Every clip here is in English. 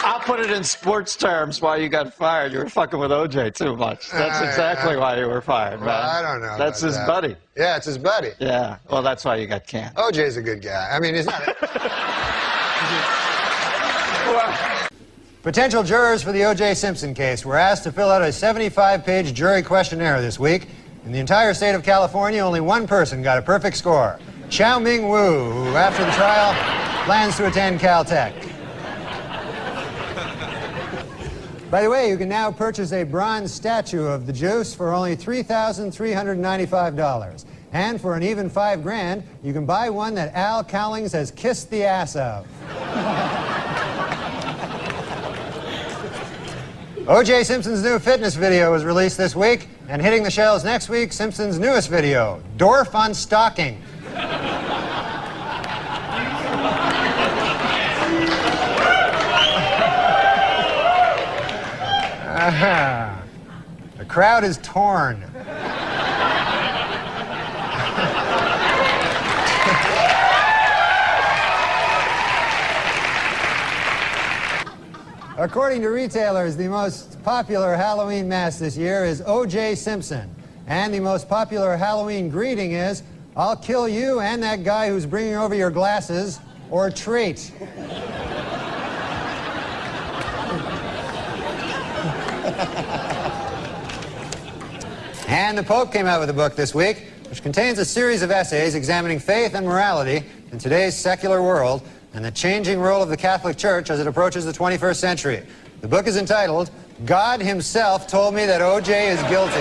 I'll put it in sports terms why you got fired. You were fucking with O.J. too much. That's exactly why you were fired, man. Well, I don't know. That's his buddy. Yeah, it's his buddy. Yeah. Well, that's why you got canned. O.J.'s a good guy. I mean, he's not. Potential jurors for the O.J. Simpson case were asked to fill out a 75-page jury questionnaire this week. In the entire state of California, only one person got a perfect score. Chow Ming Wu, who after the trial plans to attend Caltech. By the way, you can now purchase a bronze statue of the Juice for only $3,395. And for an even $5,000, you can buy one that Al Cowlings has kissed the ass of. O.J. Simpson's new fitness video was released this week, and hitting the shelves next week, Simpson's newest video, Dorf on Stalking. The crowd is torn. According to retailers, the most popular Halloween mask this year is O.J. Simpson. And the most popular Halloween greeting is, "I'll kill you and that guy who's bringing over your glasses," or treat. And the Pope came out with a book this week, which contains a series of essays examining faith and morality in today's secular world and the changing role of the Catholic Church as it approaches the 21st century. The book is entitled, "God Himself Told Me That O.J. is Guilty."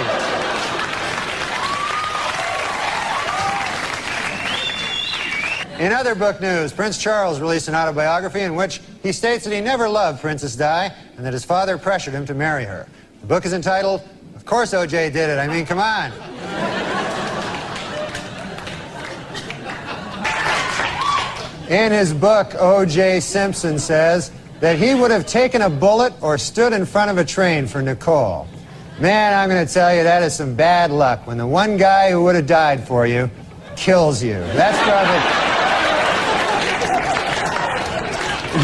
In other book news, Prince Charles released an autobiography in which he states that he never loved Princess Di and that his father pressured him to marry her. The book is entitled, "Of Course O.J. Did It." I mean, come on. In his book, O.J. Simpson says that he would have taken a bullet or stood in front of a train for Nicole. Man, I'm going to tell you, that is some bad luck when the one guy who would have died for you kills you. That's probably...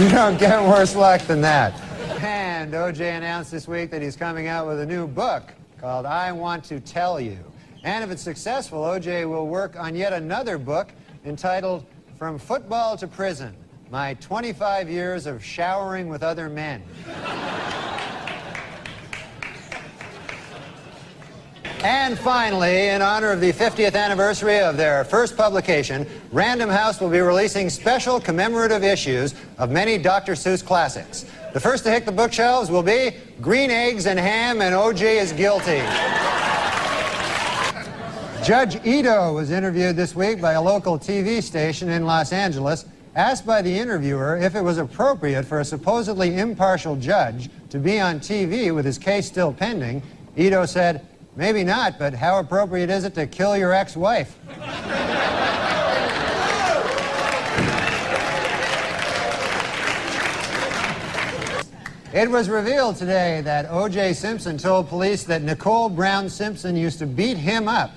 You don't get worse luck than that. And O.J. announced this week that he's coming out with a new book called I Want to Tell You. And if it's successful, O.J. will work on yet another book entitled From Football to Prison, My 25 Years of Showering with Other Men. And finally, in honor of the 50th anniversary of their first publication, Random House will be releasing special commemorative issues of many Dr. Seuss classics. The first to hit the bookshelves will be Green Eggs and Ham and O.J. is Guilty. Judge Ito was interviewed this week by a local TV station in Los Angeles. Asked by the interviewer if it was appropriate for a supposedly impartial judge to be on TV with his case still pending, Ito said, "Maybe not, but how appropriate is it to kill your ex-wife?" It was revealed today that O.J. Simpson told police that Nicole Brown Simpson used to beat him up.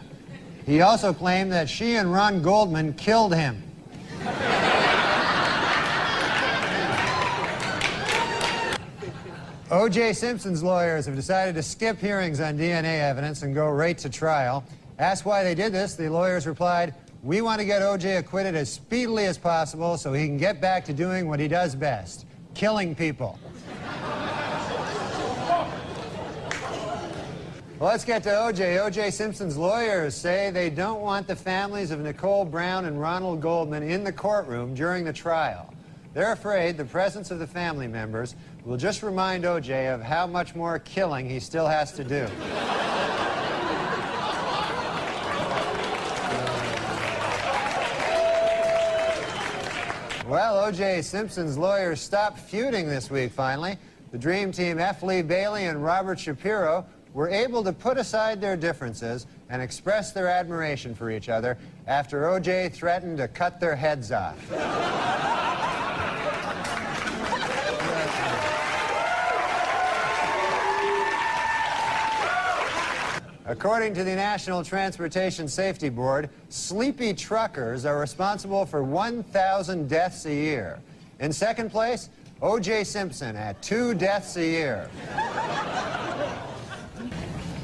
He also claimed that she and Ron Goldman killed him. O.J. Simpson's lawyers have decided to skip hearings on DNA evidence and go right to trial. Asked why they did this, the lawyers replied, "We want to get O.J. acquitted as speedily as possible so he can get back to doing what he does best, killing people." Well, let's get to O.J. O.J. Simpson's lawyers say they don't want the families of Nicole Brown and Ronald Goldman in the courtroom during the trial. They're afraid the presence of the family members will just remind O.J. of how much more killing he still has to do. Well, O.J. Simpson's lawyers stopped feuding this week, finally. The Dream Team, F. Lee Bailey and Robert Shapiro, were able to put aside their differences and express their admiration for each other after O.J. threatened to cut their heads off. According to the National Transportation Safety Board, sleepy truckers are responsible for 1,000 deaths a year. In second place, O.J. Simpson at 2 deaths a year.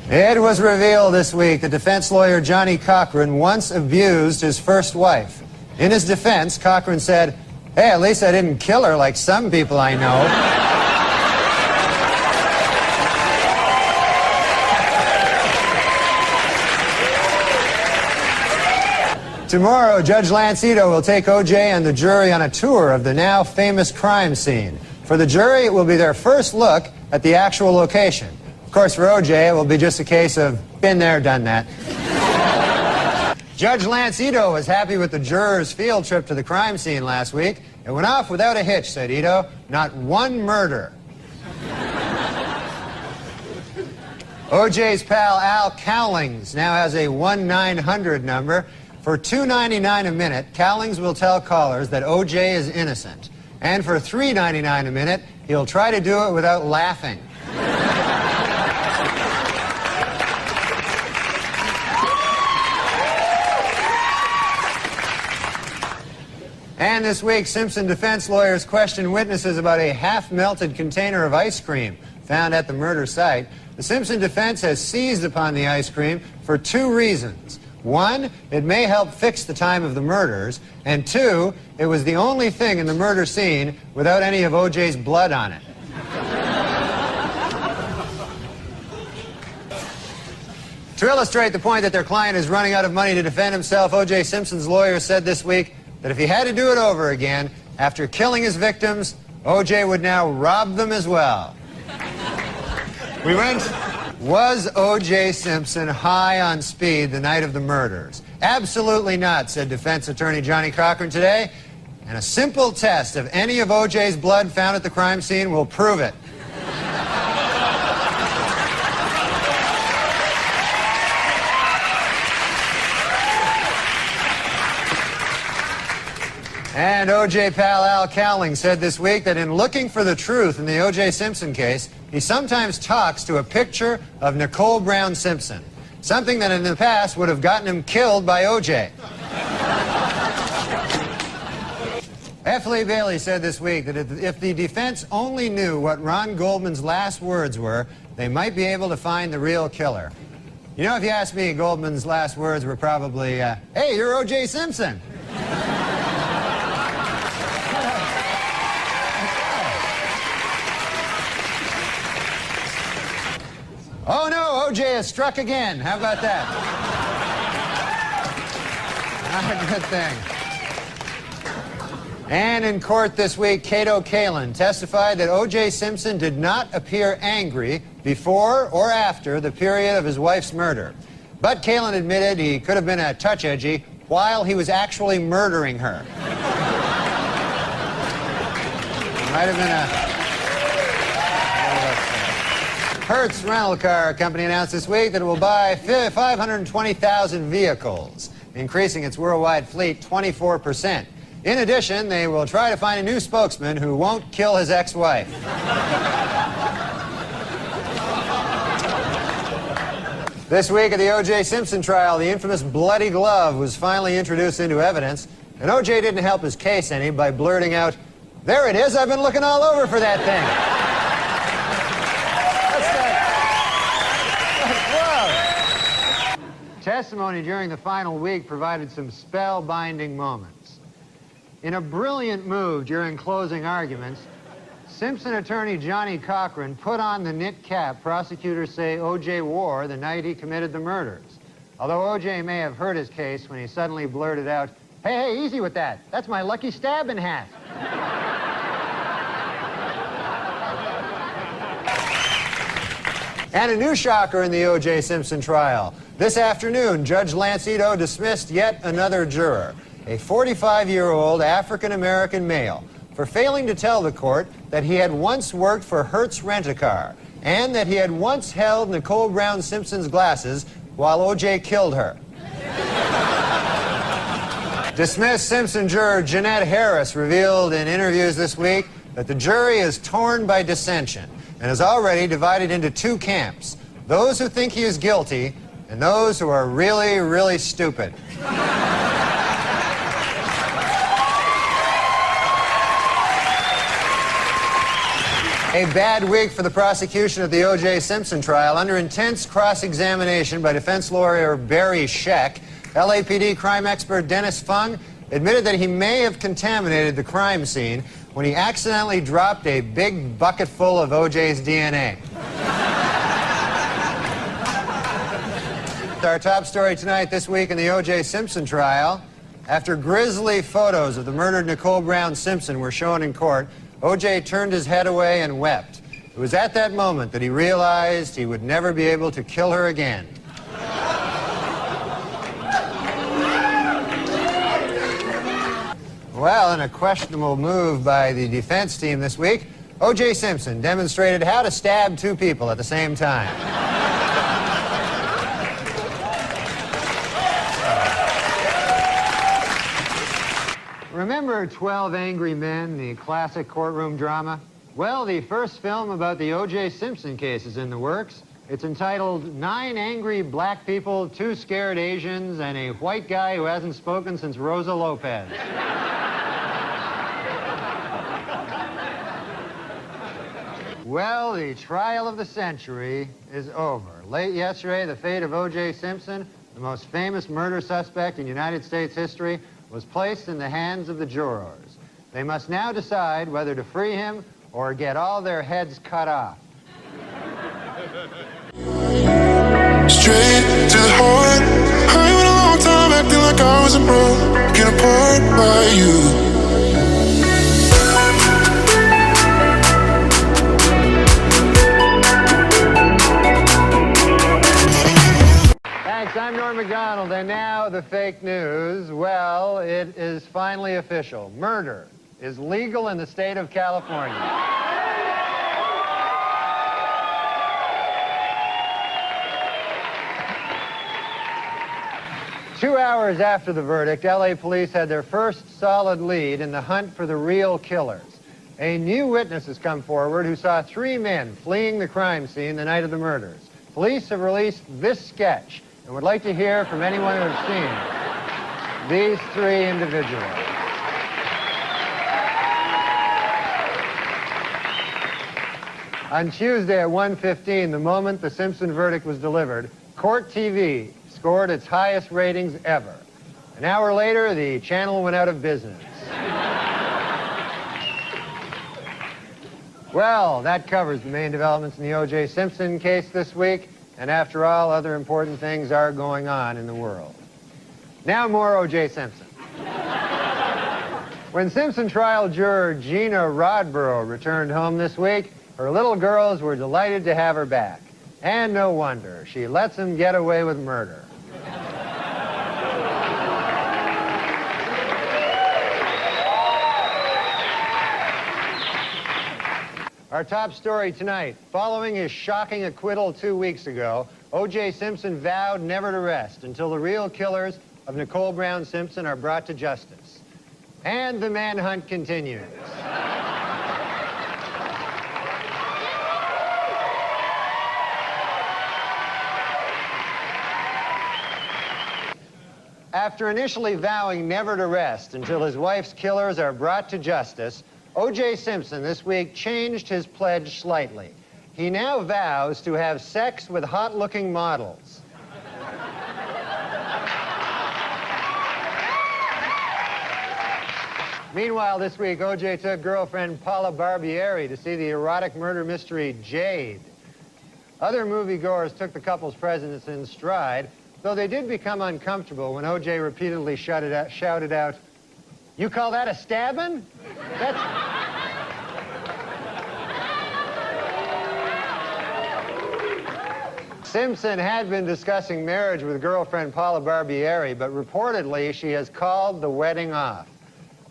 It was revealed this week that defense lawyer Johnny Cochran once abused his first wife. In his defense, Cochran said, "Hey, at least I didn't kill her like some people I know." Tomorrow, Judge Lance Ito will take O.J. and the jury on a tour of the now famous crime scene. For the jury, it will be their first look at the actual location. Of course, for O.J., it will be just a case of been there, done that. Judge Lance Ito was happy with the jurors' field trip to the crime scene last week. It went off without a hitch, said Ito. Not one murder. O.J.'s pal Al Cowlings now has a 1-900 number. For $2.99 a minute, Cowlings will tell callers that O.J. is innocent. And for $3.99 a minute, he'll try to do it without laughing. And this week, Simpson defense lawyers questioned witnesses about a half-melted container of ice cream found at the murder site. The Simpson defense has seized upon the ice cream for 2 reasons. 1, it may help fix the time of the murders, and 2, it was the only thing in the murder scene without any of O.J.'s blood on it. To illustrate the point that their client is running out of money to defend himself, O.J. Simpson's lawyer said this week that if he had to do it over again, after killing his victims, O.J. would now rob them as well. We went... Was O.J. Simpson high on speed the night of the murders? Absolutely not, said defense attorney Johnny Cochran today. And a simple test of any of O.J.'s blood found at the crime scene will prove it. And O.J. pal Al Cowling said this week that in looking for the truth in the O.J. Simpson case, he sometimes talks to a picture of Nicole Brown Simpson, something that in the past would have gotten him killed by O.J. F. Lee Bailey said this week that if the defense only knew what Ron Goldman's last words were, they might be able to find the real killer. You know, if you ask me, Goldman's last words were probably, "Hey, you're O.J. Simpson." Oh no, O.J. has struck again. How about that? Not a good thing. And in court this week, Cato Kalin testified that O.J. Simpson did not appear angry before or after the period of his wife's murder. But Kalin admitted he could have been a touch edgy while he was actually murdering her. Might have been a... Hertz Rental Car Company announced this week that it will buy 520,000 vehicles, increasing its worldwide fleet 24%. In addition, they will try to find a new spokesman who won't kill his ex-wife. This week at the O.J. Simpson trial, the infamous bloody glove was finally introduced into evidence, and O.J. didn't help his case any by blurting out, "There it is, I've been looking all over for that thing." Testimony during the final week provided some spellbinding moments. In a brilliant move during closing arguments, Simpson attorney Johnny Cochran put on the knit cap prosecutors say O.J. wore the night he committed the murders. Although O.J. may have hurt his case when he suddenly blurted out, "Hey, easy with that. That's my lucky stabbing hat." And a new shocker in the O.J. Simpson trial. This afternoon, Judge Lance Ito dismissed yet another juror, a 45-year-old African-American male, for failing to tell the court that he had once worked for Hertz Rent-A-Car and that he had once held Nicole Brown Simpson's glasses while O.J. killed her. Dismissed Simpson juror Jeanette Harris revealed in interviews this week that the jury is torn by dissension and is already divided into 2 camps, those who think he is guilty and those who are really, really stupid. A bad week for the prosecution of the O.J. Simpson trial. Under intense cross-examination by defense lawyer Barry Scheck, LAPD crime expert Dennis Fung admitted that he may have contaminated the crime scene when he accidentally dropped a big bucket full of O.J.'s DNA. Our top story tonight, this week in the O.J. Simpson trial. After grisly photos of the murdered Nicole Brown Simpson were shown in court, O.J. turned his head away and wept. It was at that moment that he realized he would never be able to kill her again. Well, in a questionable move by the defense team this week, O.J. Simpson demonstrated how to stab two people at the same time. Remember 12 Angry Men, the classic courtroom drama? Well, the first film about the O.J. Simpson case is in the works. It's entitled 9 Angry Black People, 2 Scared Asians, and a White Guy Who Hasn't Spoken Since Rosa Lopez. Well, the trial of the century is over. Late yesterday, the fate of O.J. Simpson, the most famous murder suspect in United States history, was placed in the hands of the jurors. They must now decide whether to free him or get all their heads cut off. Straight to the heart. I went a long time acting like I was a broken apart by you. Thanks, I'm Norm MacDonald, and now the fake news. Well, it is finally official. Murder is legal in the state of California. Two hours after the verdict, LA police had their first solid lead in the hunt for the real killers. A new witness has come forward who saw 3 men fleeing the crime scene the night of the murders. Police have released this sketch and would like to hear from anyone who has seen these 3 individuals. On Tuesday at 1:15, the moment the Simpson verdict was delivered, Court TV scored its highest ratings ever. An hour later, the channel went out of business. Well, that covers the main developments in the O.J. Simpson case this week. And after all, other important things are going on in the world. Now more O.J. Simpson. When Simpson trial juror Gina Rodborough returned home this week, her little girls were delighted to have her back. And no wonder. She lets him get away with murder. Our top story tonight. Following his shocking acquittal 2 weeks ago, O.J. Simpson vowed never to rest until the real killers of Nicole Brown Simpson are brought to justice. And the manhunt continues. After initially vowing never to rest until his wife's killers are brought to justice, O.J. Simpson this week changed his pledge slightly. He now vows to have sex with hot-looking models. Meanwhile, this week, O.J. took girlfriend Paula Barbieri to see the erotic murder mystery Jade. Other moviegoers took the couple's presence in stride, though they did become uncomfortable when O.J. repeatedly shouted out, "You call that a stabbing? Simpson had been discussing marriage with girlfriend Paula Barbieri, but reportedly she has called the wedding off.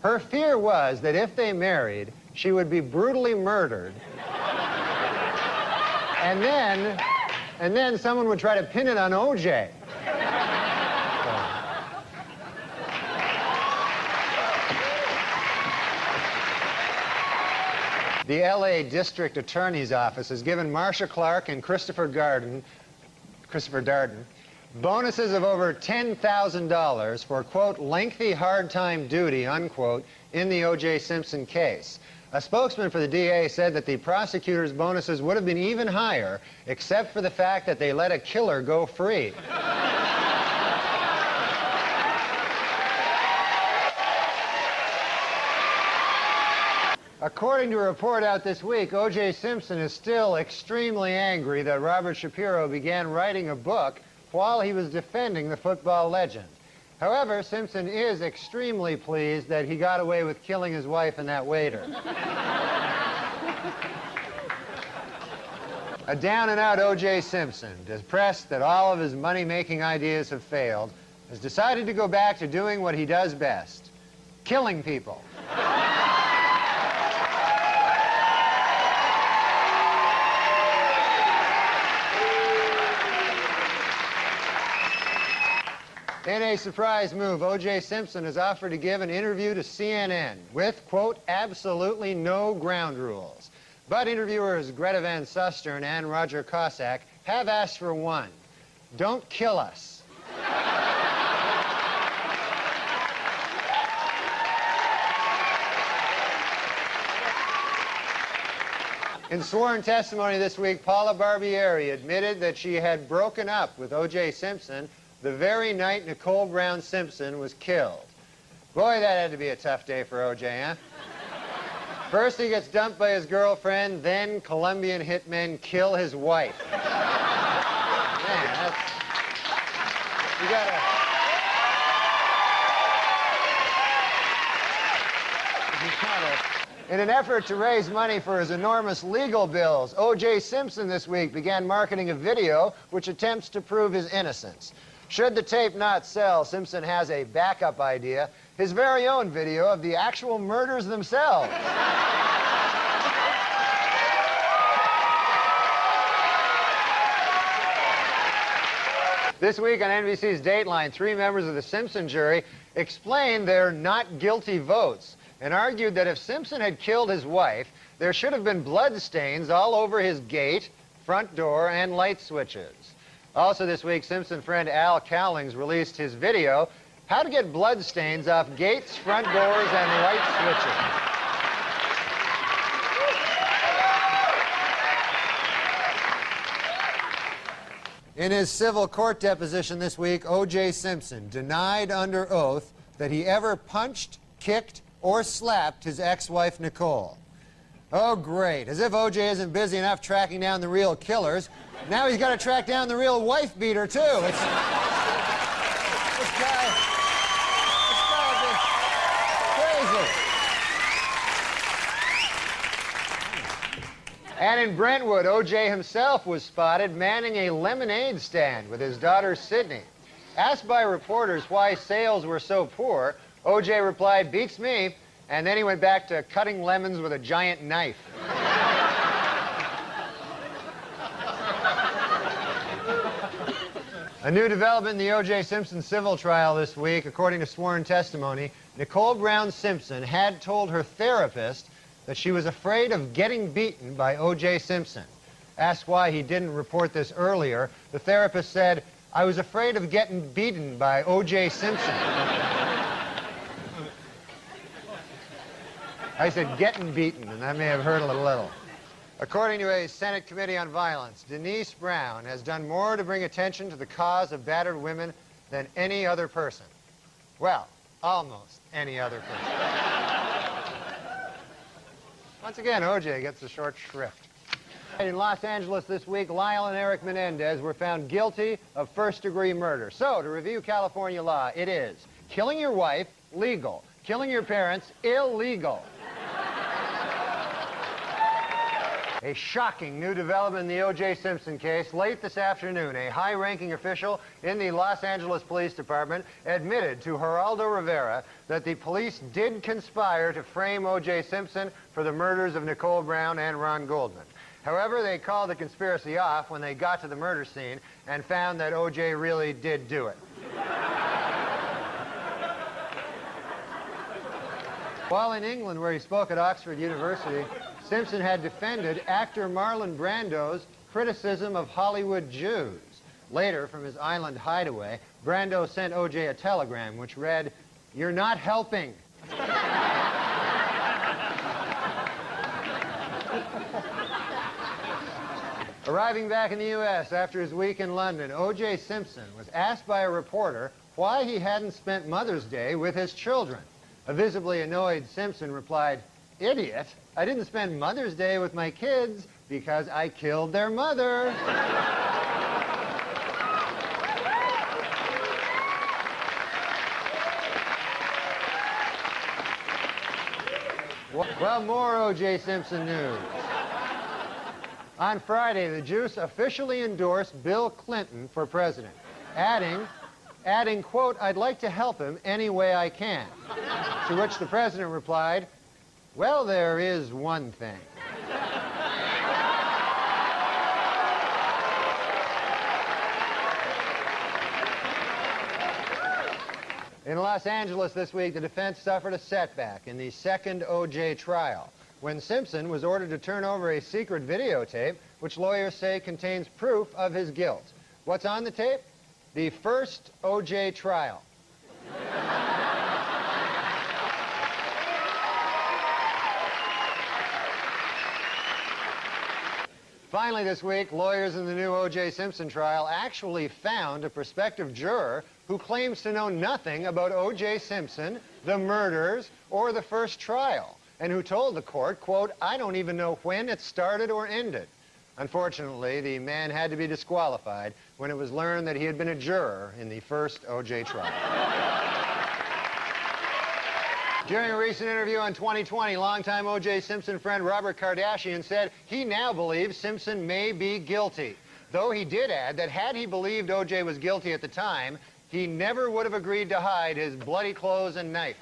Her fear was that if they married, she would be brutally murdered. And then someone would try to pin it on O.J. The L.A. District Attorney's Office has given Marcia Clark and Christopher Darden bonuses of over $10,000 for, quote, lengthy hard time duty, unquote, in the O.J. Simpson case. A spokesman for the DA said that the prosecutor's bonuses would have been even higher, except for the fact that they let a killer go free. According to a report out this week, O.J. Simpson is still extremely angry that Robert Shapiro began writing a book while he was defending the football legend. However, Simpson is extremely pleased that he got away with killing his wife and that waiter. A down-and-out O.J. Simpson, depressed that all of his money-making ideas have failed, has decided to go back to doing what he does best, killing people. In a surprise move, O.J. Simpson has offered to give an interview to CNN with, quote, absolutely no ground rules. But interviewers Greta Van Susteren and Roger Cossack have asked for one. Don't kill us. In sworn testimony this week, Paula Barbieri admitted that she had broken up with O.J. Simpson the very night Nicole Brown Simpson was killed. Boy, that had to be a tough day for O.J., huh? First he gets dumped by his girlfriend, then Colombian hitmen kill his wife. Man, that's... You gotta... In an effort to raise money for his enormous legal bills, O.J. Simpson this week began marketing a video which attempts to prove his innocence. Should the tape not sell, Simpson has a backup idea, his very own video of the actual murders themselves. This week on NBC's Dateline, 3 members of the Simpson jury explained their not guilty votes and argued that if Simpson had killed his wife, there should have been blood stains all over his gate, front door, and light switches. Also this week, Simpson friend Al Cowlings released his video, How to Get Blood Stains Off Gates, Front Doors, and Light Switches. In his civil court deposition this week, O.J. Simpson denied under oath that he ever punched, kicked, or slapped his ex-wife Nicole. Oh, great. As if O.J. isn't busy enough tracking down the real killers. Now he's got to track down the real wife beater, too. This guy is crazy. And in Brentwood, O.J. himself was spotted manning a lemonade stand with his daughter, Sydney. Asked by reporters why sales were so poor, O.J. replied, "Beats me," and then he went back to cutting lemons with a giant knife. A new development in the O.J. Simpson civil trial this week, according to sworn testimony, Nicole Brown Simpson had told her therapist that she was afraid of getting beaten by O.J. Simpson. Asked why he didn't report this earlier, the therapist said, "I was afraid of getting beaten by O.J. Simpson." I said getting beaten, and that may have hurt a little. According to a Senate Committee on Violence, Denise Brown has done more to bring attention to the cause of battered women than any other person. Well, almost any other person. Once again, O.J. gets the short shrift. In Los Angeles this week, Lyle and Eric Menendez were found guilty of first-degree murder. So, to review California law, it is killing your wife, legal. Killing your parents, illegal. A shocking new development in the O.J. Simpson case. Late this afternoon, a high-ranking official in the Los Angeles Police Department admitted to Geraldo Rivera that the police did conspire to frame O.J. Simpson for the murders of Nicole Brown and Ron Goldman. However, they called the conspiracy off when they got to the murder scene and found that O.J. really did do it. While in England, where he spoke at Oxford University, Simpson had defended actor Marlon Brando's criticism of Hollywood Jews. Later, from his island hideaway, Brando sent O.J. a telegram which read, "You're not helping." Arriving back in the U.S. after his week in London, O.J. Simpson was asked by a reporter why he hadn't spent Mother's Day with his children. A visibly annoyed Simpson replied, "Idiot, I didn't spend Mother's Day with my kids because I killed their mother." Well, more O.J. Simpson news. On Friday, the Juice officially endorsed Bill Clinton for president, adding, quote, "I'd like to help him any way I can." To which the president replied, "Well, there is one thing." In Los Angeles this week, the defense suffered a setback in the second O.J. trial when Simpson was ordered to turn over a secret videotape which lawyers say contains proof of his guilt. What's on the tape? The first O.J. trial. Finally this week, lawyers in the new O.J. Simpson trial actually found a prospective juror who claims to know nothing about O.J. Simpson, the murders, or the first trial, and who told the court, quote, "I don't even know when it started or ended." Unfortunately, the man had to be disqualified when it was learned that he had been a juror in the first O.J. trial. During a recent interview on 2020, longtime O.J. Simpson friend Robert Kardashian said he now believes Simpson may be guilty, though he did add that had he believed O.J. was guilty at the time, he never would have agreed to hide his bloody clothes and knife.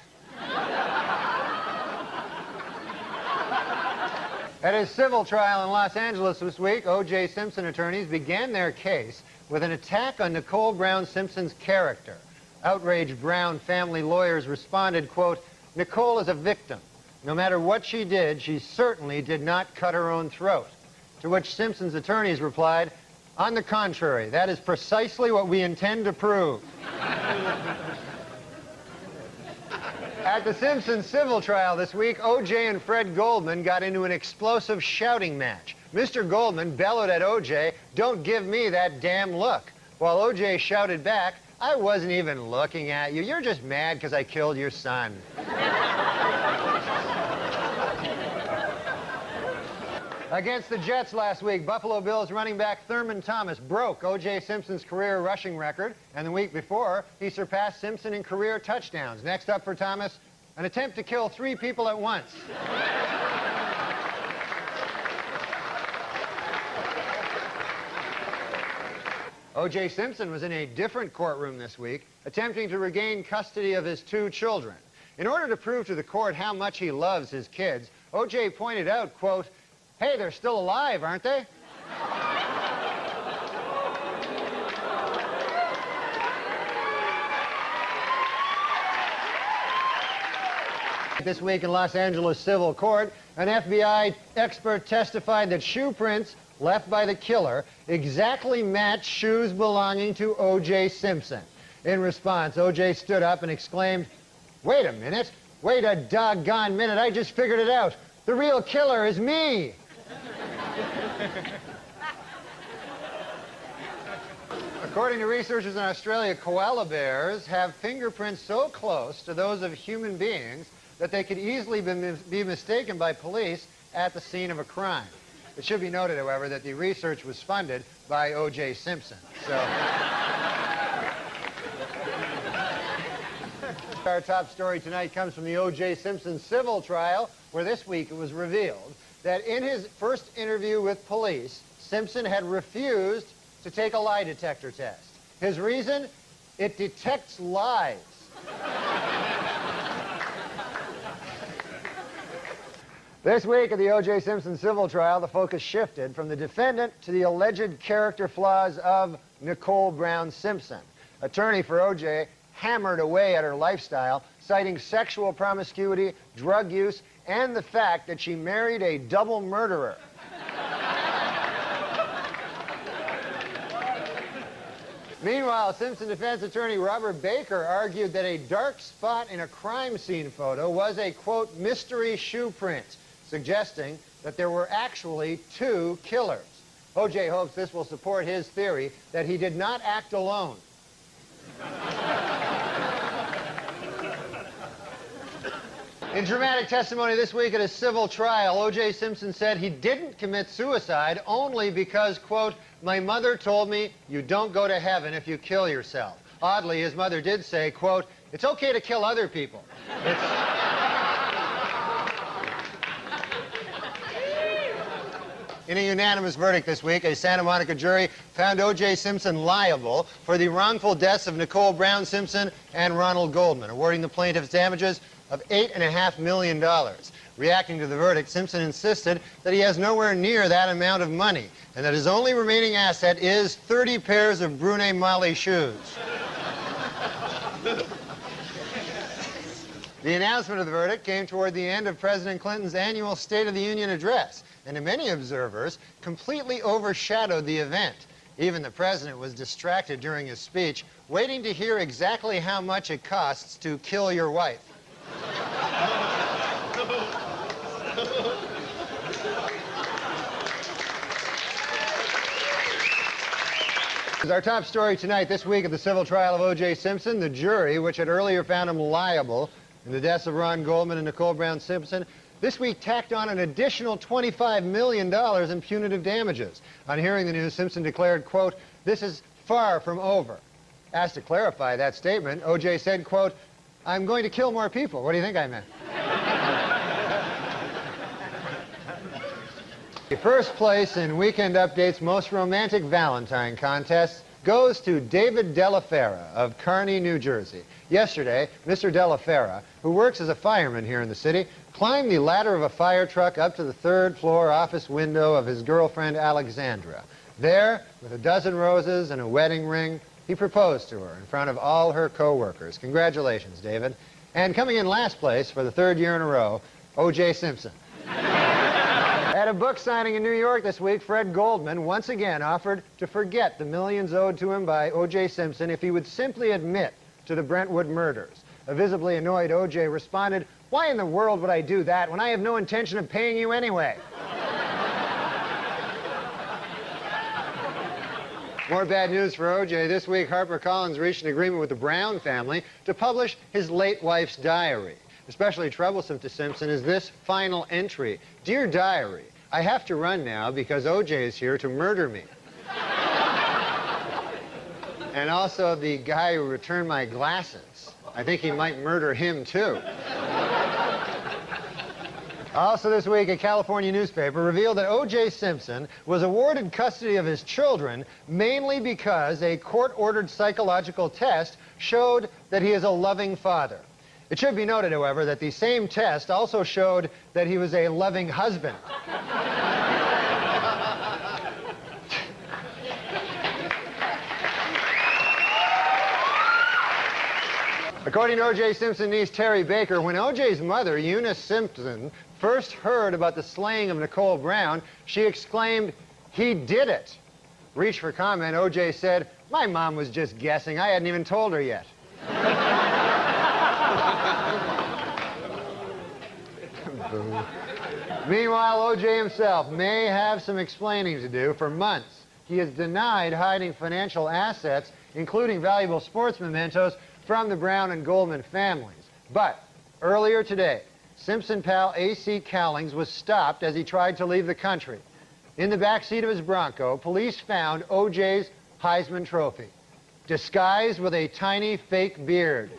At his civil trial in Los Angeles this week, O.J. Simpson attorneys began their case with an attack on Nicole Brown Simpson's character. Outraged Brown family lawyers responded, quote, "Nicole is a victim. No matter what she did, she certainly did not cut her own throat." To which Simpson's attorneys replied, "On the contrary, that is precisely what we intend to prove." At the Simpson civil trial this week, O.J. and Fred Goldman got into an explosive shouting match. Mr. Goldman bellowed at O.J., "Don't give me that damn look," while O.J. shouted back, "I wasn't even looking at you. You're just mad because I killed your son." Against the Jets last week, Buffalo Bills running back Thurman Thomas broke O.J. Simpson's career rushing record, and the week before, he surpassed Simpson in career touchdowns. Next up for Thomas, an attempt to kill 3 people at once. O.J. Simpson was in a different courtroom this week, attempting to regain custody of his 2 children. In order to prove to the court how much he loves his kids, O.J. pointed out, quote, "Hey, they're still alive, aren't they?" This week in Los Angeles civil court, an FBI expert testified that shoe prints left by the killer exactly matched shoes belonging to O.J. Simpson. In response, O.J. stood up and exclaimed, "Wait a minute. Wait a doggone minute. I just figured it out. The real killer is me." According to researchers in Australia, koala bears have fingerprints so close to those of human beings that they could easily be mistaken by police at the scene of a crime. It should be noted, however, that the research was funded by O.J. Simpson. So, our top story tonight comes from the O.J. Simpson civil trial, where this week it was revealed that in his first interview with police, Simpson had refused to take a lie detector test. His reason? It detects lies. This week at the O.J. Simpson civil trial, the focus shifted from the defendant to the alleged character flaws of Nicole Brown Simpson. Attorney for O.J. hammered away at her lifestyle, citing sexual promiscuity, drug use, and the fact that she married a double murderer. Meanwhile, Simpson defense attorney Robert Baker argued that a dark spot in a crime scene photo was a, quote, mystery shoe print, suggesting that there were actually 2 killers. O.J. hopes this will support his theory that he did not act alone. In dramatic testimony this week at a civil trial, O.J. Simpson said he didn't commit suicide only because, quote, my mother told me you don't go to heaven if you kill yourself. Oddly, his mother did say, quote, it's okay to kill other people. In a unanimous verdict this week, a Santa Monica jury found O.J. Simpson liable for the wrongful deaths of Nicole Brown Simpson and Ronald Goldman, awarding the plaintiffs damages of $8.5 million. Reacting to the verdict, Simpson insisted that he has nowhere near that amount of money and that his only remaining asset is 30 pairs of Brune Mali shoes. The announcement of the verdict came toward the end of President Clinton's annual State of the Union address, and to many observers, completely overshadowed the event. Even the president was distracted during his speech, waiting to hear exactly how much it costs to kill your wife. Our top story tonight, this week at the civil trial of O.J. Simpson, the jury, which had earlier found him liable in the deaths of Ron Goldman and Nicole Brown Simpson, this week tacked on an additional $25 million in punitive damages. On hearing the news, Simpson declared, quote, this is far from over. Asked to clarify that statement, O.J. said, quote, I'm going to kill more people. What do you think I meant? The first place in Weekend Update's Most Romantic Valentine contest goes to David Delafera of Kearney, New Jersey. Yesterday, Mr. Delafera, who works as a fireman here in the city, climbed the ladder of a fire truck up to the third-floor office window of his girlfriend, Alexandra. There, with a dozen roses and a wedding ring, he proposed to her in front of all her co-workers. Congratulations, David. And coming in last place for the third year in a row, O.J. Simpson. At a book signing in New York this week, Fred Goldman once again offered to forget the millions owed to him by O.J. Simpson if he would simply admit to the Brentwood murders. A visibly annoyed O.J. responded, why in the world would I do that when I have no intention of paying you anyway? More bad news for O.J. This week, HarperCollins reached an agreement with the Brown family to publish his late wife's diary. Especially troublesome to Simpson is this final entry. Dear Diary, I have to run now because O.J. is here to murder me. And also the guy who returned my glasses. I think he might murder him, too. Also this week, a California newspaper revealed that O.J. Simpson was awarded custody of his children mainly because a court-ordered psychological test showed that he is a loving father. It should be noted, however, that the same test also showed that he was a loving husband. According to O.J. Simpson's niece, Terry Baker, when O.J.'s mother, Eunice Simpson, first heard about the slaying of Nicole Brown, she exclaimed, he did it. Reached for comment, O.J. said, my mom was just guessing. I hadn't even told her yet. Meanwhile, O.J. himself may have some explaining to do. For months, he has denied hiding financial assets, including valuable sports mementos, from the Brown and Goldman families. But earlier today, Simpson pal A.C. Cowlings was stopped as he tried to leave the country. In the backseat of his Bronco, police found O.J.'s Heisman Trophy, disguised with a tiny fake beard.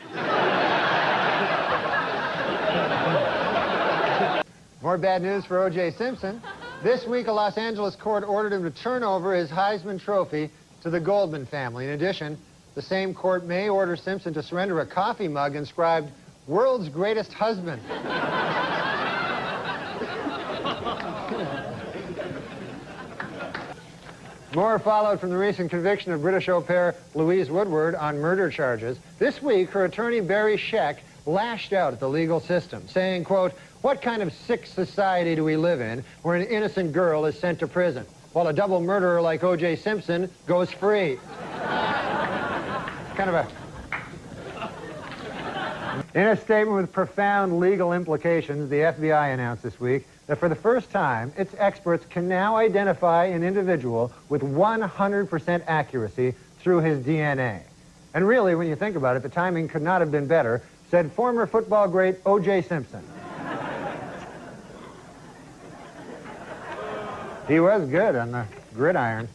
More bad news for O.J. Simpson. This week, a Los Angeles court ordered him to turn over his Heisman Trophy to the Goldman family. In addition, the same court may order Simpson to surrender a coffee mug inscribed, World's Greatest Husband. More followed from the recent conviction of British au pair Louise Woodward on murder charges. This week, her attorney, Barry Scheck, lashed out at the legal system, saying, quote, what kind of sick society do we live in where an innocent girl is sent to prison, while a double murderer like O.J. Simpson goes free? Kind of a... In a statement with profound legal implications, the FBI announced this week that for the first time, its experts can now identify an individual with 100% accuracy through his DNA. And really, when you think about it, the timing could not have been better, said former football great O.J. Simpson. He was good on the gridiron.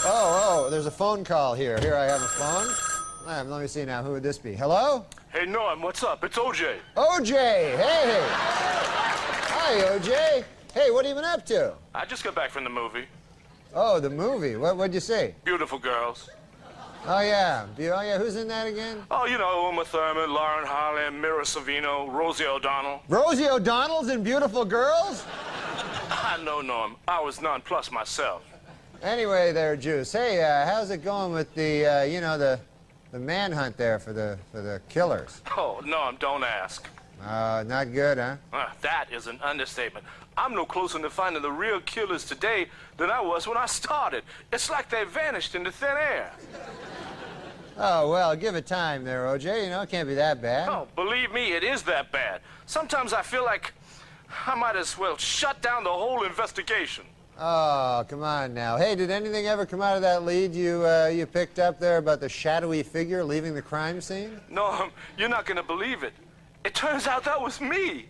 Oh, there's a phone call here. Here, I have a phone. Let me see now. Who would this be? Hello? Hey, Norm, what's up? It's OJ. OJ! Hey! Hi, OJ. Hey, what have you been up to? I just got back from the movie. Oh, the movie. What'd you say? Beautiful girls. Oh, yeah. Who's in that again? Oh, you know, Uma Thurman, Lauren Harley, Mira Sorvino, Rosie O'Donnell. Rosie O'Donnell's in Beautiful Girls? I know, Norm. I was nonplussed myself. Anyway there, Juice. Hey, how's it going with the, the manhunt there for the killers? Oh, Norm, don't ask. Not good, huh? That is an understatement. I'm no closer to finding the real killers today than I was when I started. It's like they vanished into thin air. Oh, well, give it time there, OJ. You know, it can't be that bad. Oh, believe me, it is that bad. Sometimes I feel like I might as well shut down the whole investigation. Oh, come on now. Hey, did anything ever come out of that lead you picked up there about the shadowy figure leaving the crime scene? No, you're not going to believe it. It turns out that was me.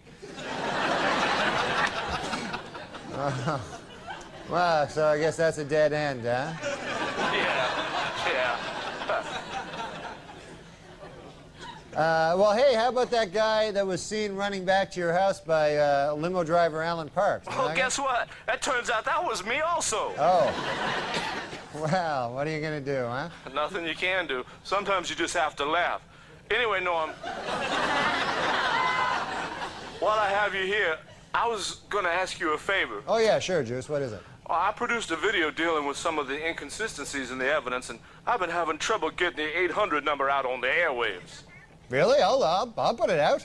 Well, so I guess that's a dead end, huh? Yeah. Well, hey, how about that guy that was seen running back to your house by limo driver Alan Parks? Well, guess what? That turns out that was me also. Oh. Well, what are you going to do, huh? Nothing you can do. Sometimes you just have to laugh. Anyway, Norm, while I have you here, I was going to ask you a favor. Oh, yeah, sure, Juice. What is it? I produced a video dealing with some of the inconsistencies in the evidence, and I've been having trouble getting the 800 number out on the airwaves. Really? I'll put it out.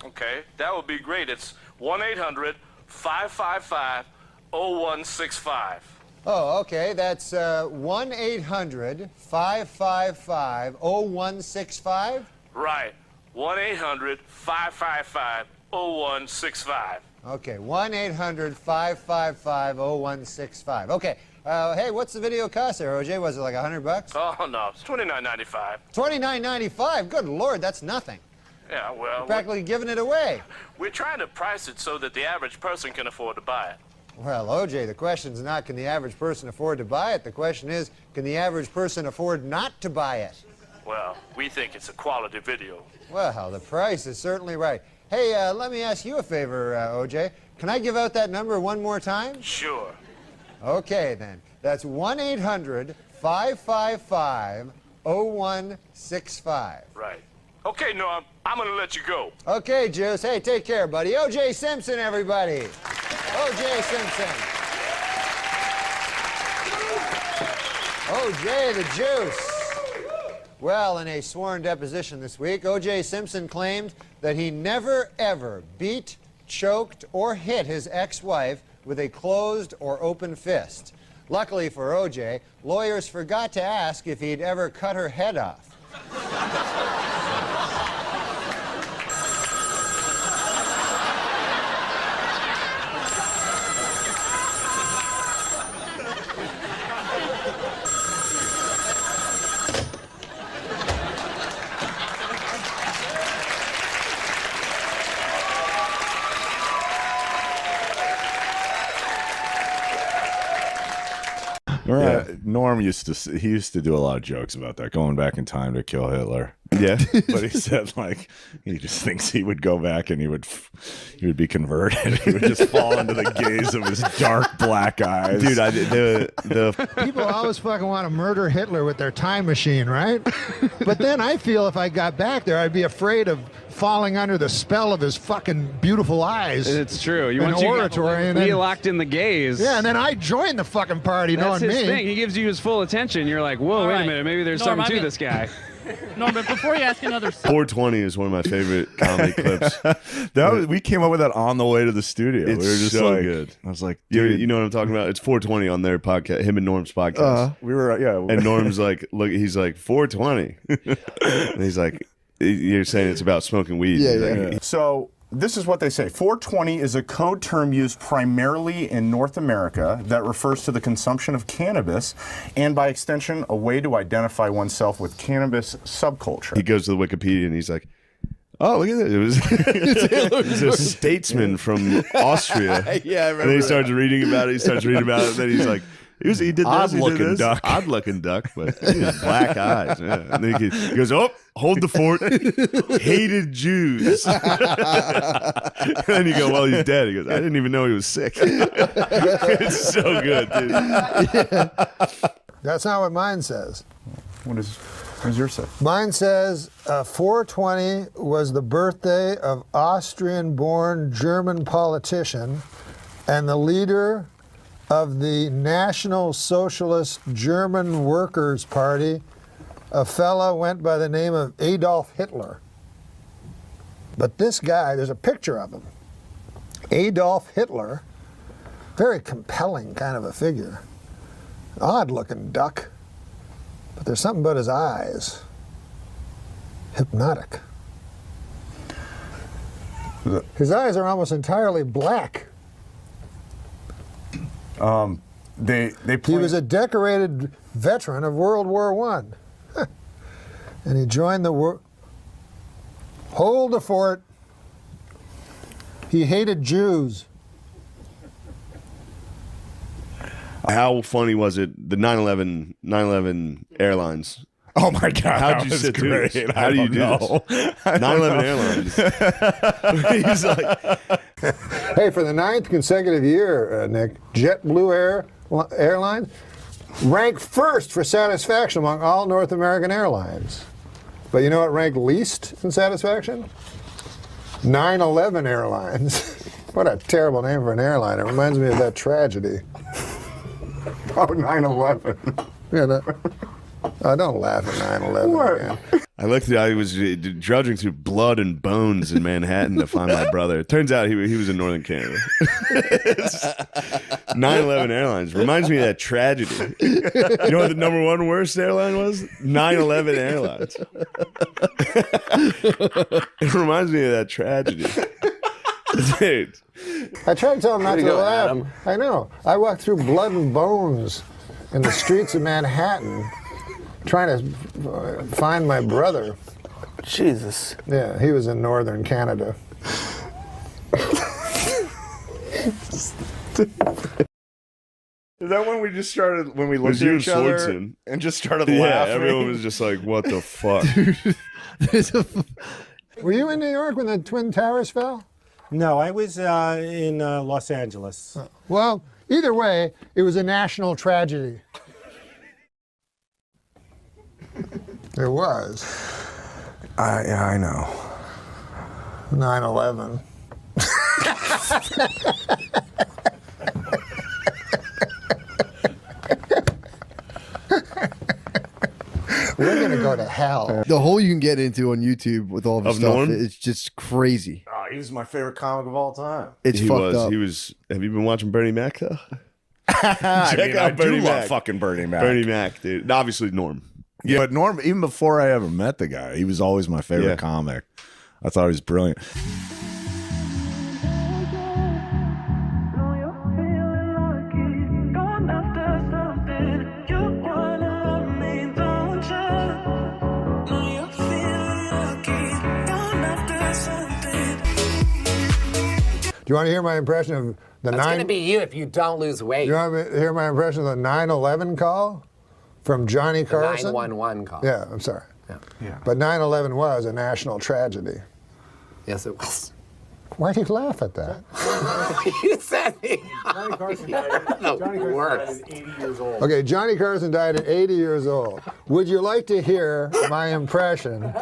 Okay, that would be great. It's 1-800-555-0165. Oh, okay. That's 1-800-555-0165? Right. 1-800-555-0165. Okay, 1-800-555-0165. Okay. Hey, what's the video cost there, OJ? Was it like $100? Oh, no, it's $29.95. $29.95? Good Lord, that's nothing. Yeah, well... You're practically giving it away. We're trying to price it so that the average person can afford to buy it. Well, OJ, the question's not can the average person afford to buy it. The question is, can the average person afford not to buy it? Well, we think it's a quality video. Well, the price is certainly right. Hey, let me ask you a favor, OJ. Can I give out that number one more time? Sure. Okay, then. That's 1-800-555-0165. Right. Okay, Norm, I'm going to let you go. Okay, Juice. Hey, take care, buddy. O.J. Simpson, everybody. O.J. Simpson. O.J. the Juice. Well, in a sworn deposition this week, O.J. Simpson claimed that he never, ever beat, choked, or hit his ex-wife with a closed or open fist. Luckily for O.J., lawyers forgot to ask if he'd ever cut her head off. All right. Norm used to do a lot of jokes about that, going back in time to kill Hitler. Yeah, but he said like he just thinks he would go back and he would be converted. He would just fall into the gaze of his dark black eyes. Dude, the People always fucking want to murder Hitler with their time machine, right? But then I feel if I got back there, I'd be afraid of falling under the spell of his fucking beautiful eyes. It's true. You want oratory, and then be locked in the gaze. Yeah, and then I join the fucking party, That's knowing his me. thing. He gives you his full attention. You're like, whoa, wait a minute. Maybe there's Norm, something to this guy. No, but before you ask another... 420 is one of my favorite comedy clips. We came up with that on the way to the studio. It's we were just so like, good. I was like, Dude, dude, you know what I'm talking about? It's 420 on their podcast, him and Norm's podcast. we were, yeah. And Norm's like, look, he's like, 420. And he's like, you're saying it's about smoking weed. Yeah. So this is what they say. 420 is a code term used primarily in North America that refers to the consumption of cannabis and, by extension, a way to identify oneself with cannabis subculture. He goes to the Wikipedia and he's like, oh, look at that. It was a statesman from Austria. Yeah, I remember And then he starts reading about it. And then he's like, he did this. Odd-looking duck. Odd looking duck, but he has black eyes. Yeah. And then he goes, oh, hold the fort. Hated Jews. And then you go, well, he's dead. He goes, I didn't even know he was sick. It's so good, dude. Yeah. That's not what mine says. What does yours say? Mine says 420 was the birthday of Austrian-born German politician and the leader of the National Socialist German Workers' Party. A fella went by the name of Adolf Hitler. But this guy, there's a picture of him. Adolf Hitler, very compelling kind of a figure. Odd-looking duck. But there's something about his eyes. Hypnotic. His eyes are almost entirely black. He was a decorated veteran of World War I. And he joined the war. Hold the fort. He hated Jews. How funny was it? The 9/11 Airlines. Oh my God! How'd you that sit was through great. this? How do you do this? 9/11 Airlines. He's like, Hey, for the 9th consecutive year, Nick, JetBlue Airlines ranked first for satisfaction among all North American airlines. But you know what ranked least in satisfaction? 9/11 Airlines. What a terrible name for an airline. It reminds me of that tragedy. Oh, 9/11. Yeah, don't laugh at 9/11 again. I was drudging through blood and bones in Manhattan to find my brother. It turns out he was in Northern Canada. 9/11 Airlines reminds me of that tragedy. You know what the number one worst airline was? 9/11 Airlines. It reminds me of that tragedy. Dude. I tried to tell him not to laugh. Adam. I know. I walked through blood and bones in the streets of Manhattan trying to find my brother. Jesus. Yeah, he was in northern Canada. Is that when we just started, when we looked you at and each other Swardson. and just started Yeah, laughing? everyone was just like, what the fuck? Were you in New York when the Twin Towers fell? No, I was in Los Angeles. Well, either way, it was a national tragedy. It was. Yeah, I know. 9/11. We're gonna go to hell. The hole you can get into on YouTube with all of his Of stuff, Norm? it's just crazy. Oh, he was my favorite comic of all time. It's he fucked was. up. He was. Have you been watching Bernie Mac though? I Check mean, out I do Bernie love Mac. fucking Bernie Mac. Bernie Mac, dude. And obviously Norm. Yeah, but Norm, even before I ever met the guy, he was always my favorite Yeah. comic. I thought he was brilliant. Do you want to hear my impression of the That's going to be you if you don't lose weight. You want to hear my impression of the 9/11 call? from Johnny Carson. 911 call. Yeah, I'm sorry. Yeah. But 9/11 was a national tragedy. Yes, it was. Why do you laugh at that? You said me. Johnny Carson died at 80 years old. Okay, Johnny Carson died at 80 years old. Would you like to hear my impression?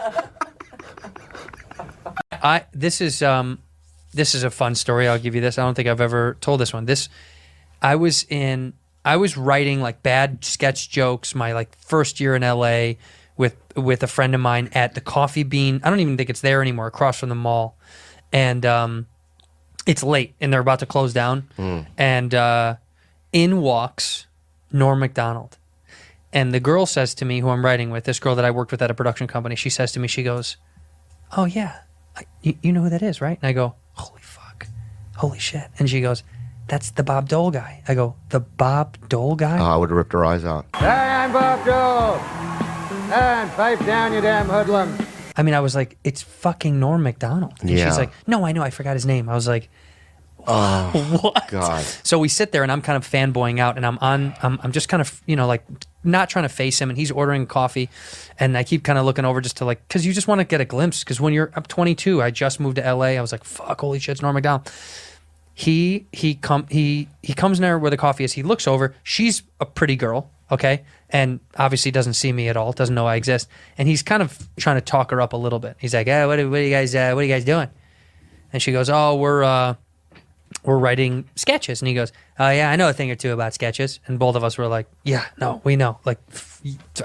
This is a fun story. I'll give you this. I don't think I've ever told this one. I was writing like bad sketch jokes my like first year in LA with a friend of mine at the Coffee Bean. I don't even think it's there anymore, across from the mall. And it's late and they're about to close down. And in walks Norm MacDonald. And the girl says to me, who I'm writing with, this girl that I worked with at a production company, she says to me, she goes, "Oh yeah, you know who that is, right?" And I go, "Holy fuck, holy shit." And she goes, "That's the Bob Dole guy." I go, "The Bob Dole guy?" I would have ripped her eyes out. Hey, I'm Bob Dole. And pipe down, you damn hoodlum. I mean, I was like, "It's fucking Norm MacDonald." And Yeah. she's like, "No, I know, I forgot his name." I was like, Oh, what? God. So we sit there and I'm kind of fanboying out and I'm just kind of, like not trying to face him, and he's ordering coffee and I keep kind of looking over just to like, cause you just want to get a glimpse. Cause when I'm 22, I just moved to LA. I was like, fuck, holy shit, it's Norm MacDonald. He comes in there where the coffee is. He looks over. She's a pretty girl. Okay. And obviously doesn't see me at all. Doesn't know I exist. And he's kind of trying to talk her up a little bit. He's like, "Hey, what are you guys doing?" And she goes, "Oh, we're writing sketches." And he goes, "Oh yeah, I know a thing or two about sketches." And both of us were like, "Yeah, no, we know." Like,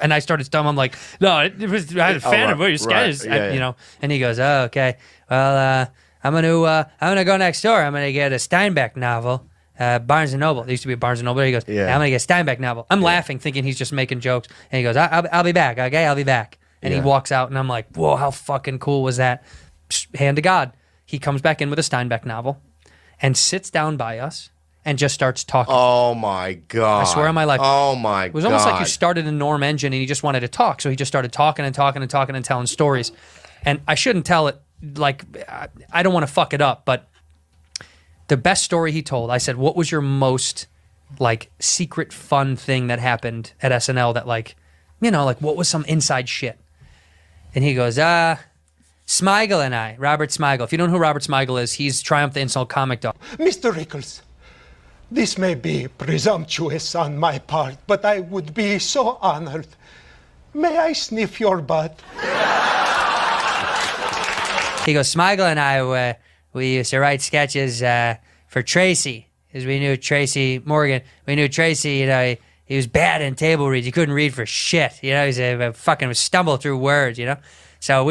and I started stumbling. I'm like, "No, I had a fan of your sketches," right. Yeah, you. And he goes, "Oh, okay. Well, I'm gonna go next door. I'm gonna get a Steinbeck novel, Barnes and Noble. There used to be a Barnes and Noble." He goes, Yeah. "I'm gonna get a Steinbeck novel." I'm laughing, thinking he's just making jokes. And he goes, I'll be back. Okay, I'll be back." And he Yeah. walks out, and I'm like, "Whoa, how fucking cool was that?" Hand to God, he comes back in with a Steinbeck novel and sits down by us and just starts talking. Oh my God. I swear on my life. Oh my God. It was almost like you started a Norm engine and he just wanted to talk. So he just started talking and talking and talking and telling stories. And I shouldn't tell it, like, I don't want to fuck it up, but the best story he told, I said, "What was your most, like, secret fun thing that happened at SNL that, like, like, what was some inside shit?" And he goes, Smigel and I, Robert Smigel. If you don't know who Robert Smigel is, he's Triumph the Insult Comic Dog. Mr. Rickles, this may be presumptuous on my part, but I would be so honored. May I sniff your butt? He goes, Smigel and I, we used to write sketches for Tracy, because we knew Tracy Morgan. We knew Tracy, he was bad in table reads. He couldn't read for shit. He's a fucking stumble through words, So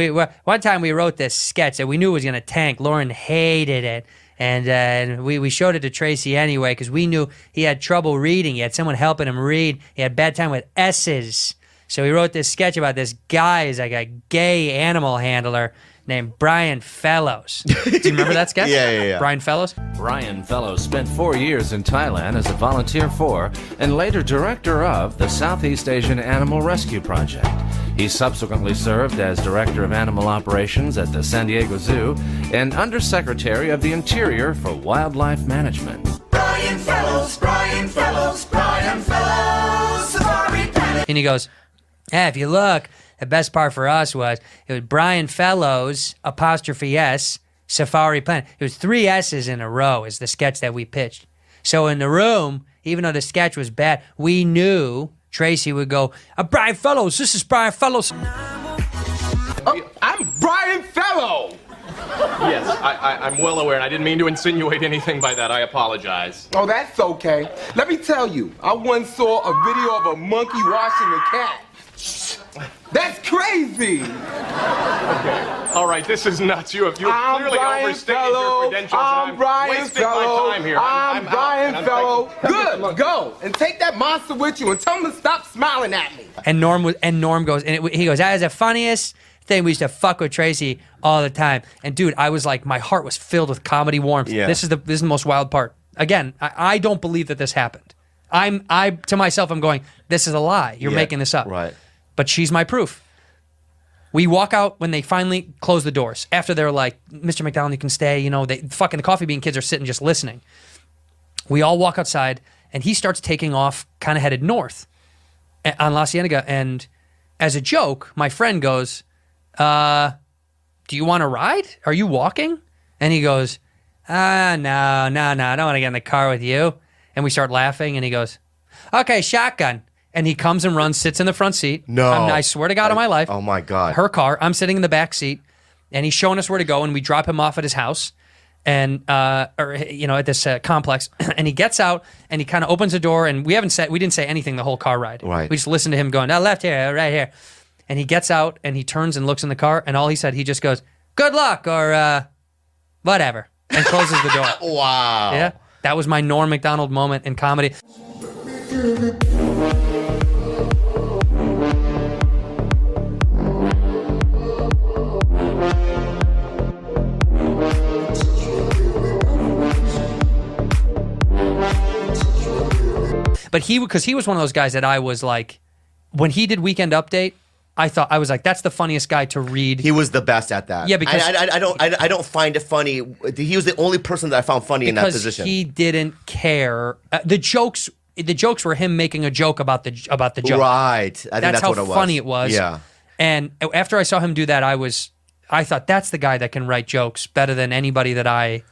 one time we wrote this sketch that we knew was going to tank. Lauren hated it. And we showed it to Tracy anyway because we knew he had trouble reading. He had someone helping him read. He had bad time with S's. So we wrote this sketch about this guy who's like a gay animal handler named Brian Fellows. Do you remember that sketch? Yeah. Brian Fellows? Brian Fellows spent 4 years in Thailand as a volunteer for and later director of the Southeast Asian Animal Rescue Project. He subsequently served as Director of Animal Operations at the San Diego Zoo and Undersecretary of the Interior for Wildlife Management. Brian Fellows, Brian Fellows, Brian Fellows, Safari Planet. And he goes, if you look, the best part for us was it was Brian Fellows, apostrophe S, Safari Planet. It was 3 S's in a row is the sketch that we pitched. So in the room, even though the sketch was bad, we knew Tracy would go, Brian Fellows, this is Brian Fellows. I'm Brian Fellow! Yes, I'm well aware, and I didn't mean to insinuate anything by that. I apologize. Oh, that's okay. Let me tell you, I once saw a video of a monkey washing a cat. That's crazy! All right, this is nuts. You have clearly overstated your credentials. I'm Brian wasting my Fellow. time here. I'm Brian out, Fellow. Good, go and take that monster with you and tell him to stop smiling at me. And Norm goes, he goes, that is the funniest thing. We used to fuck with Tracy all the time. And dude, I was like, my heart was filled with comedy warmth. Yeah. This is the most wild part. Again, I don't believe that this happened. To myself, I'm going, this is a lie. You're making this up. Right. But she's my proof. We walk out when they finally close the doors. After they're like, Mr. McDonald, you can stay. The Coffee Bean kids are sitting just listening. We all walk outside, and he starts taking off, kind of headed north. on La Cienega, and as a joke, my friend goes, do you want to ride? Are you walking? And he goes, no, I don't want to get in the car with you. And we start laughing, and he goes, okay, shotgun. And he comes and runs, sits in the front seat. No. I swear to God on my life. Oh, my God. Her car. I'm sitting in the back seat, and he's showing us where to go, and we drop him off at his house, and at this complex. And he gets out, and he kind of opens the door, and we didn't say anything the whole car ride. Right. We just listened to him going, left here, right here. And he gets out, and he turns and looks in the car, and all he said, he just goes, good luck, or whatever, and closes the door. Wow. Yeah. That was my Norm MacDonald moment in comedy. But because he was one of those guys that I was like, when he did Weekend Update, I was like, that's the funniest guy to read. He was the best at that. Yeah, because I don't find it funny. He was the only person that I found funny in that position. He didn't care. The jokes were him making a joke about the joke. Right. I think that's how what it was. funny it was. Yeah. And after I saw him do that, I thought that's the guy that can write jokes better than anybody that I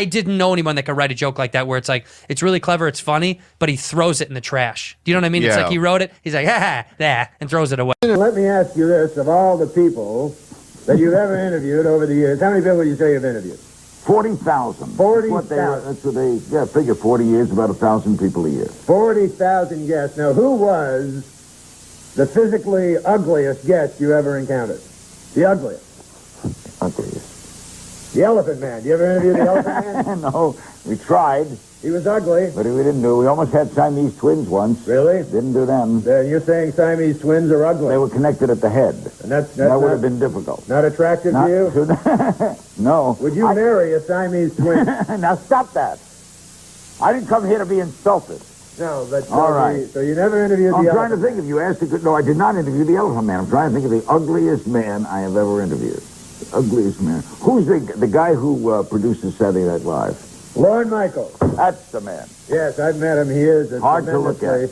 didn't know anyone that could write a joke like that, where it's like, it's really clever, it's funny, but he throws it in the trash. Do you know what I mean? Yeah. It's like he wrote it, he's like, and throws it away. Let me ask you this, of all the people that you've ever interviewed over the years, how many people would you say you've interviewed? 40,000. 40,000. That's what they figure 40 years, about 1,000 people a year. 40,000 guests. Now, who was the physically ugliest guest you ever encountered? The ugliest. Ugliest. The Elephant Man. You ever interview the Elephant Man? No, we tried. He was ugly. But we didn't do. We almost had Siamese twins once. Really? Didn't do them. Then you're saying Siamese twins are ugly? They were connected at the head. And that would have been difficult. Not attractive to you? No. Would you marry a Siamese twin? Now stop that. I didn't come here to be insulted. No, but all right. So you never interviewed I'm the trying Elephant to think if you asked. No, I did not interview the Elephant Man. I'm trying to think of the ugliest man I have ever interviewed. The ugliest man. Who's the guy who produces Saturday Night Live? Lorne Michaels. That's the man. Yes, I've met him. He is hard to look at.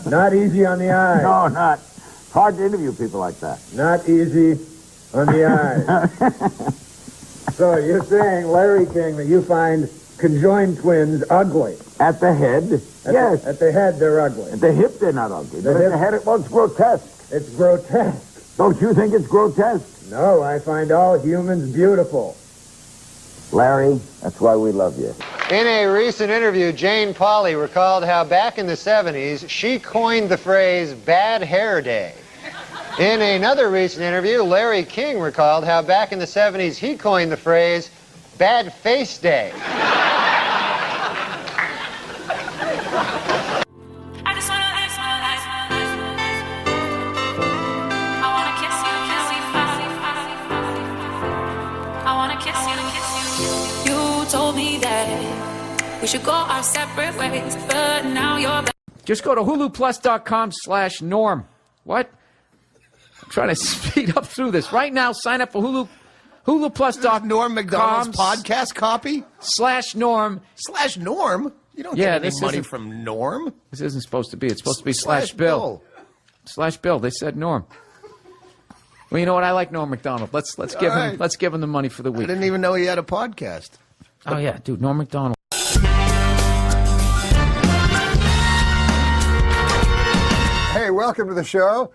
Not easy on the eye. No, not. It's hard to interview people like that. Not easy on the eye. So you're saying, Larry King, that you find conjoined twins ugly? At the head, yes. At the head, they're ugly. At the hip, they're not ugly. But at the head, it's grotesque. It's grotesque. Don't you think it's grotesque? No, I find all humans beautiful. Larry, that's why we love you. In a recent interview, Jane Pauley recalled how back in the 70s, she coined the phrase bad hair day. In another recent interview, Larry King recalled how back in the 70s, he coined the phrase bad face day. We should go our separate ways, but now you're back. Just go to huluplus.com/norm. What? I'm trying to speed up through this. Right now, sign up for huluplus.com. Norm MacDonald's podcast copy? /norm. /norm? You don't get any money isn't, from Norm. This isn't supposed to be. It's supposed to be /bill. /bill. They said Norm. Well, you know what? I like Norm MacDonald. Let's give him the money for the week. I didn't even know he had a podcast. Oh yeah, dude, Norm MacDonald. Hey, welcome to the show.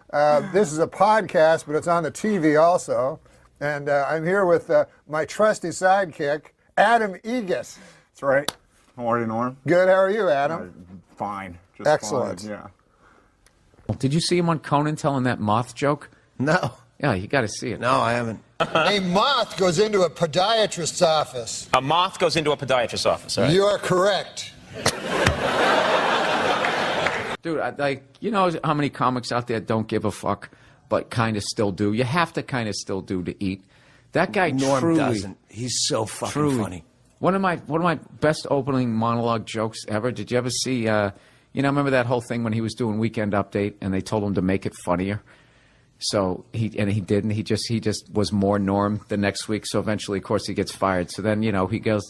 This is a podcast, but it's on the TV also. And I'm here with my trusty sidekick, Adam Egas. That's right. How are you, Norm? Good. How are you, Adam? Fine. Just excellent. Fine. Yeah. Did you see him on Conan telling that moth joke? No. Yeah, you got to see it. No, I haven't. A moth goes into a podiatrist's office. A moth goes into a podiatrist's office, all right? You are correct. Dude, you know how many comics out there don't give a fuck, but kind of still do? You have to kind of still do to eat. That guy Norm truly doesn't. He's so fucking funny. One of my best opening monologue jokes ever. Did you ever see? Remember that whole thing when he was doing Weekend Update and they told him to make it funnier. So he didn't. He just was more Norm the next week. So eventually, of course, he gets fired. So then he goes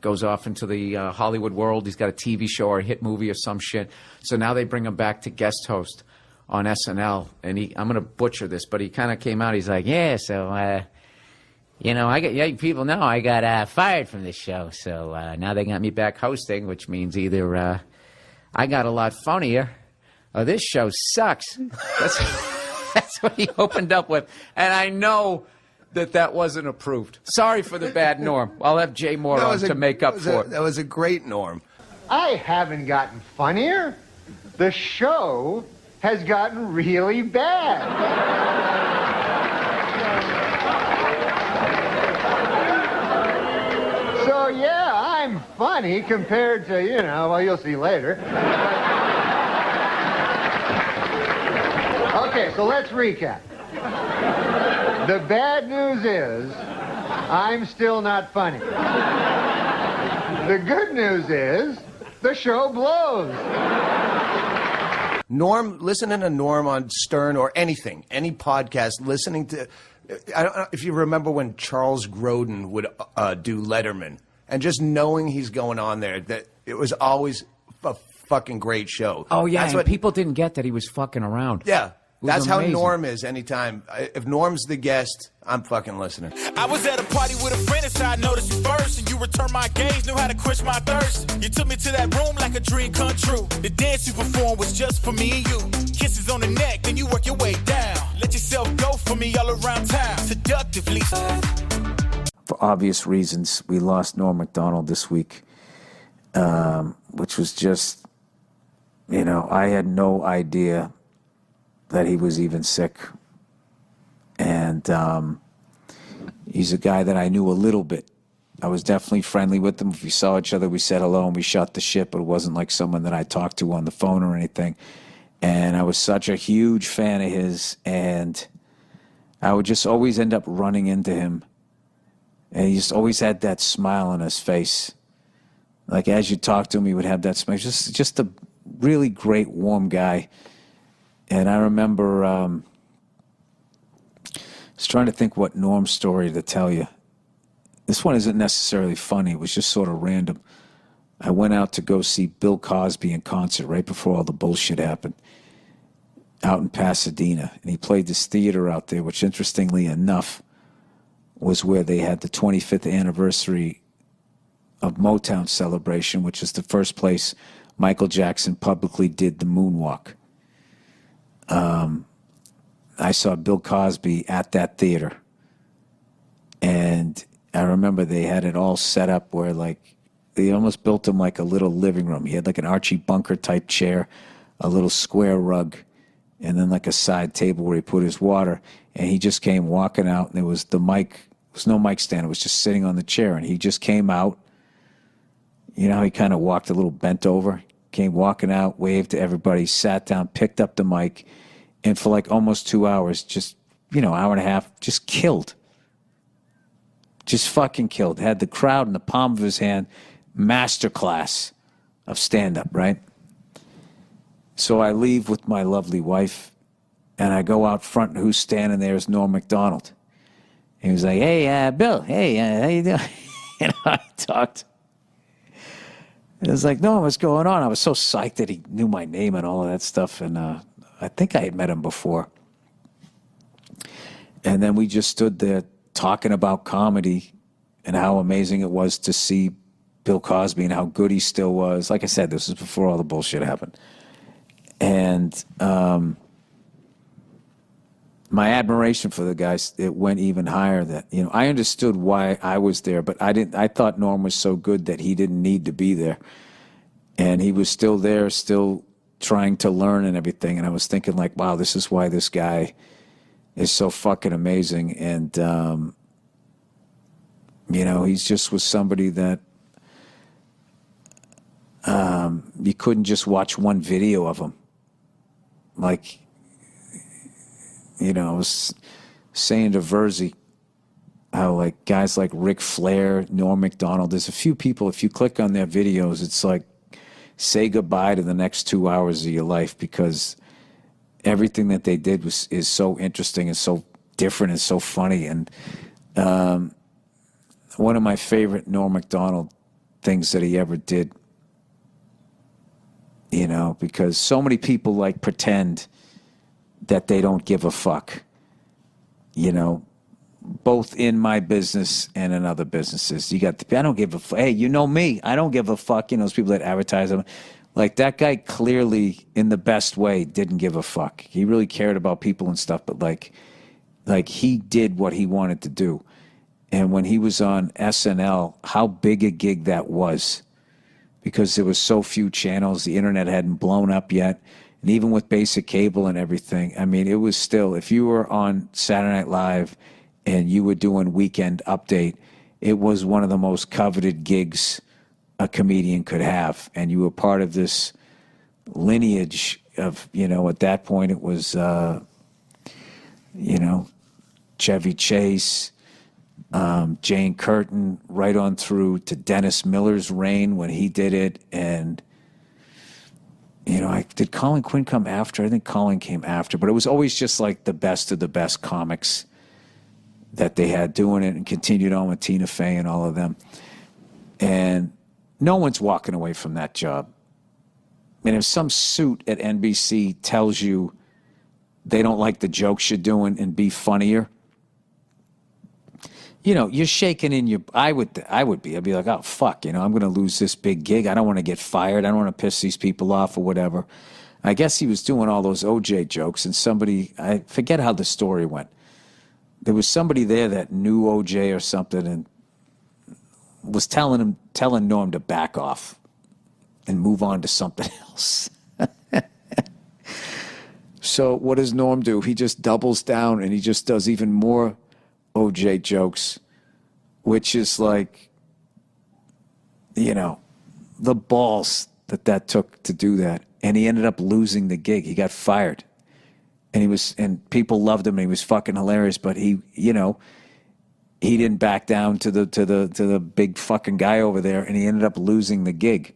goes off into the Hollywood world. He's got a TV show or a hit movie or some shit. So now they bring him back to guest host on SNL. And I'm going to butcher this, but he kind of came out. He's like, yeah, so, you know, people know I got fired from this show. So now they got me back hosting, which means either I got a lot funnier or this show sucks. That's what he opened up with. And I know that wasn't approved. Sorry for the bad Norm. I'll have Jay Moore on to make up for it. That was a great Norm. I haven't gotten funnier. The show has gotten really bad. So, yeah, I'm funny compared to, you know, well, you'll see later. Okay, so let's recap. The bad news is I'm still not funny. The good news is the show blows. Norm, listening to Norm on Stern or anything, any podcast, listening to, I don't know if you remember when Charles Grodin would do Letterman, and just knowing he's going on there, that it was always a fucking great show. Oh, yeah, That's and what people didn't get that he was fucking around. Yeah. That's how amazing. Norm is anytime. If Norm's the guest, I'm fucking listening. I was at a party with a friend and I noticed you first. And you returned my gaze, knew how to quench my thirst. You took me to that room like a dream come true. The dance you performed was just for me and you. Kisses on the neck, then you work your way down. Let yourself go for me all around town. Seductively. For obvious reasons, we lost Norm MacDonald this week, which was just, you know, I had no idea that he was even sick. And he's a guy that I knew a little bit. I was definitely friendly with him. If we saw each other, we said hello and we shot the shit, but it wasn't like someone that I talked to on the phone or anything. And I was such a huge fan of his, and I would just always end up running into him. And he just always had that smile on his face. Like as you talk to him, he would have that smile. Just a really great, warm guy. And I remember I was trying to think what Norm's story to tell you. This one isn't necessarily funny. It was just sort of random. I went out to go see Bill Cosby in concert right before all the bullshit happened out in Pasadena. And he played this theater out there, which interestingly enough was where they had the 25th anniversary of Motown celebration, which is the first place Michael Jackson publicly did the moonwalk. I saw Bill Cosby at that theater, and I remember they had it all set up where, like, they almost built him like a little living room. He had like an Archie Bunker type chair, a little square rug, and then like a side table where he put his water, and he just came walking out, and there was the mic, there was no mic stand, it was just sitting on the chair, and he just came out, you know, he kind of walked a little bent over, came walking out, waved to everybody, sat down, picked up the mic, and for like almost 2 hours, just, you know, hour and a half, just killed. Just fucking killed. Had the crowd in the palm of his hand. Masterclass of stand-up, right? So I leave with my lovely wife, and I go out front, and who's standing there is Norm MacDonald. And he was like, hey, Bill, hey, how you doing? And I talked. It was like, no, what's going on? I was so psyched that he knew my name and all of that stuff, and I think I had met him before. And then we just stood there talking about comedy and how amazing it was to see Bill Cosby and how good he still was. Like I said, this was before all the bullshit happened. And my admiration for the guy, it went even higher. That, you know, I understood why I was there, but I thought Norm was so good that he didn't need to be there. And he was still there, still trying to learn and everything. And I was thinking, like, wow, this is why this guy is so fucking amazing. And, you know, he's just was somebody that you couldn't just watch one video of him. Like, you know, I was saying to Verzi how, like, guys like Ric Flair, Norm MacDonald, there's a few people, if you click on their videos, it's like, say goodbye to the next 2 hours of your life, because everything that they did is so interesting and so different and so funny. And one of my favorite Norm MacDonald things that he ever did. You know, because so many people like pretend that they don't give a fuck. You know, both in my business and in other businesses. You got I don't give a fuck. Hey, you know me. I don't give a fuck. You know, those people that advertise them. Like, that guy clearly, in the best way, didn't give a fuck. He really cared about people and stuff, but like he did what he wanted to do. And when he was on SNL, how big a gig that was. Because there was so few channels, the internet hadn't blown up yet. And even with basic cable and everything, I mean, it was still, if you were on Saturday Night Live and you were doing Weekend Update, it was one of the most coveted gigs a comedian could have. And you were part of this lineage of, you know, at that point it was, you know, Chevy Chase, Jane Curtin, right on through to Dennis Miller's reign when he did it. And, you know, did Colin Quinn come after? I think Colin came after, but it was always just like the best of the best comics that they had doing it, and continued on with Tina Fey and all of them. And no one's walking away from that job. I mean, if some suit at NBC tells you they don't like the jokes you're doing and be funnier, you know, you're shaking in your, I'd be like, oh, fuck, you know, I'm going to lose this big gig. I don't want to get fired. I don't want to piss these people off or whatever. I guess he was doing all those OJ jokes, and somebody, I forget how the story went. There was somebody there that knew OJ or something and was telling Norm to back off and move on to something else. So what does Norm do? He just doubles down and he just does even more OJ jokes, which is like, you know, the balls that took to do that. And he ended up losing the gig. He got fired. And people loved him and he was fucking hilarious, but he, you know, he didn't back down to the big fucking guy over there, and he ended up losing the gig.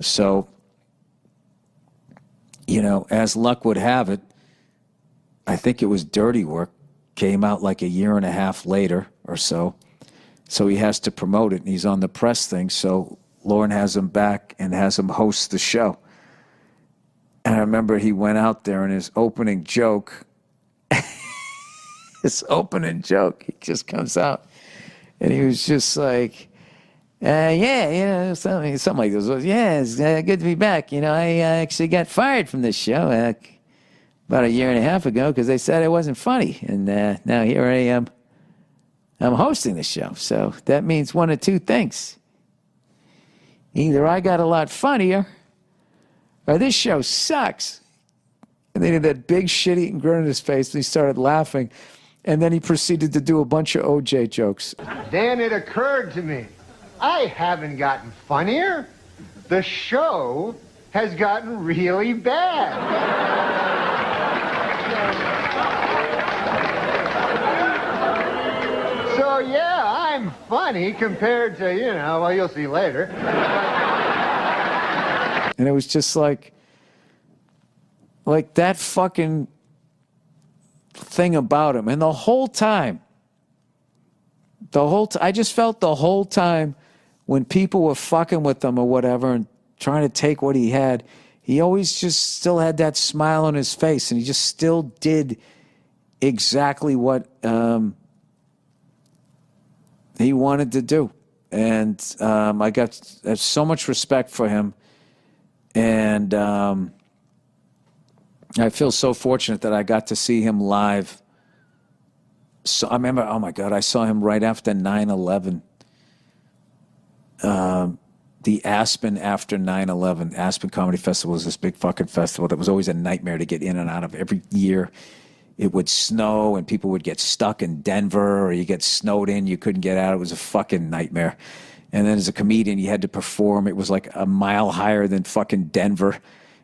So, you know, as luck would have it, I think it was Dirty Work, came out like a year and a half later or so. So he has to promote it, and he's on the press thing. So Lauren has him back and has him host the show. And I remember he went out there, and his opening joke, he just comes out. And he was just like, yeah, you know, something like this. Yeah, it's good to be back. You know, I actually got fired from this show about a year and a half ago because they said I wasn't funny. And now here I am. I'm hosting the show. So that means one of two things. Either I got a lot funnier or this show sucks. And then he had that big shit-eating grin on his face, and he started laughing. And then he proceeded to do a bunch of OJ jokes. Then it occurred to me, I haven't gotten funnier. The show has gotten really bad. So yeah, I'm funny compared to, you know, well, you'll see later. And it was just like that fucking thing about him. And the whole time, I just felt the whole time when people were fucking with him or whatever and trying to take what he had, he always just still had that smile on his face, and he just still did exactly what he wanted to do. And I got so much respect for him. And I feel so fortunate that I got to see him live. So I remember, oh my God, I saw him right after 9/11. The Aspen after 9/11. Aspen Comedy Festival was this big fucking festival that was always a nightmare to get in and out of. Every year it would snow and people would get stuck in Denver, or you get snowed in, you couldn't get out. It was a fucking nightmare. And then as a comedian, you had to perform. It was like a mile higher than fucking Denver.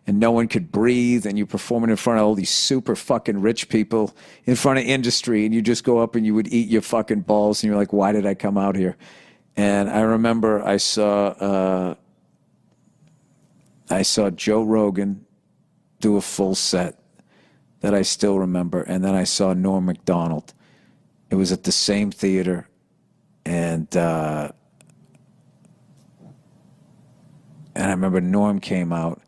And no one could breathe. And you're performing in front of all these super fucking rich people in front of industry. And you just go up and you would eat your fucking balls. And you're like, why did I come out here? And I remember I saw Joe Rogan do a full set that I still remember. And then I saw Norm MacDonald. It was at the same theater. And And I remember Norm came out,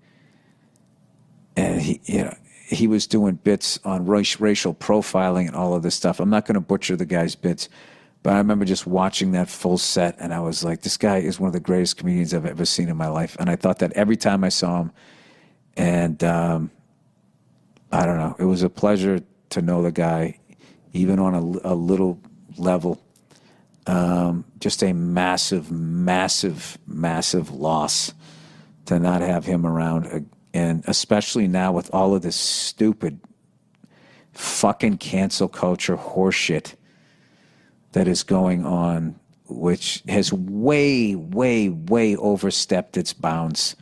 and he was doing bits on racial profiling and all of this stuff. I'm not going to butcher the guy's bits, but I remember just watching that full set, and I was like, this guy is one of the greatest comedians I've ever seen in my life. And I thought that every time I saw him. And I don't know. It was a pleasure to know the guy, even on a little level. Just a massive, massive, massive loss to not have him around. And especially now with all of this stupid fucking cancel culture horseshit that is going on, which has way, way, way overstepped its bounds.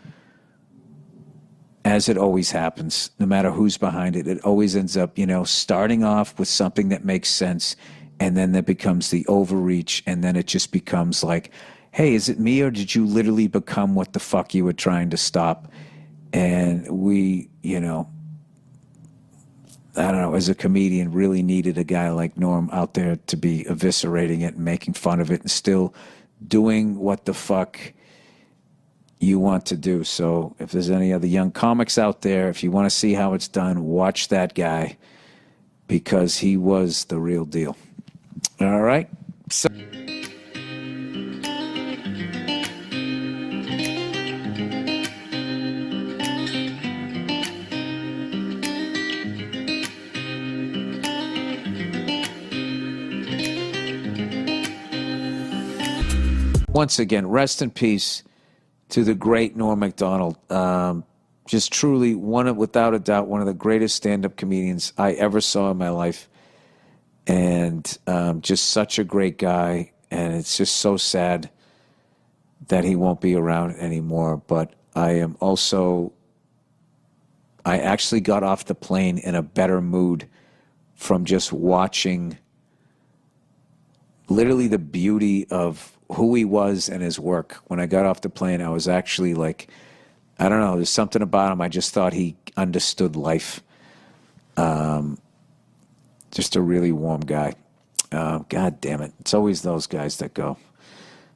As it always happens, no matter who's behind it, it always ends up, starting off with something that makes sense, and then that becomes the overreach, and then it just becomes like, hey, is it me, or did you literally become what the fuck you were trying to stop? And we, I don't know, as a comedian, really needed a guy like Norm out there to be eviscerating it and making fun of it and still doing what the fuck you want to do. So if there's any other young comics out there, if you want to see how it's done, watch that guy, because he was the real deal. All right? So once again, rest in peace to the great Norm MacDonald. Just truly, without a doubt, one of the greatest stand-up comedians I ever saw in my life. And just such a great guy. And it's just so sad that he won't be around anymore. But I actually got off the plane in a better mood from just watching literally the beauty of who he was and his work. When I got off the plane, I was actually like, I don't know, there's something about him. I just thought he understood life. Just a really warm guy. God damn it. It's always those guys that go.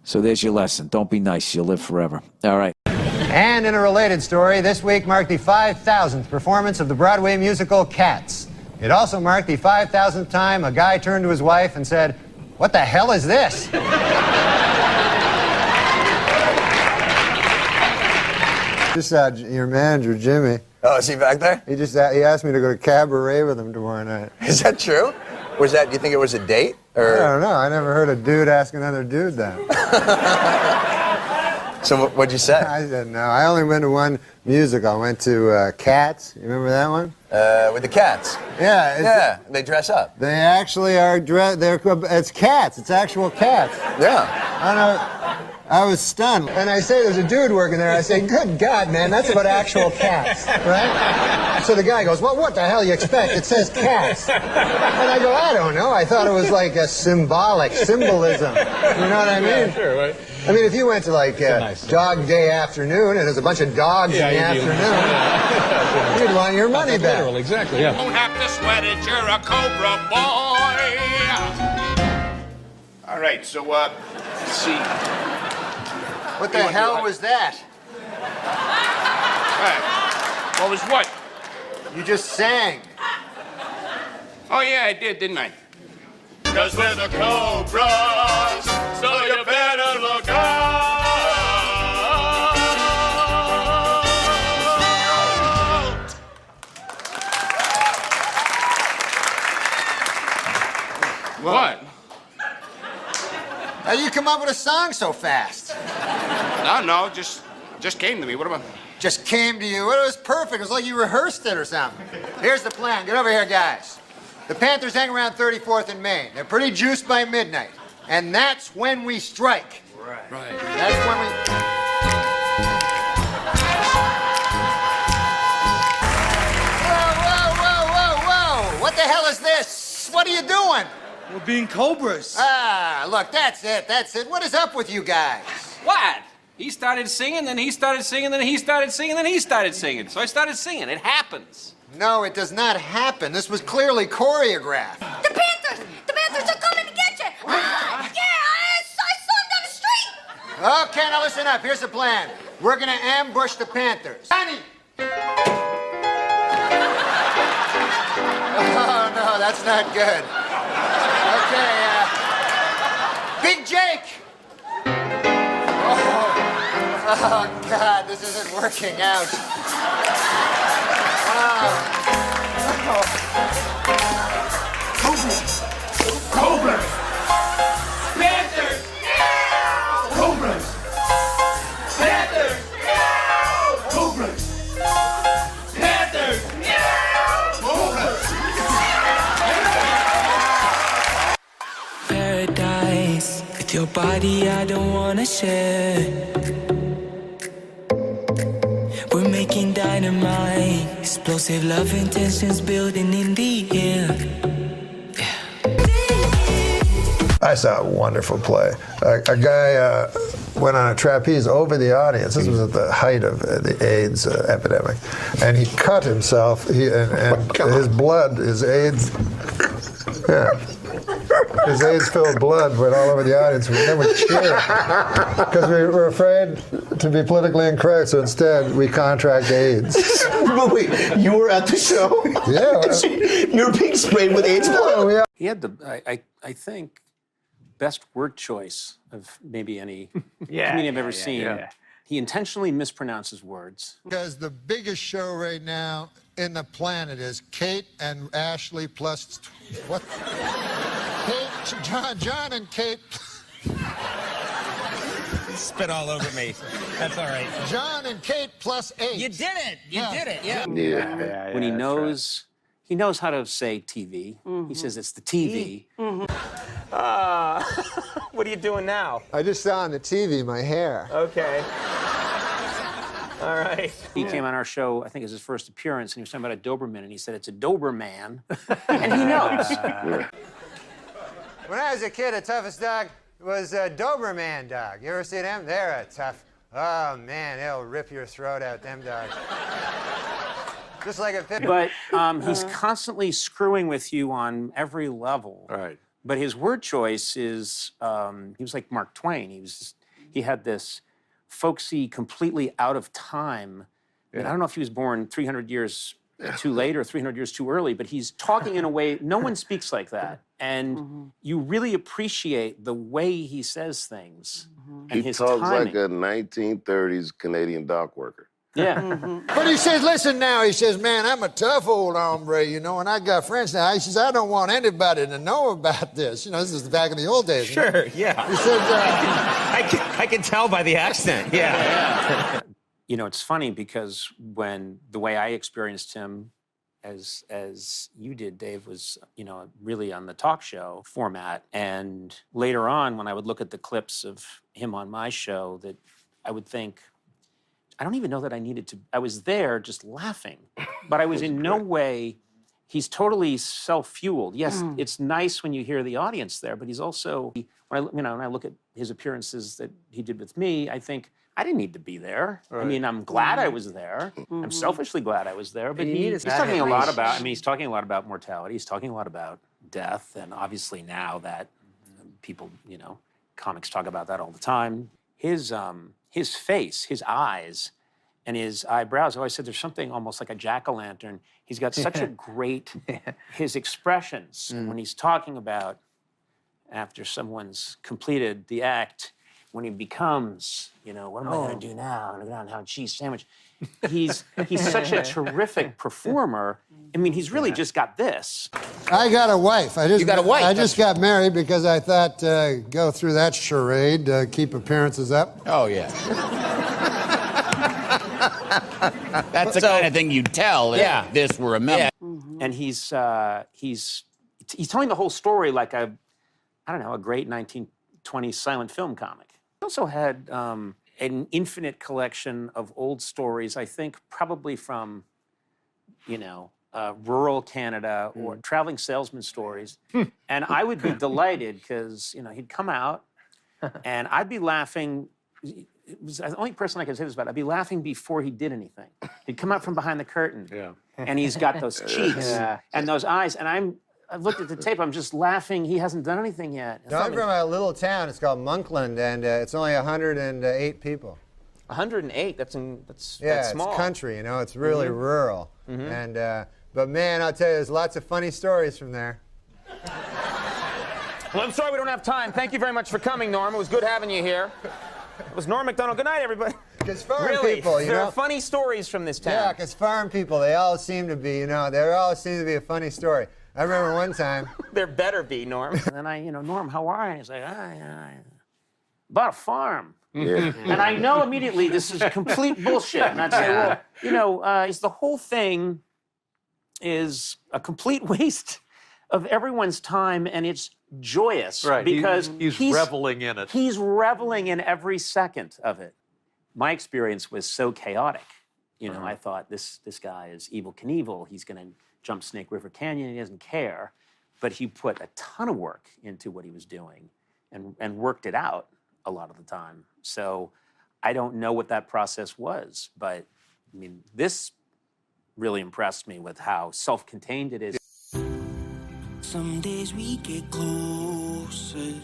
So there's your lesson. Don't be nice. You'll live forever. All right. And in a related story, this week marked the 5,000th performance of the Broadway musical Cats. It also marked the 5,000th time a guy turned to his wife and said, "What the hell is this?" Just your manager, Jimmy. Oh, is he back there? He asked me to go to cabaret with him tomorrow night. Is that true? Do you think it was a date? Or? I don't know. I never heard a dude ask another dude that. So what'd you say? I said no. I only went to one musical. I went to Cats. You remember that one? With the cats? Yeah. They dress up. They actually are it's cats. It's actual cats. Yeah. I know. I was stunned. And I say, there's a dude working there. I say, good God, man, that's about actual cats, right? So the guy goes, well, what the hell you expect? It says cats. And I go, I don't know. I thought it was like a symbolism. You know what I mean? Yeah, sure, right. I mean, if you went to like Dog Day Afternoon and there's a bunch of dogs in the afternoon, you'd want your money back. Literal, exactly, yeah. Don't have to sweat it, you're a Cobra boy. All right, so, let's see. What the hell was that? What was what? You just sang. Oh, yeah, I did, didn't I? 'Cause we're the Cobras, so you better look out. What? How you come up with a song so fast? No, just came to me. What about? Just came to you. It was perfect. It was like you rehearsed it or something. Here's the plan. Get over here, guys. The Panthers hang around 34th and Main. They're pretty juiced by midnight. And that's when we strike. Right. That's when we... Whoa. What the hell is this? What are you doing? We're being cobras. Ah, look, that's it. What is up with you guys? What? He started singing, then he started singing, then he started singing, then he started singing. So I started singing. It happens. No, it does not happen. This was clearly choreographed. The Panthers are coming to get you. I saw them down the street. Okay, now listen up. Here's the plan. We're gonna ambush the Panthers. Honey! Oh, no, that's not good. Okay, Big Jake! Oh, God, this isn't working out. Cobras! Cobras! Panthers! Cobras! Panthers! Cobras! Panthers! Cobras! Paradise, with your body I don't wanna share. We're making dynamite, explosive love intentions building in the air. I saw a wonderful play. A guy went on a trapeze over the audience. This was at the height of the AIDS epidemic, and he cut himself. His blood, his AIDS, his AIDS-filled blood went all over the audience. Then we cheered because we were afraid to be politically incorrect. So instead, we contract AIDS. But wait, you were at the show? Yeah. You were being sprayed with AIDS blood? He had the, I think, best word choice of maybe any comedian I've ever seen. Yeah. He intentionally mispronounces words. Because the biggest show right now in the planet is Kate and Ashley plus what? Kate, John and Kate. Spit all over me. That's all right. John and Kate plus 8. You did it. You did it. Yeah. When he knows how to say TV. He says it's the TV. What are you doing now? I just saw on the TV my hair. Okay. All right. He came on our show, I think it was his first appearance, and he was talking about a Doberman, and he said it's a Doberman. And he knows. When I was a kid, the toughest dog was a Doberman dog. You ever see them? They're a tough. Oh, man, they'll rip your throat out, them dogs. Just like a pit. But he's constantly screwing with you on every level. Right. But his word choice is, he was like Mark Twain. He had this folksy, completely out of time. Yeah. And I don't know if he was born 300 years too late or 300 years too early, but he's talking in a way, no one speaks like that. And you really appreciate the way he says things. And He his talks timing. like a 1930s Canadian dock worker. Yeah. But he says, listen now, he says, man, I'm a tough old hombre, you know, and I got friends now. He says, I don't want anybody to know about this. You know, this is back in the old days. Sure, yeah. He said, I can tell by the accent. Yeah. You know, it's funny because when the way I experienced him, as you did, Dave, was, you know, really on the talk show format. And later on, when I would look at the clips of him on my show, that I would think, I don't even know that I needed to. I was there just laughing, but I was in no way. He's totally self-fueled. Yes, it's nice when you hear the audience there, but he's also, when I look at his appearances that he did with me, I think I didn't need to be there. Right. I mean, I'm glad I was there. I'm selfishly glad I was there. But he's talking a lot about. I mean, he's talking a lot about mortality. He's talking a lot about death, and obviously now that people, you know, comics talk about that all the time. His face, his eyes, and his eyebrows. I always said there's something almost like a jack-o'-lantern. He's got such a great, his expressions when he's talking about after someone's completed the act, when he becomes, you know, what am I going to do now? I'm going to go down and have a cheese sandwich. He's such a terrific performer. I mean, he's really just got this. I got a wife. You got a wife? I just got married because I thought, go through that charade, keep appearances up. Oh, yeah. That's the kind of thing you tell if this were a memo. Yeah. And he's telling the whole story like a great 1920s silent film comic. He also had an infinite collection of old stories, I think probably from, you know, rural Canada or traveling salesman stories. And I would be delighted because, you know, he'd come out and I'd be laughing. It was the only person I could say this about. I'd be laughing before he did anything. He'd come out from behind the curtain, and he's got those cheeks and those eyes, and I looked at the tape. I'm just laughing. He hasn't done anything yet. No, I'm from a little town. It's called Monkland, and it's only 108 people. 108. That's Yeah, small. it's country, you know. It's really Mhm. rural. Mhm. And but man, I'll tell you, there's lots of funny stories from there. Well, I'm sorry we don't have time. Thank you very much for coming, Norm. It was good having you here. It was Norm MacDonald. Good night, everybody. Because farm Really, people, you there know. are funny stories from this town. Yeah, because farm people, they all seem to be, you know, there all seems to be a funny story. I remember one time. There better be, Norm. And then Norm, how are you? And he's like, about a farm. Yeah. And I know immediately this is complete bullshit. And I'd say, well, the whole thing is a complete waste of everyone's time, and it's joyous. Right, Because he's reveling in it. He's reveling in every second of it. My experience was so chaotic. I thought this guy is Evel Knievel. He's going to jump Snake River Canyon. He doesn't care. But he put a ton of work into what he was doing and worked it out a lot of the time. So I don't know what that process was, but I mean, this really impressed me with how self-contained it is. Some days we get closer.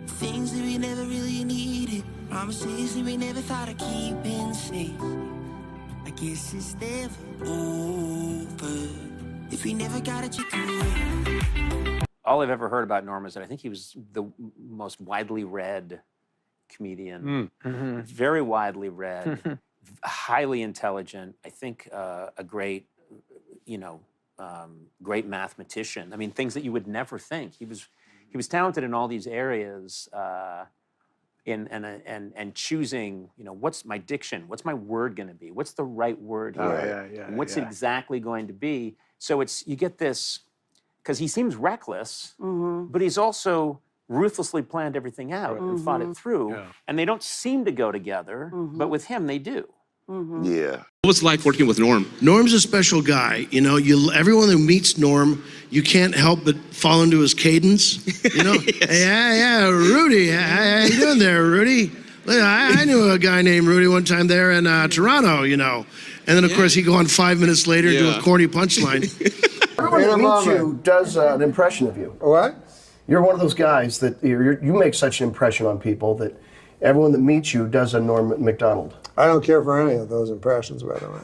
Things that we never really needed. Promises that we never thought of keeping safe. I guess it's never over if we never got it together. All I've ever heard about Norm is that I think he was the most widely read comedian. Very widely read, highly intelligent. I think a great, great mathematician. I mean, things that you would never think. He was talented in all these areas, and choosing, what's my diction? What's my word going to be? What's the right word here? And what's it exactly going to be? So you get this, because he seems reckless, but he's also ruthlessly planned everything out and thought it through. And they don't seem to go together, but with him, they do. Yeah. What was it like working with Norm? Norm's a special guy. Everyone who meets Norm, you can't help but fall into his cadence. Yeah, Rudy, how you doing there, Rudy? I knew a guy named Rudy one time there in Toronto, And then, of course, he'd go on 5 minutes later and do a corny punchline. Everyone that meets you does an impression of you. What? You're one of those guys that you make such an impression on people that everyone that meets you does a Norm MacDonald. I don't care for any of those impressions, by the way.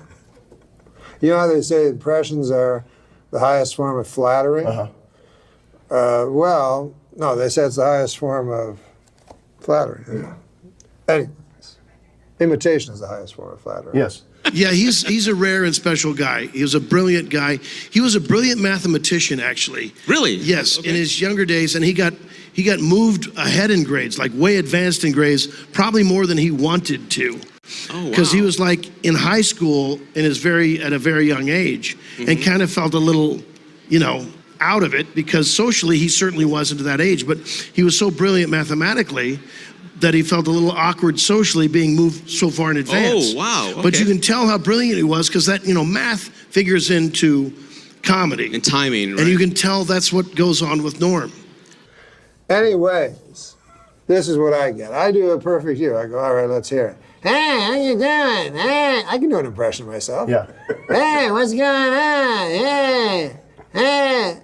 You know how they say impressions are the highest form of flattery? Well, no, they say it's the highest form of flattery. Anyways, imitation is the highest form of flattery. Yes. Yeah, he's a rare and special guy. He was a brilliant guy. He was a brilliant mathematician, actually. Really? Yes, in his younger days, and he got moved ahead in grades, like way advanced in grades, probably more than he wanted to. Oh, wow. Because he was like in high school at a very young age, and kind of felt a little, out of it, because socially he certainly wasn't at that age, but he was so brilliant mathematically that he felt a little awkward socially being moved so far in advance. Oh, wow. Okay. But you can tell how brilliant he was, because that, math figures into comedy. And timing, right? And you can tell that's what goes on with Norm. Anyways, this is what I get. I do a perfect you. I go, all right, let's hear it. Hey, how you doing? Hey, I can do an impression of myself. Yeah. Hey, what's going on? Hey, hey.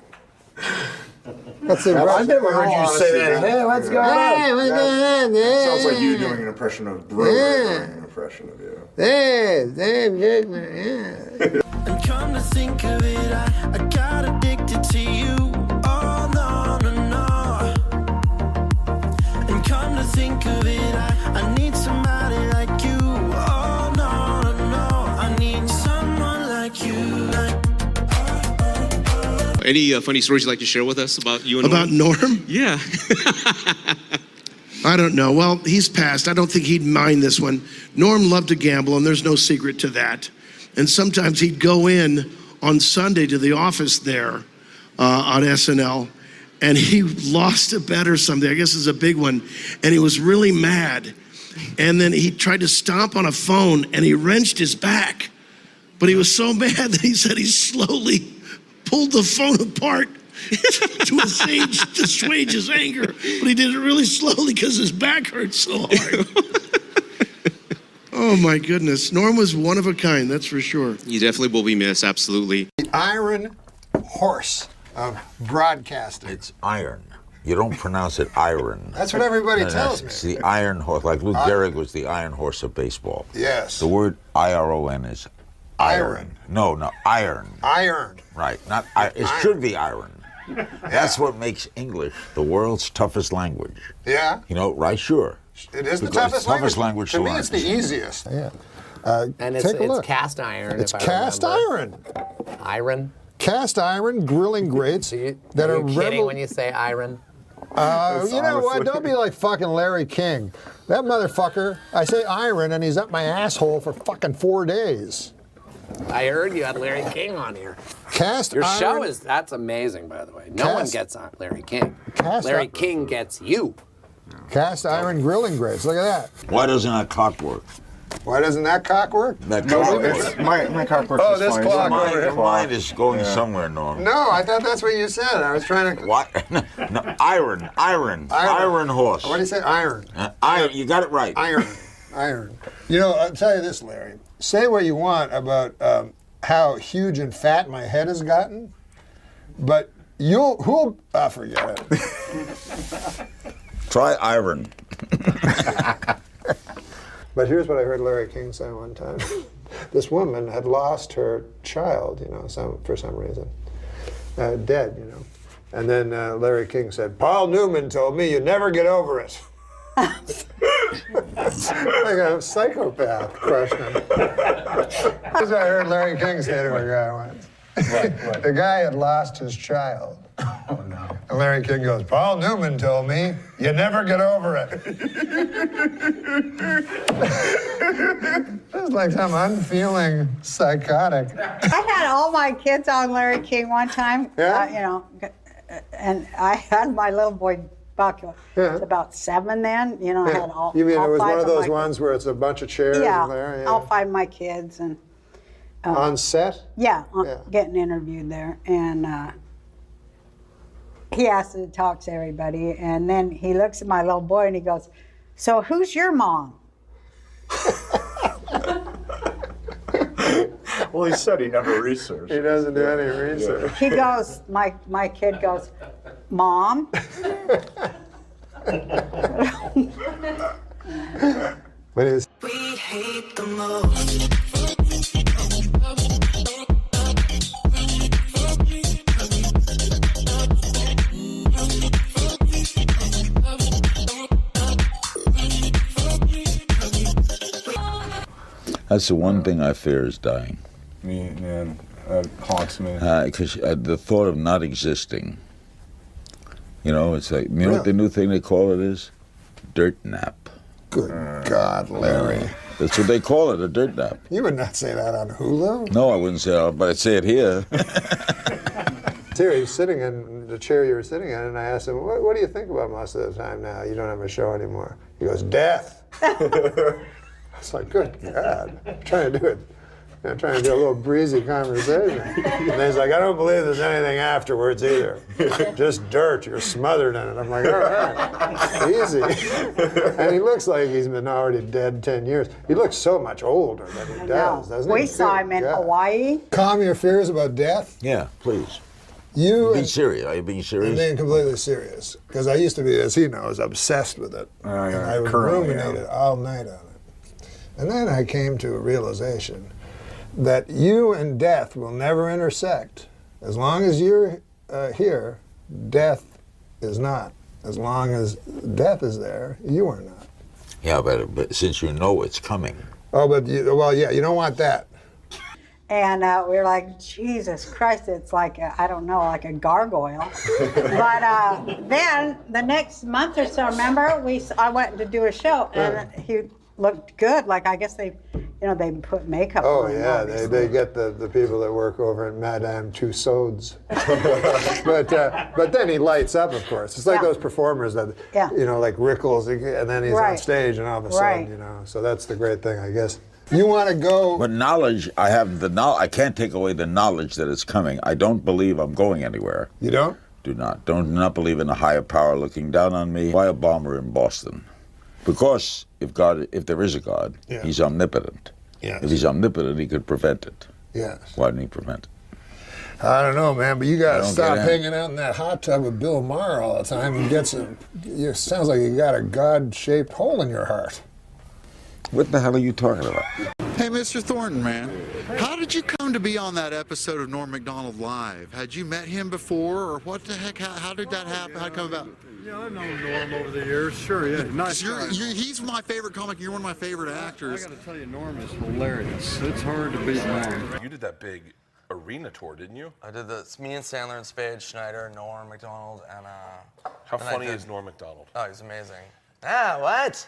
That's the I've never heard you say that. Hey, what's going on? Hey, what's going on? Hey. Sounds like you doing an impression of Brewer doing an impression of you. Hey, Dave Goodman, yeah. And come to think of it, I got addicted to you. Oh, no, no, no. And come to think of it, I need somebody like you. Oh, no, no, no. I need someone like you. Any funny stories you'd like to share with us about you and About Norm? Yeah. I don't know. Well, he's passed. I don't think he'd mind this one. Norm loved to gamble, and there's no secret to that. And sometimes he'd go in on Sunday to the office there on SNL, and he lost a bet or something. I guess it's a big one. And he was really mad. And then he tried to stomp on a phone, and he wrenched his back. But he was so mad that he said he slowly pulled the phone apart to assuage his anger, but he did it really slowly because his back hurt so hard. Oh my goodness, Norm was one of a kind, that's for sure. You definitely will be missed, absolutely. The iron horse of broadcasting. It's iron. You don't pronounce it iron. That's what everybody No, tells me. It's the iron horse. Like Lou Gehrig was the iron horse of baseball. Yes. The word I-R-O-N is iron. No, iron. Iron. Right. Not iron. It should be iron. That's what makes English the world's toughest language. Yeah. You know, right? Sure. It is the Because toughest language. To me, learn. it's the easiest. Yeah. And take a look. it's cast iron. It's if I cast remember. iron. Iron. Cast iron grilling grates that Are are you kidding when you say iron? You know what? Don't be like fucking Larry King. That motherfucker, I say iron and he's up my asshole for fucking 4 days. I heard you had Larry King on here. Cast Your show iron. that's amazing, by the way. No one Cast- gets on Larry King. Cast Larry iron. King gets you. Cast iron grilling grates. Look at that. Why doesn't that clock work? Why doesn't that cock work? That No, clock it's, works. my cock works Oh, is this fine. clock It's over here. Your mind is going somewhere, Norm. No, I thought that's what you said. I was trying to. What? No, iron horse. What do you say? Iron. Iron. You got it right. Iron. You know, I'll tell you this, Larry. Say what you want about how huge and fat my head has gotten, but who'll forget it. Try iron. But here's what I heard Larry King say one time. This woman had lost her child, you know, for some reason, dead, you know. And then Larry King said, "Paul Newman told me you never get over it." Like a psychopath question. That's what I heard Larry King say to a guy once. The guy had lost his child. Oh, no. And Larry King goes, "Paul Newman told me you never get over it." It's like some unfeeling psychotic. I had all my kids on Larry King one time. Yeah? You know, and I had my little boy Buck. Yeah. Was about 7 then. You know, I had all. You mean all it was 5 one of those my, ones where it's a bunch of chairs Yeah, in there? all 5 of my kids and. On set? Yeah, getting interviewed there, and he asked to talk to everybody, and then he looks at my little boy and he goes, "So who's your mom?" Well, he said he never researched. He doesn't do any research. He goes, my kid goes, "Mom." What is? We hate the most. That's the one thing I fear is dying. Man, that haunts me. Because the thought of not existing, you know, it's like, you know what the new thing they call it is? Dirt nap. Good God, Larry. That's what they call it, a dirt nap. You would not say that on Hulu. No, I wouldn't say it, but I'd say it here. Here, he's sitting in the chair you were sitting in, and I asked him, what do you think about most of the time now? You don't have a show anymore. He goes, death. I was like, good God. I'm trying to do it. I'm trying to do a little breezy conversation. And then he's like, I don't believe there's anything afterwards either. Just dirt. You're smothered in it. I'm like, all right, easy. And he looks like he's been already dead 10 years. He looks so much older than he does, doesn't he? We saw him in Hawaii. Calm your fears about death. Yeah, please. You Be serious. Are you being I'm serious? being completely serious. Because I used to be, as he knows, obsessed with it. And I would ruminate it all night on it. And then I came to a realization that you and death will never intersect. As long as you're here, death is not. As long as death is there, you are not. Yeah, but since you know it's coming. Oh, but, you don't want that. And we were like, Jesus Christ, it's like, I don't know, like a gargoyle. But then the next month or so, remember, I went to do a show, and he looked good. Like, I guess they put makeup on him. Oh, yeah, they get the people that work over at Madame Tussauds. but then he lights up, of course. It's like those performers that, like Rickles, and then he's on stage, and all of a sudden, so that's the great thing, I guess. You want to go... But knowledge, I can't take away the knowledge that it's coming. I don't believe I'm going anywhere. You don't? Do not believe in a higher power looking down on me. Why a bomber in Boston? Because if there is a God, he's omnipotent. Yes. If he's omnipotent, he could prevent it. Yes. Why didn't he prevent it? I don't know, man, but you got to don't stop get in. hanging out in that hot tub with Bill Maher all the time and get some. It sounds like you got a God-shaped hole in your heart. What the hell are you talking about? Hey, Mr. Thornton, man. How did you come to be on that episode of Norm MacDonald Live? Had you met him before, or what the heck? How did that happen? How'd it come about? Yeah, I've known Norm over the years. Sure, yeah. Nice guy. He's my favorite comic. You're one of my favorite actors. I got to tell you, Norm is hilarious. It's hard to beat Norm. You did that big arena tour, didn't you? I did the me and Sandler and Spade, Schneider, Norm MacDonald, and How funny is Norm MacDonald? Oh, he's amazing. Ah, what?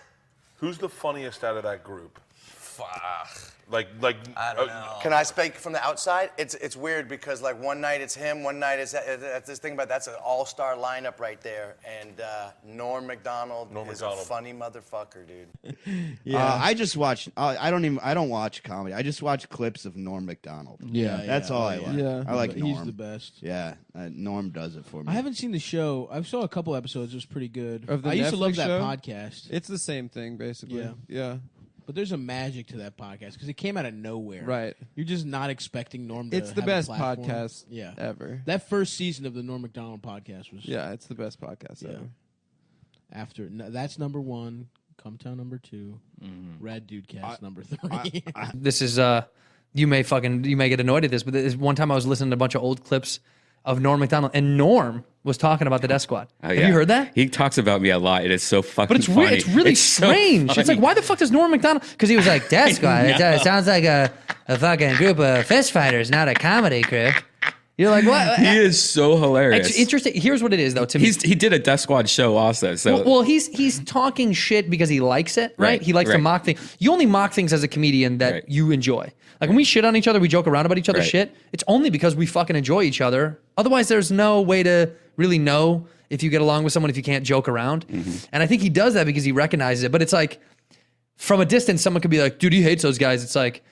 Who's the funniest out of that group? Fuck. Like I don't know. Can I speak from the outside? It's weird because like one night it's him, one night it's this thing, but that's an all-star lineup right there. And Norm MacDonald is a funny motherfucker, dude. Yeah, I just watch. I don't watch comedy. I just watch clips of Norm MacDonald. That's all I like. Yeah, I like Norm. He's the best. Yeah, Norm does it for me. I haven't seen the show. I saw a couple episodes. It was pretty good. Of the I used to love Netflix that show? podcast. It's the same thing, basically. Yeah. But there's a magic to that podcast because it came out of nowhere. Right. You're just not expecting Norm to It's the have best a platform. podcast ever. That first season of the Norm MacDonald podcast was... Yeah, it's the best podcast ever. That's number 1. Come Town number 2. Rad Dude Cast number 3. This is you may get annoyed at this, but this one time I was listening to a bunch of old clips of Norm MacDonald, and Norm was talking about the Death Squad. Oh, Have you heard that? He talks about me a lot. It is so fucking But it's funny. weird. It's really so strange. It's like, funny. why the fuck does Norm MacDonald? Because he was like, Death Squad. It sounds like a fucking group of fist fighters, not a comedy crew. You're like, what? He is so hilarious. It's interesting. Here's what it is, though. To me, He did a Death Squad show also. So well, he's talking shit because he likes it, right? He likes to mock things. You only mock things as a comedian that you enjoy. Like when we shit on each other, we joke around about each other's shit. It's only because we fucking enjoy each other. Otherwise, there's no way to really know if you get along with someone if you can't joke around. And I think he does that because he recognizes it. But it's like, from a distance, someone could be like, dude, he hates those guys. It's like,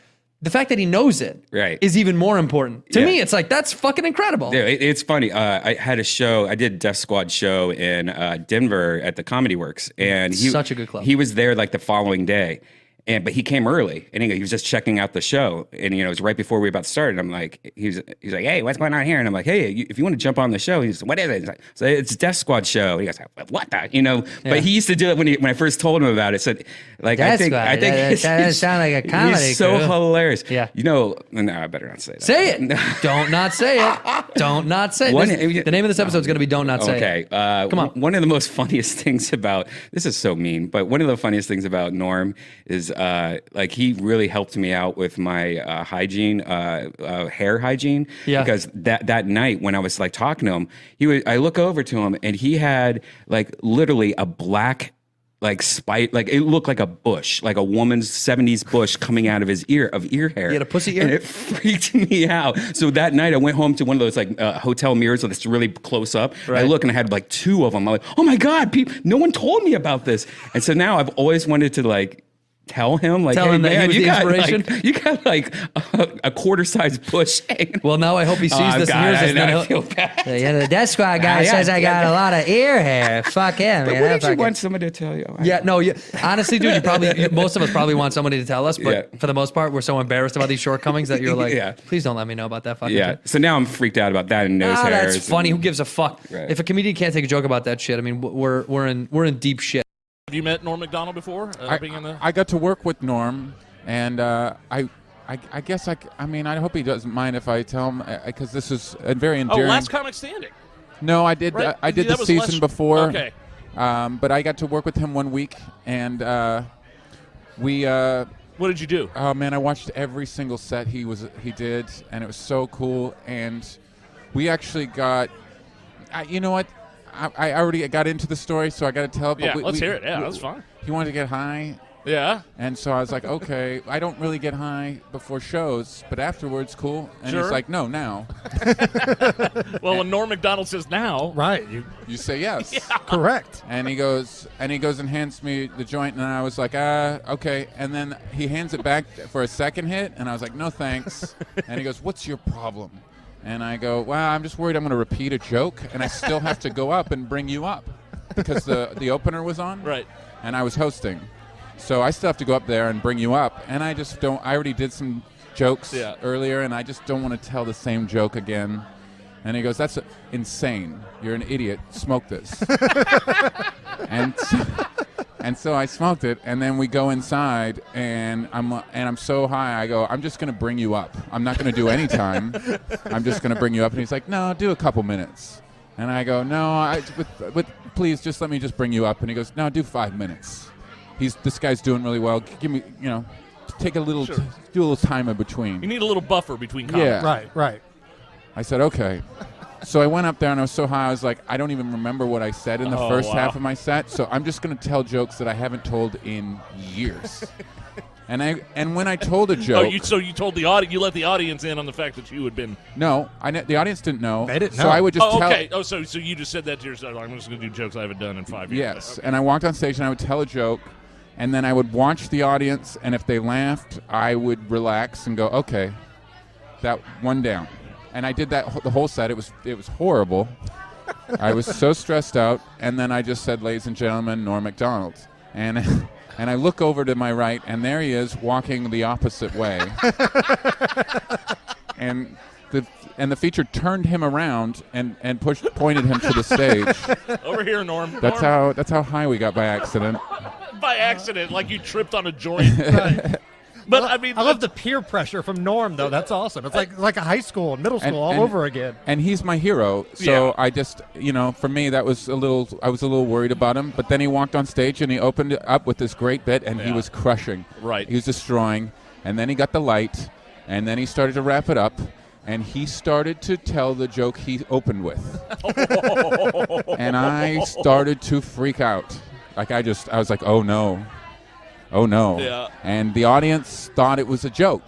the fact that he knows it is even more important. To me, it's like, that's fucking incredible. Yeah, it's funny. I had a show. I did Death Squad show in Denver at the Comedy Works, and Such a good club. He was there like the following day, but he came early, and he was just checking out the show, and it was right before we were about to start. And I'm like, he's like, hey, what's going on here? And I'm like, hey, if you want to jump on the show, he's like, what is it? He's like, so it's Death Squad show. And he goes, what the, But he used to do it when I first told him about it. So like, I think that doesn't sound like a comedy He's so crew. hilarious. Yeah. No, I better not say that. Say it. Don't not say it. Don't not say it. The name of this episode is going to be Don't Not Say It. Okay. Come on. One of the most funniest things about, this is so mean, but one of the funniest things about Norm is like he really helped me out with my hygiene, hair hygiene. Yeah. Because that night when I was like talking to him, I look over to him and he had like literally a black like it looked like a bush, like a woman's 70s bush coming out of his ear hair. He had a pussy ear? And it freaked me out. So that night I went home to one of those like hotel mirrors that's really close up. Right. I look and I had like 2 of them. I'm like, oh my God, no one told me about this. And so now I've always wanted to like tell him like, Tell hey, him that man, he was you the got, inspiration? like, you got like a quarter-sized bush hanging. Well, now I hope he sees this and hears this. I feel bad. Yeah, the Death Squad guy says I got a lot of ear hair. Fuck him. But Man, wouldn't you want somebody to tell you? Honestly, dude, most of us probably want somebody to tell us, but for the most part, we're so embarrassed about these shortcomings that you're like, please don't let me know about that fucking shit. So now I'm freaked out about that and nose hairs. That's funny. Who gives a fuck? Right. If a comedian can't take a joke about that shit, I mean, we're in deep shit. Have you met Norm MacDonald before? I got to work with Norm, and I guess I mean I hope he doesn't mind if I tell him because this is a very endearing. Last Comic Standing. No, I did. Right? I did That the was season before. Okay. But I got to work with him one week, and we. What did you do? Oh man, I watched every single set he did, and it was so cool. And we actually got. You know what? I already got into the story, so I got to tell. Yeah, let's hear it. Yeah, that's fine. He wanted to get high. Yeah. And so I was like, okay, I don't really get high before shows, but afterwards, cool. And Sure. he's like, no, now. Well, when Norm MacDonald says now, right? You say yes. Yeah. Correct. And he goes and hands me the joint, and I was like, okay. And then he hands it back for a second hit, and I was like, no thanks. And he goes, what's your problem? And I go, well, I'm just worried I'm going to repeat a joke, and I still have to go up and bring you up because the opener was on, right? And I was hosting, so I still have to go up there and bring you up, and I just don't. I already did some jokes earlier, and I just don't want to tell the same joke again. And he goes, that's insane. You're an idiot. Smoke this. And so I smoked it, and then we go inside, and I'm so high, I go, I'm just going to bring you up. I'm not going to do any time. I'm just going to bring you up. And he's like, no, do a couple minutes. And I go, no, but please, just let me just bring you up. And he goes, no, do 5 minutes. This guy's doing really well. Give me, take a little, do a little time in between. You need a little buffer between comments. Yeah. Right. I said, okay. So I went up there and I was so high, I was like, I don't even remember what I said in the first half of my set. So I'm just going to tell jokes that I haven't told in years. And when I told a joke, so you told the audience, you let the audience in on the fact that you had been. No, the audience didn't know. They didn't know. So I would just tell. Okay. Oh, so you just said that to yourself. I'm just going to do jokes I haven't done in 5 years. Yes, Okay. and I walked on stage and I would tell a joke, and then I would watch the audience, and if they laughed, I would relax and go, okay, that one down. And I did that the whole set. It was horrible. I was so stressed out. And then I just said, ladies and gentlemen, Norm MacDonald. And I look over to my right, and there he is walking the opposite way. and the feature turned him around and pointed him to the stage. Over here, Norm. That's how high we got by accident. By accident, like you tripped on a joint. Right. But I mean, I love the peer pressure from Norm, though. That's awesome. It's like a high school and middle school all over again. And he's my hero. So I just, for me, I was a little worried about him. But then he walked on stage and he opened it up with this great bit, and he was crushing. Right. He was destroying. And then he got the light, and then he started to wrap it up, and he started to tell the joke he opened with. And I started to freak out. I was like, oh no. Oh no. Yeah. And the audience thought it was a joke.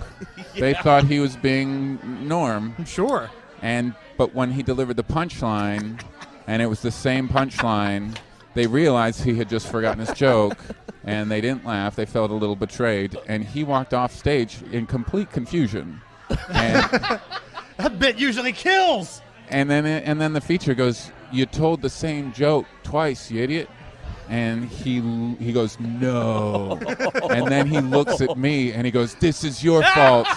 They thought he was being Norm. Sure. But when he delivered the punchline, and it was the same punchline, they realized he had just forgotten his joke, and they didn't laugh. They felt a little betrayed, and he walked off stage in complete confusion. And that bit usually kills. And then the feature goes, you told the same joke twice, you idiot. And he goes, no. And then he looks at me and he goes, this is your fault.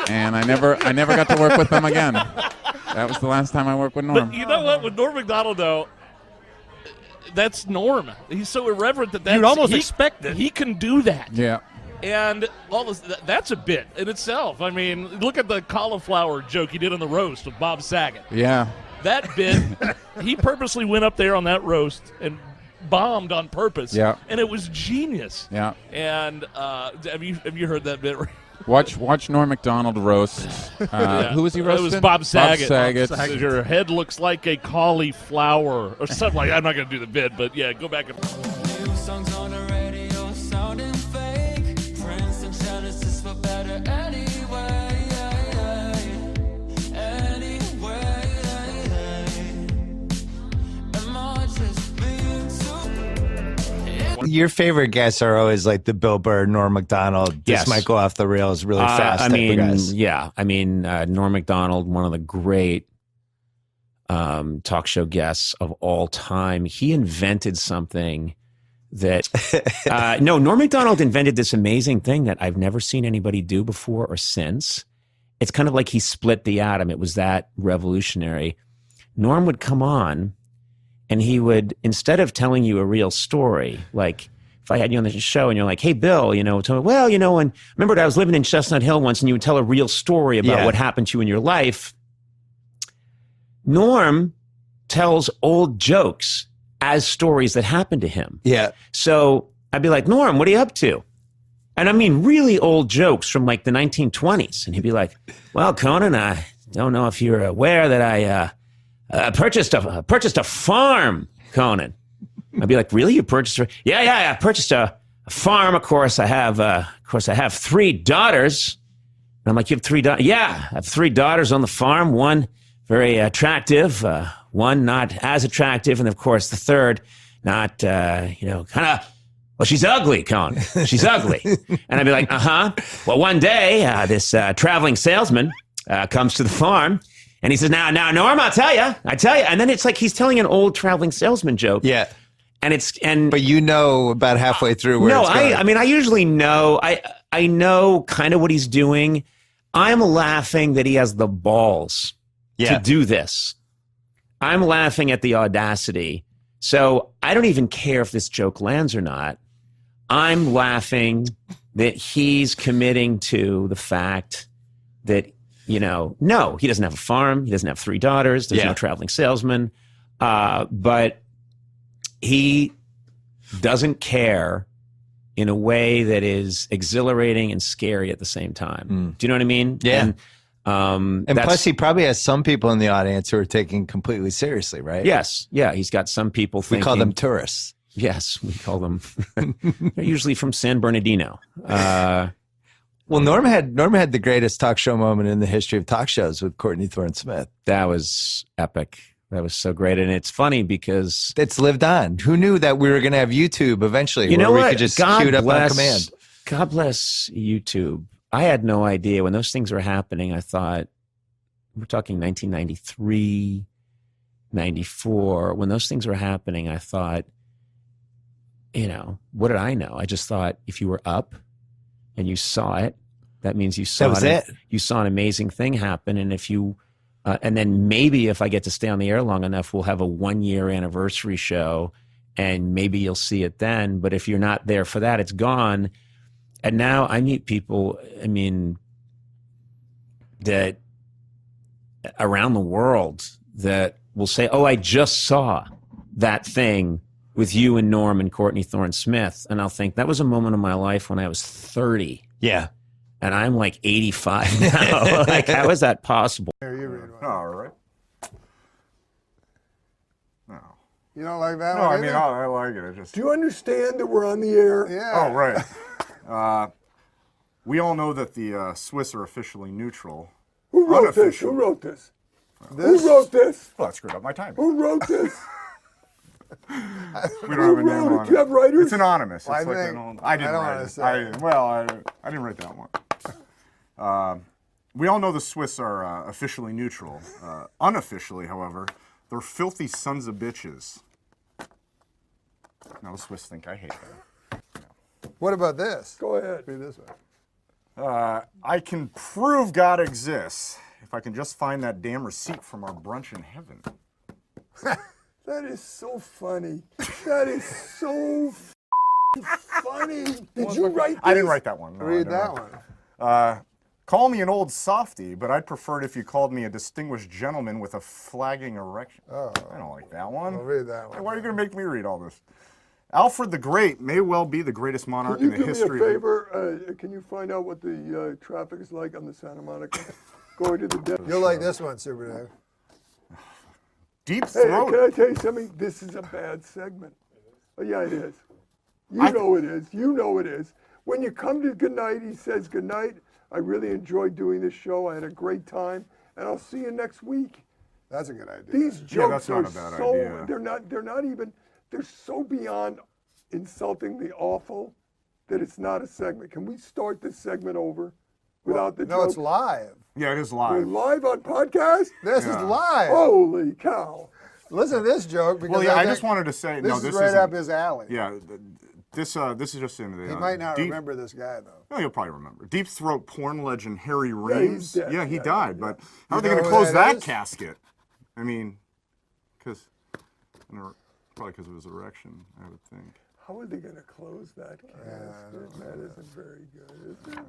And I never got to work with them again. That was the last time I worked with Norm. But you know what? With Norm MacDonald, though, that's Norm. He's so irreverent that you'd almost expect it. He can do that. Yeah. And all this, that's a bit in itself. I mean, look at the cauliflower joke he did on the roast of Bob Saget. Yeah. That bit, he purposely went up there on that roast and bombed on purpose. Yeah. And it was genius. Yeah. And have you heard that bit? Watch Norm MacDonald roast. Who was he roasting? It was Bob Saget. Bob Saget. Your head looks like a cauliflower or something like that. I'm not going to do the bit, but yeah, go back and. New songs on the radio sounding fake. Friends and jealousies for better anyway. Your favorite guests are always like the Bill Burr, Norm MacDonald. This might go off the rails really fast. Type of guys. Norm MacDonald, one of the great talk show guests of all time. He invented something that Norm MacDonald invented this amazing thing that I've never seen anybody do before or since. It's kind of like he split the atom. It was that revolutionary. Norm would come on, and he would, instead of telling you a real story, like if I had you on the show and you're like, hey, Bill, tell me, and remember I was living in Chestnut Hill once, and you would tell a real story about what happened to you in your life. Norm tells old jokes as stories that happened to him. Yeah. So I'd be like, Norm, what are you up to? And I mean, really old jokes from like the 1920s. And he'd be like, well, Conan, I don't know if you're aware that I purchased a farm, Conan. I'd be like, really? You purchased I purchased a farm. Of course, I have 3 daughters. And I'm like, you have 3 daughters? Yeah, I have 3 daughters on the farm. One very attractive, one not as attractive, and of course the third not, kind of. Well, she's ugly, Conan. She's ugly. And I'd be like, Well, one day, this traveling salesman comes to the farm, and he says, now, Norm, I tell you. And then it's like he's telling an old traveling salesman joke. Yeah. But about halfway through where it's going. I usually know. I know kind of what he's doing. I'm laughing that he has the balls to do this. I'm laughing at the audacity. So I don't even care if this joke lands or not. I'm laughing that he's committing to the fact that, no, he doesn't have a farm. He doesn't have 3 daughters. There's no traveling salesman. But he doesn't care in a way that is exhilarating and scary at the same time. Do you know what I mean? Yeah. And plus, he probably has some people in the audience who are taking completely seriously, right? Yes. Yeah. He's got some people thinking. We call them tourists. Yes, we call them. They're usually from San Bernardino. Well, Norm had the greatest talk show moment in the history of talk shows with Courtney Thorne Smith. That was epic. That was so great. And it's funny because it's lived on. Who knew that we were going to have YouTube eventually? We could just queue it up on command. God bless YouTube. I had no idea when those things were happening. I thought, we're talking 1993, 94. When those things were happening, I thought, what did I know? I just thought if you were up and you saw it, that means you saw you saw an amazing thing happen. And if you, and then maybe if I get to stay on the air long enough, we'll have a 1-year anniversary show and maybe you'll see it then. But if you're not there for that, it's gone. And now I meet people, that around the world that will say, oh, I just saw that thing with you and Norm and Courtney Thorne Smith. And I'll think that was a moment of my life when I was 30. Yeah. And I'm like 85 now. Like, how is that possible? Here, you read one. All right. No. You don't like that No, one? I mean, I like it. Just... Do you understand that we're on the air? Yeah. Oh, right. We all know that the Swiss are officially neutral. Who wrote this? Who wrote this? Who wrote this? Well, that screwed up my timing. Who wrote this? We don't have a name on Do you have writers? It's anonymous. Well, It's I like think- an old, I didn't I don't write wanna it. say I didn't write that one. We all know the Swiss are officially neutral. Unofficially, however, they're filthy sons of bitches. Now the Swiss think I hate them. What about this? Go ahead. Read this one. I can prove God exists if I can just find that damn receipt from our brunch in heaven. That is so funny. That is so funny. Did you write this? I didn't write that one. No, Read I that didn't. one. Call me an old softy, but I'd prefer it if you called me a distinguished gentleman with a flagging erection. Oh. I don't like that one. Well, read that one. Hey, why are you going to make me read all this? Alfred the Great may well be the greatest monarch Can you in the do history me a of... favor? Can you find out what the traffic is like on the Santa Monica going to the Deadpan? You'll like this one, Super Dave. Deep Hey, throat. can I tell you something? This is a bad segment. Oh, yeah, it is. You know it is. You know it is. When you come to Goodnight, he says, Goodnight, I really enjoyed doing this show. I had a great time, and I'll see you next week. That's a good idea. These Yeah, jokes that's are not a bad so idea. they're not even they're so beyond insulting the awful that it's not a segment. Can we start this segment over without the No, joke? it's live. Yeah, it is We're live. live on podcast? This is live. Holy cow. Listen to this joke because Well, yeah, I think just wanted to say... this no, is this right isn't- up his alley. Yeah, this is just in the... He might not remember this guy though. No, you'll probably remember. Deep throat porn legend Harry he's Reeves. dead. Yeah, he Yeah, died. yeah. But how are You they know going to who close that that is? casket? I mean, because probably because of his erection, I would think. How are they going to close that casket? That isn't very good, is it?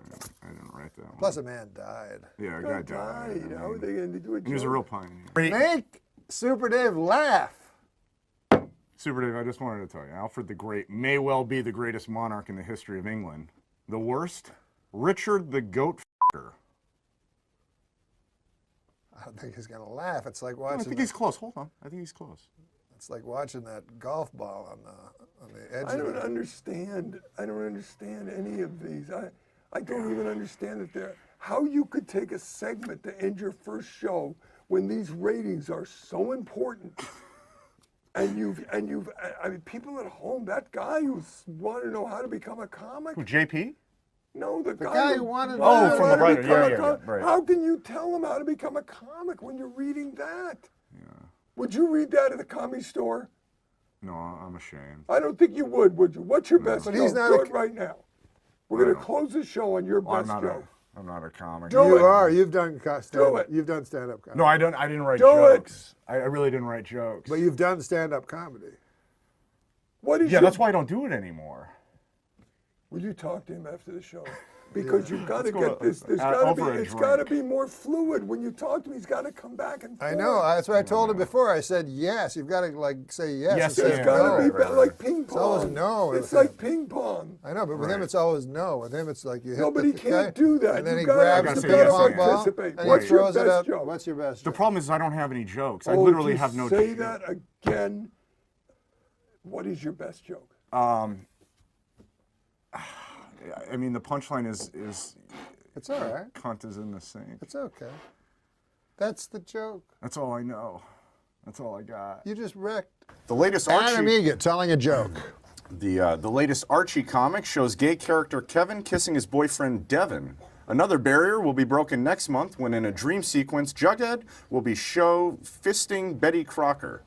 I didn't write that one. Plus, a man died. Yeah, a guy died. How are they going to do it? He was a real pioneer. Make Super Dave laugh. Super Dave, I just wanted to tell you, Alfred the Great may well be the greatest monarch in the history of England. The worst, Richard the Goat F***er. I don't think he's gonna laugh. It's like No, watching. I think he's close. Hold on. I think he's close. It's like watching that golf ball on the edge. I don't understand. I don't understand any of these. I don't even understand that they're how you could take a segment to end your first show when these ratings are so important. And you've I mean people at home, that guy who's wanted to know how to become a comic. Who, JP? No, the guy who wanted to Oh, know from how the to writer. become Yeah, a yeah, right. How can you tell him how to become a comic when you're reading that? Yeah. Would you read that at the Comedy Store? No, I'm ashamed. I don't think you would you? What's your best But joke? he's not Do a- it right now. We're going to close the show on your I'm best not joke. I'm not a comic. Do it. are. You've done Do it. You've done stand-up comedy. No, I didn't write Do jokes. I really didn't write jokes. But you've done stand-up comedy. What is Yeah, your- that's why I don't do it anymore. Will you talk to him after the show? Because you've got to Let's go get this. There's got to be. over a It's got to drink. be more fluid when you talk to him. He's got to come back and. I forth. know. That's what I told him before. I said yes. You've got to like say yes. Yes, instead It's of got to no. be like ping pong. It's always no. It's like ping pong. I know, but with him it's always no. With him it's like you hit No, but he can't do that. and then You he gotta- grabs you the gotta ping pong say ball participate. and What's he your throws it best up. joke? What's your best The joke? problem is I don't have any jokes. I Oh, literally just have no say jokes. that again. What is your best joke? I mean, the punchline is It's all right. cunt is in the sink. It's okay. That's the joke. That's all I know. That's all I got. You just wrecked. The latest Adam Egan telling a joke. The latest Archie comic shows gay character Kevin kissing his boyfriend Devin. Another barrier will be broken next month when, in a dream sequence, Jughead will be show fisting Betty Crocker.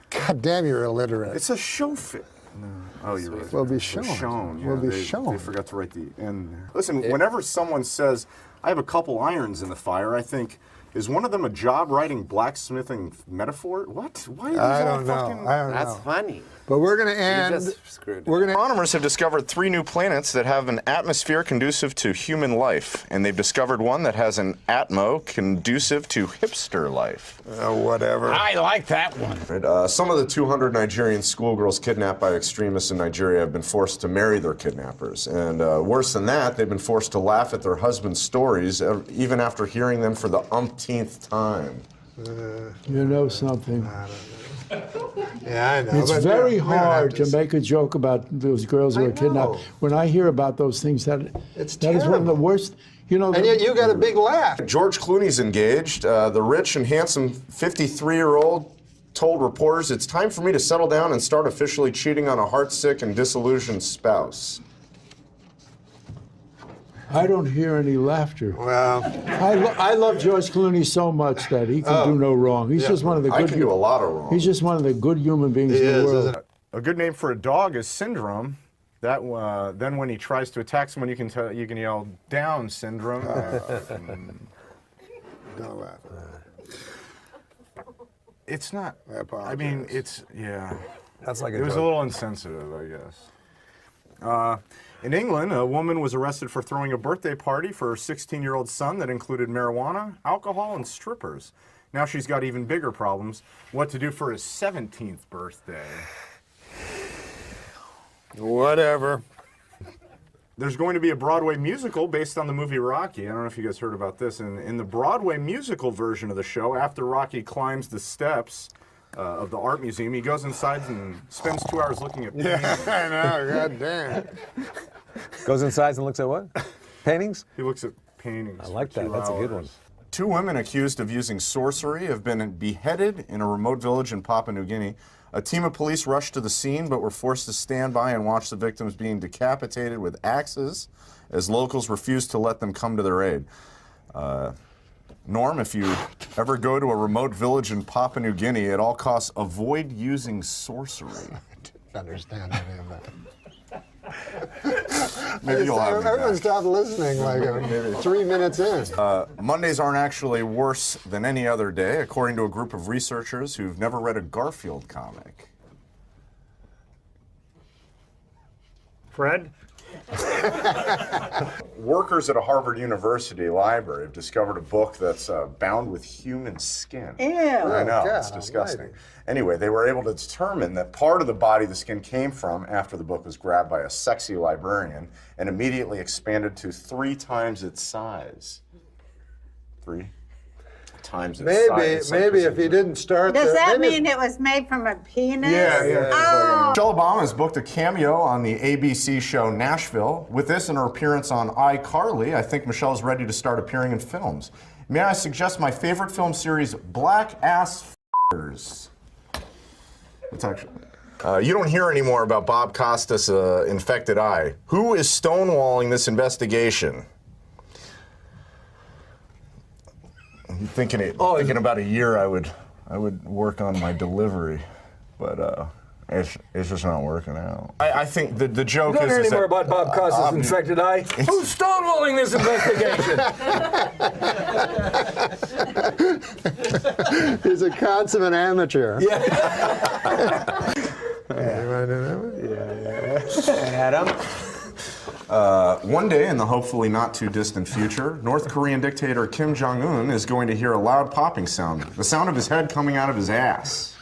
God damn, you're illiterate. It's a show fit. No. Oh, you're right. Will be It's shown. shown. Will be they, shown. They forgot to write the end there. Listen, whenever someone says, I have a couple irons in the fire, I think, is one of them a job writing blacksmithing metaphor? What? Why are these I all don't know. fucking... I don't know. That's funny. But we're going to end. Astronomers have discovered 3 new planets that have an atmosphere conducive to human life, and they've discovered one that has an atmo conducive to hipster life. Whatever. I like that one. Some of the 200 Nigerian schoolgirls kidnapped by extremists in Nigeria have been forced to marry their kidnappers. And worse than that, they've been forced to laugh at their husbands' stories, even after hearing them for the umpteenth time. You know something. Yeah, I know. It's but very we don't have hard to make a joke about those girls who I are kidnapped. know. When I hear about those things, that is one of the terrible. worst. You know, And yet you got a big laugh. George Clooney's engaged. The rich and handsome 53-year-old told reporters, it's time for me to settle down and start officially cheating on a heartsick and disillusioned spouse. I don't hear any laughter. Well, I love George Clooney so much that he can do no wrong. He's just one of the good. I can do a lot of wrong. He's just one of the good human beings in the world. A good name for a dog is Syndrome. That then when he tries to attack someone, you can yell Down Syndrome. Don't laugh. It's not. I apologize. I mean, it's yeah. That's like a It was a joke. little insensitive, I guess. In England, a woman was arrested for throwing a birthday party for her 16-year-old son that included marijuana, alcohol, and strippers. Now she's got even bigger problems. What to do for his 17th birthday? Whatever. There's going to be a Broadway musical based on the movie Rocky. I don't know if you guys heard about this. In the Broadway musical version of the show, after Rocky climbs the steps of the art museum, he goes inside and spends 2 hours looking at paintings. Yeah, I know. God damn. Goes inside and looks at what? Paintings? He looks at paintings. I like for that. 2 That's a good one. hours. 2 women accused of using sorcery have been beheaded in a remote village in Papua New Guinea. A team of police rushed to the scene but were forced to stand by and watch the victims being decapitated with axes as locals refused to let them come to their aid. Norm, if you ever go to a remote village in Papua New Guinea, at all costs, avoid using sorcery. I didn't understand any of that. Maybe you'll have me Everyone back. stopped listening like 3 minutes in. Mondays aren't actually worse than any other day, according to a group of researchers who've never read a Garfield comic. Fred? Workers at a Harvard University library have discovered a book that's bound with human skin. Ew. I know, God it's disgusting. Anyway, they were able to determine that part of the body the skin came from after the book was grabbed by a sexy librarian and immediately expanded to 3 times its size. 3 times its size. Maybe if he didn't start Does that maybe- mean it was made from a penis? Yeah. Oh. Michelle Obama has booked a cameo on the ABC show Nashville. With this and her appearance on iCarly, I think Michelle is ready to start appearing in films. May I suggest my favorite film series, Black Ass F***ers? It's actually... you don't hear any more about Bob Costas' infected eye. Who is stonewalling this investigation? I'm thinking about a year I would work on my delivery, but It's just not working out. I think the joke You don't is. hear is any more that- about Bob Costas' infected eye? Who's stonewalling this investigation? He's a consummate amateur. Yeah. You want to do that one? Adam? One day in the hopefully not too distant future, North Korean dictator Kim Jong-un is going to hear a loud popping sound, the sound of his head coming out of his ass.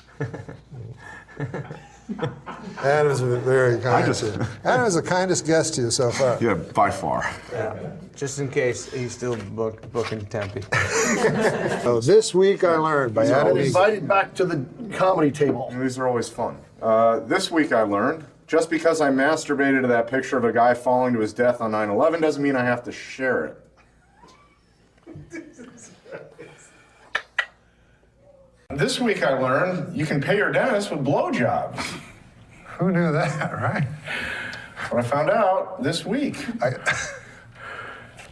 Adam's very kind to you. Adam is the kindest guest to you so far. Yeah, by far. Yeah. Just in case he's still booking Tempe. So this week I learned by Adam. Invited back to the comedy table. These are always fun. This week I learned, just because I masturbated to that picture of a guy falling to his death on 9/11 doesn't mean I have to share it. This week I learned you can pay your dentist with blowjobs. Who knew that, right? What I found out this week.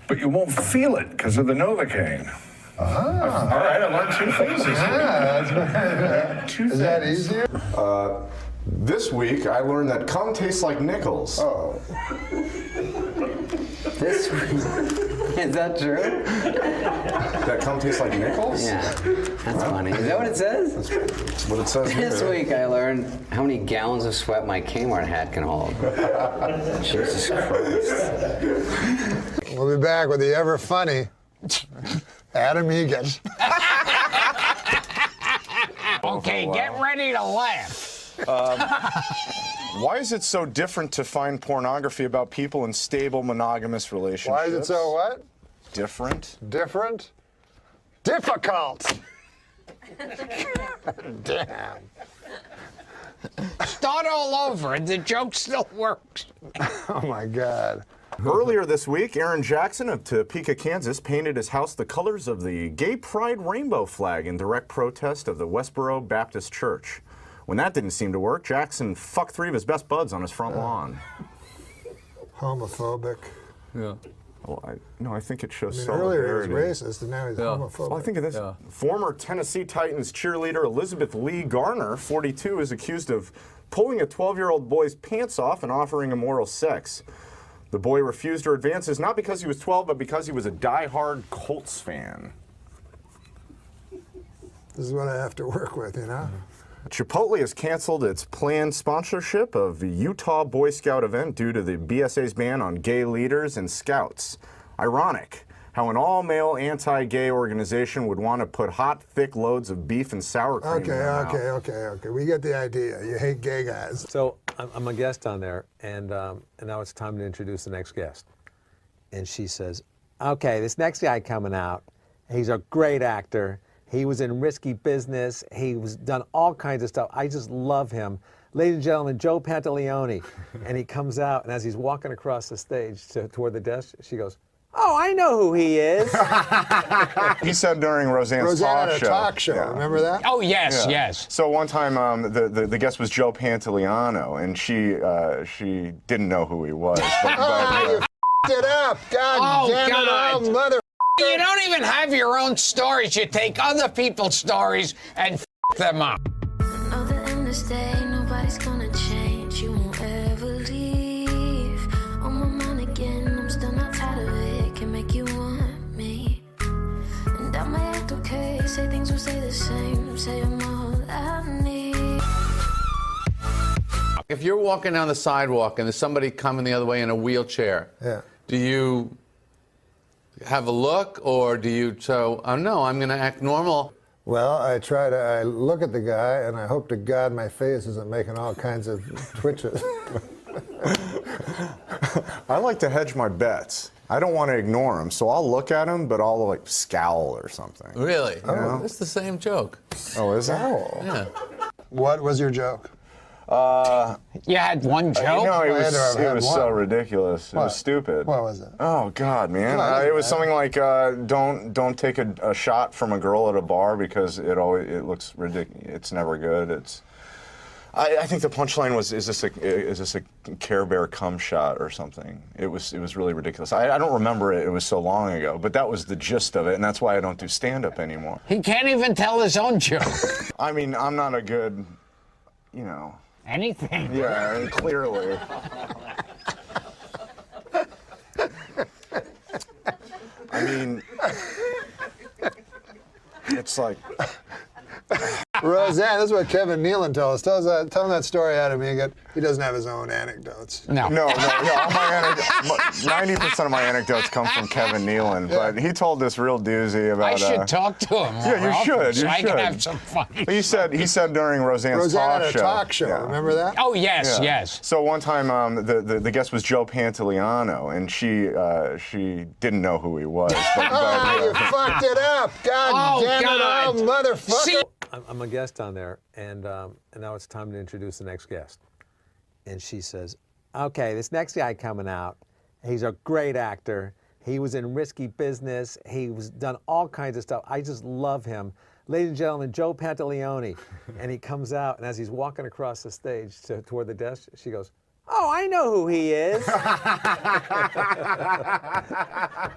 But you won't feel it because of the Novocaine. All right, I learned two things this week. Two things. Is that easier? This week I learned that cum tastes like nickels. Oh. This week. Is that true? That cum tastes like nickels? Yeah. That's funny. Is that what it says? That's what it says here. This week I learned how many gallons of sweat my Kmart hat can hold. Jesus Christ. We'll be back with the ever funny Adam Egan. Okay, get ready to laugh. Why is it so different to find pornography about people in stable monogamous relationships? Why is it so what? Different? Different? Difficult. Damn. Start all over, and the joke still works. Oh my God. Earlier this week, Aaron Jackson of Topeka, Kansas, painted his house the colors of the Gay Pride rainbow flag in direct protest of the Westboro Baptist Church. When that didn't seem to work, Jackson fucked 3 of his best buds on his front lawn. Homophobic. Yeah. Well, I think it shows earlier he solidarity. was racist, and now he's homophobic. Well, I think of this. Former Tennessee Titans cheerleader Elizabeth Lee Garner, 42, is accused of pulling a 12-year-old boy's pants off and offering him oral sex. The boy refused her advances not because he was 12, but because he was a die-hard Colts fan. This is what I have to work with, you know? Chipotle has canceled its planned sponsorship of the Utah Boy Scout event due to the BSA's ban on gay leaders and scouts. Ironic how an all-male anti-gay organization would want to put hot, thick loads of beef and sour cream in their mouth. Okay. We get the idea. You hate gay guys. So I'm a guest on there, and now it's time to introduce the next guest. And she says, okay, this next guy coming out, he's a great actor. He was in Risky Business. He was done all kinds of stuff. I just love him. Ladies and gentlemen, Joe Pantaleone. And he comes out, and as he's walking across the stage toward the desk, she goes, oh, I know who he is. He said during Roseanne's talk show. Yeah. Remember that? Oh, yes. So one time, the guest was Joe Pantaleone, and she didn't know who he was. You f***ed it up. God damn it, God. oh, mother. You don't even have your own stories. You take other people's stories and f them up. Know the end is day, nobody's gonna change. You won't ever leave. On my mind again, I'm still not tired of it. Can make you want me. And I might act okay, say things will stay the same. Say I'm all I need. If you're walking down the sidewalk and there's somebody coming the other way in a wheelchair, do you have a look, or do you oh no, I'm going to act normal? Well, I look at the guy, and I hope to God my face isn't making all kinds of twitches. I like to hedge my bets. I don't want to ignore him, so I'll look at him, but I'll like scowl or something. Really? You know? It's the same joke. Oh, is it? Yeah. What was your joke? You had one joke? It was so ridiculous. It was stupid. What was it? Oh God, man! It was something like, "Don't take a shot from a girl at a bar because it looks ridiculous. It's never good. I think the punchline was, "Is this a Care Bear cum shot or something?" It was really ridiculous. I don't remember it. It was so long ago, but that was the gist of it, and that's why I don't do stand-up anymore. He can't even tell his own joke. I mean, I'm not a good, Anything. Yeah, clearly. I mean, it's like... Roseanne, this is what Kevin Nealon tells us. Tell him that story out of me. He doesn't have his own anecdotes. No. All my 90% of my anecdotes come from Kevin Nealon, but he told this real doozy about. I should talk to him. Yeah, you should. So You I should. can have some fun. He said during Roseanne's Roseanne talk had a show. talk show. Yeah. Remember that? Oh yes, Yeah. yes. So one time, the guest was Joe Pantoliano, and she didn't know who he was. You fucked it up! God damn it, oh, motherfucker! See? I'm a guest on there, and now it's time to introduce the next guest. And she says, okay, this next guy coming out, he's a great actor. He was in Risky Business. He's done all kinds of stuff. I just love him. Ladies and gentlemen, Joe Pantoliano. And he comes out, and as he's walking across the stage toward the desk, she goes, oh, I know who he is.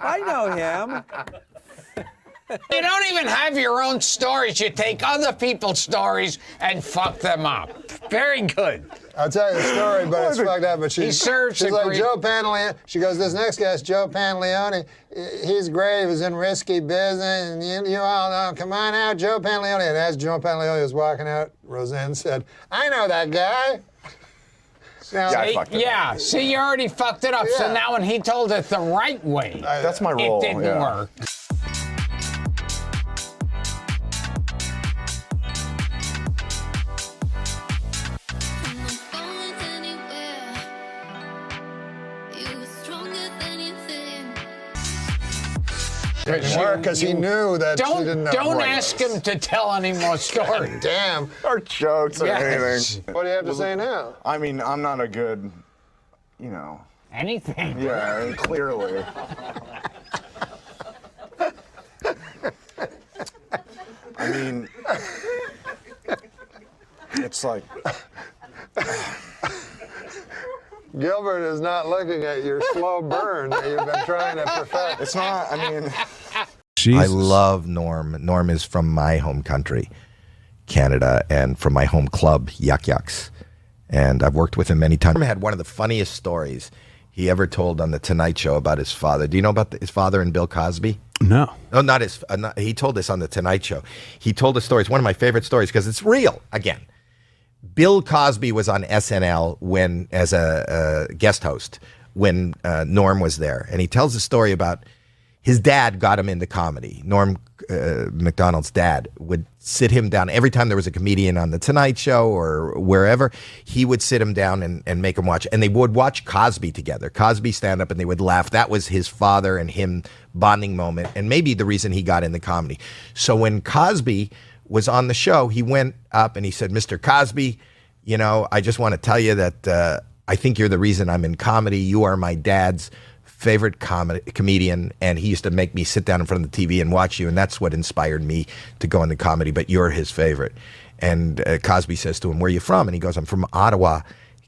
I know him. You don't even have your own stories. You take other people's stories and fuck them up. Very good. I'll tell you the story, but it's fucked up. But she's like Joe Pantoliano. She goes, this next guy's Joe Pantoliano. He's great. He was in Risky Business, and you all know. Come on out, Joe Pantoliano. And as Joe Pantoliano was walking out, Roseanne said, I know that guy. Now, See, you already fucked it up. Yeah. So now when he told it the right way, that's my role. It didn't work. Because he knew that she didn't know. Don't ask him to tell any more stories. Damn. Or jokes or anything. What do you have to say now? I mean, I'm not a good, Anything. Yeah, clearly. I mean, it's like... Gilbert is not looking at your slow burn that you've been trying to perfect. It's not, I mean... I love Norm. Norm is from my home country, Canada, and from my home club, Yuck Yucks. And I've worked with him many times. Norm had one of the funniest stories he ever told on The Tonight Show about his father. Do you know about his father and Bill Cosby? No. No, not his. He told this on The Tonight Show. He told a story. It's one of my favorite stories because it's real, again. Bill Cosby was on SNL as a guest host when Norm was there. And he tells a story about his dad got him into comedy. Norm MacDonald's dad would sit him down. Every time there was a comedian on The Tonight Show or wherever, he would sit him down and make him watch. And they would watch Cosby together. Cosby stand up and they would laugh. That was his father and him bonding moment and maybe the reason he got into comedy. So when Cosby was on the show, he went up and he said, Mr. Cosby, I just want to tell you that I think you're the reason I'm in comedy. You are my dad's favorite comedian, and he used to make me sit down in front of the TV and watch you, and that's what inspired me to go into comedy, but you're his favorite. And Cosby says to him, where are you from? And he goes, I'm from Ottawa,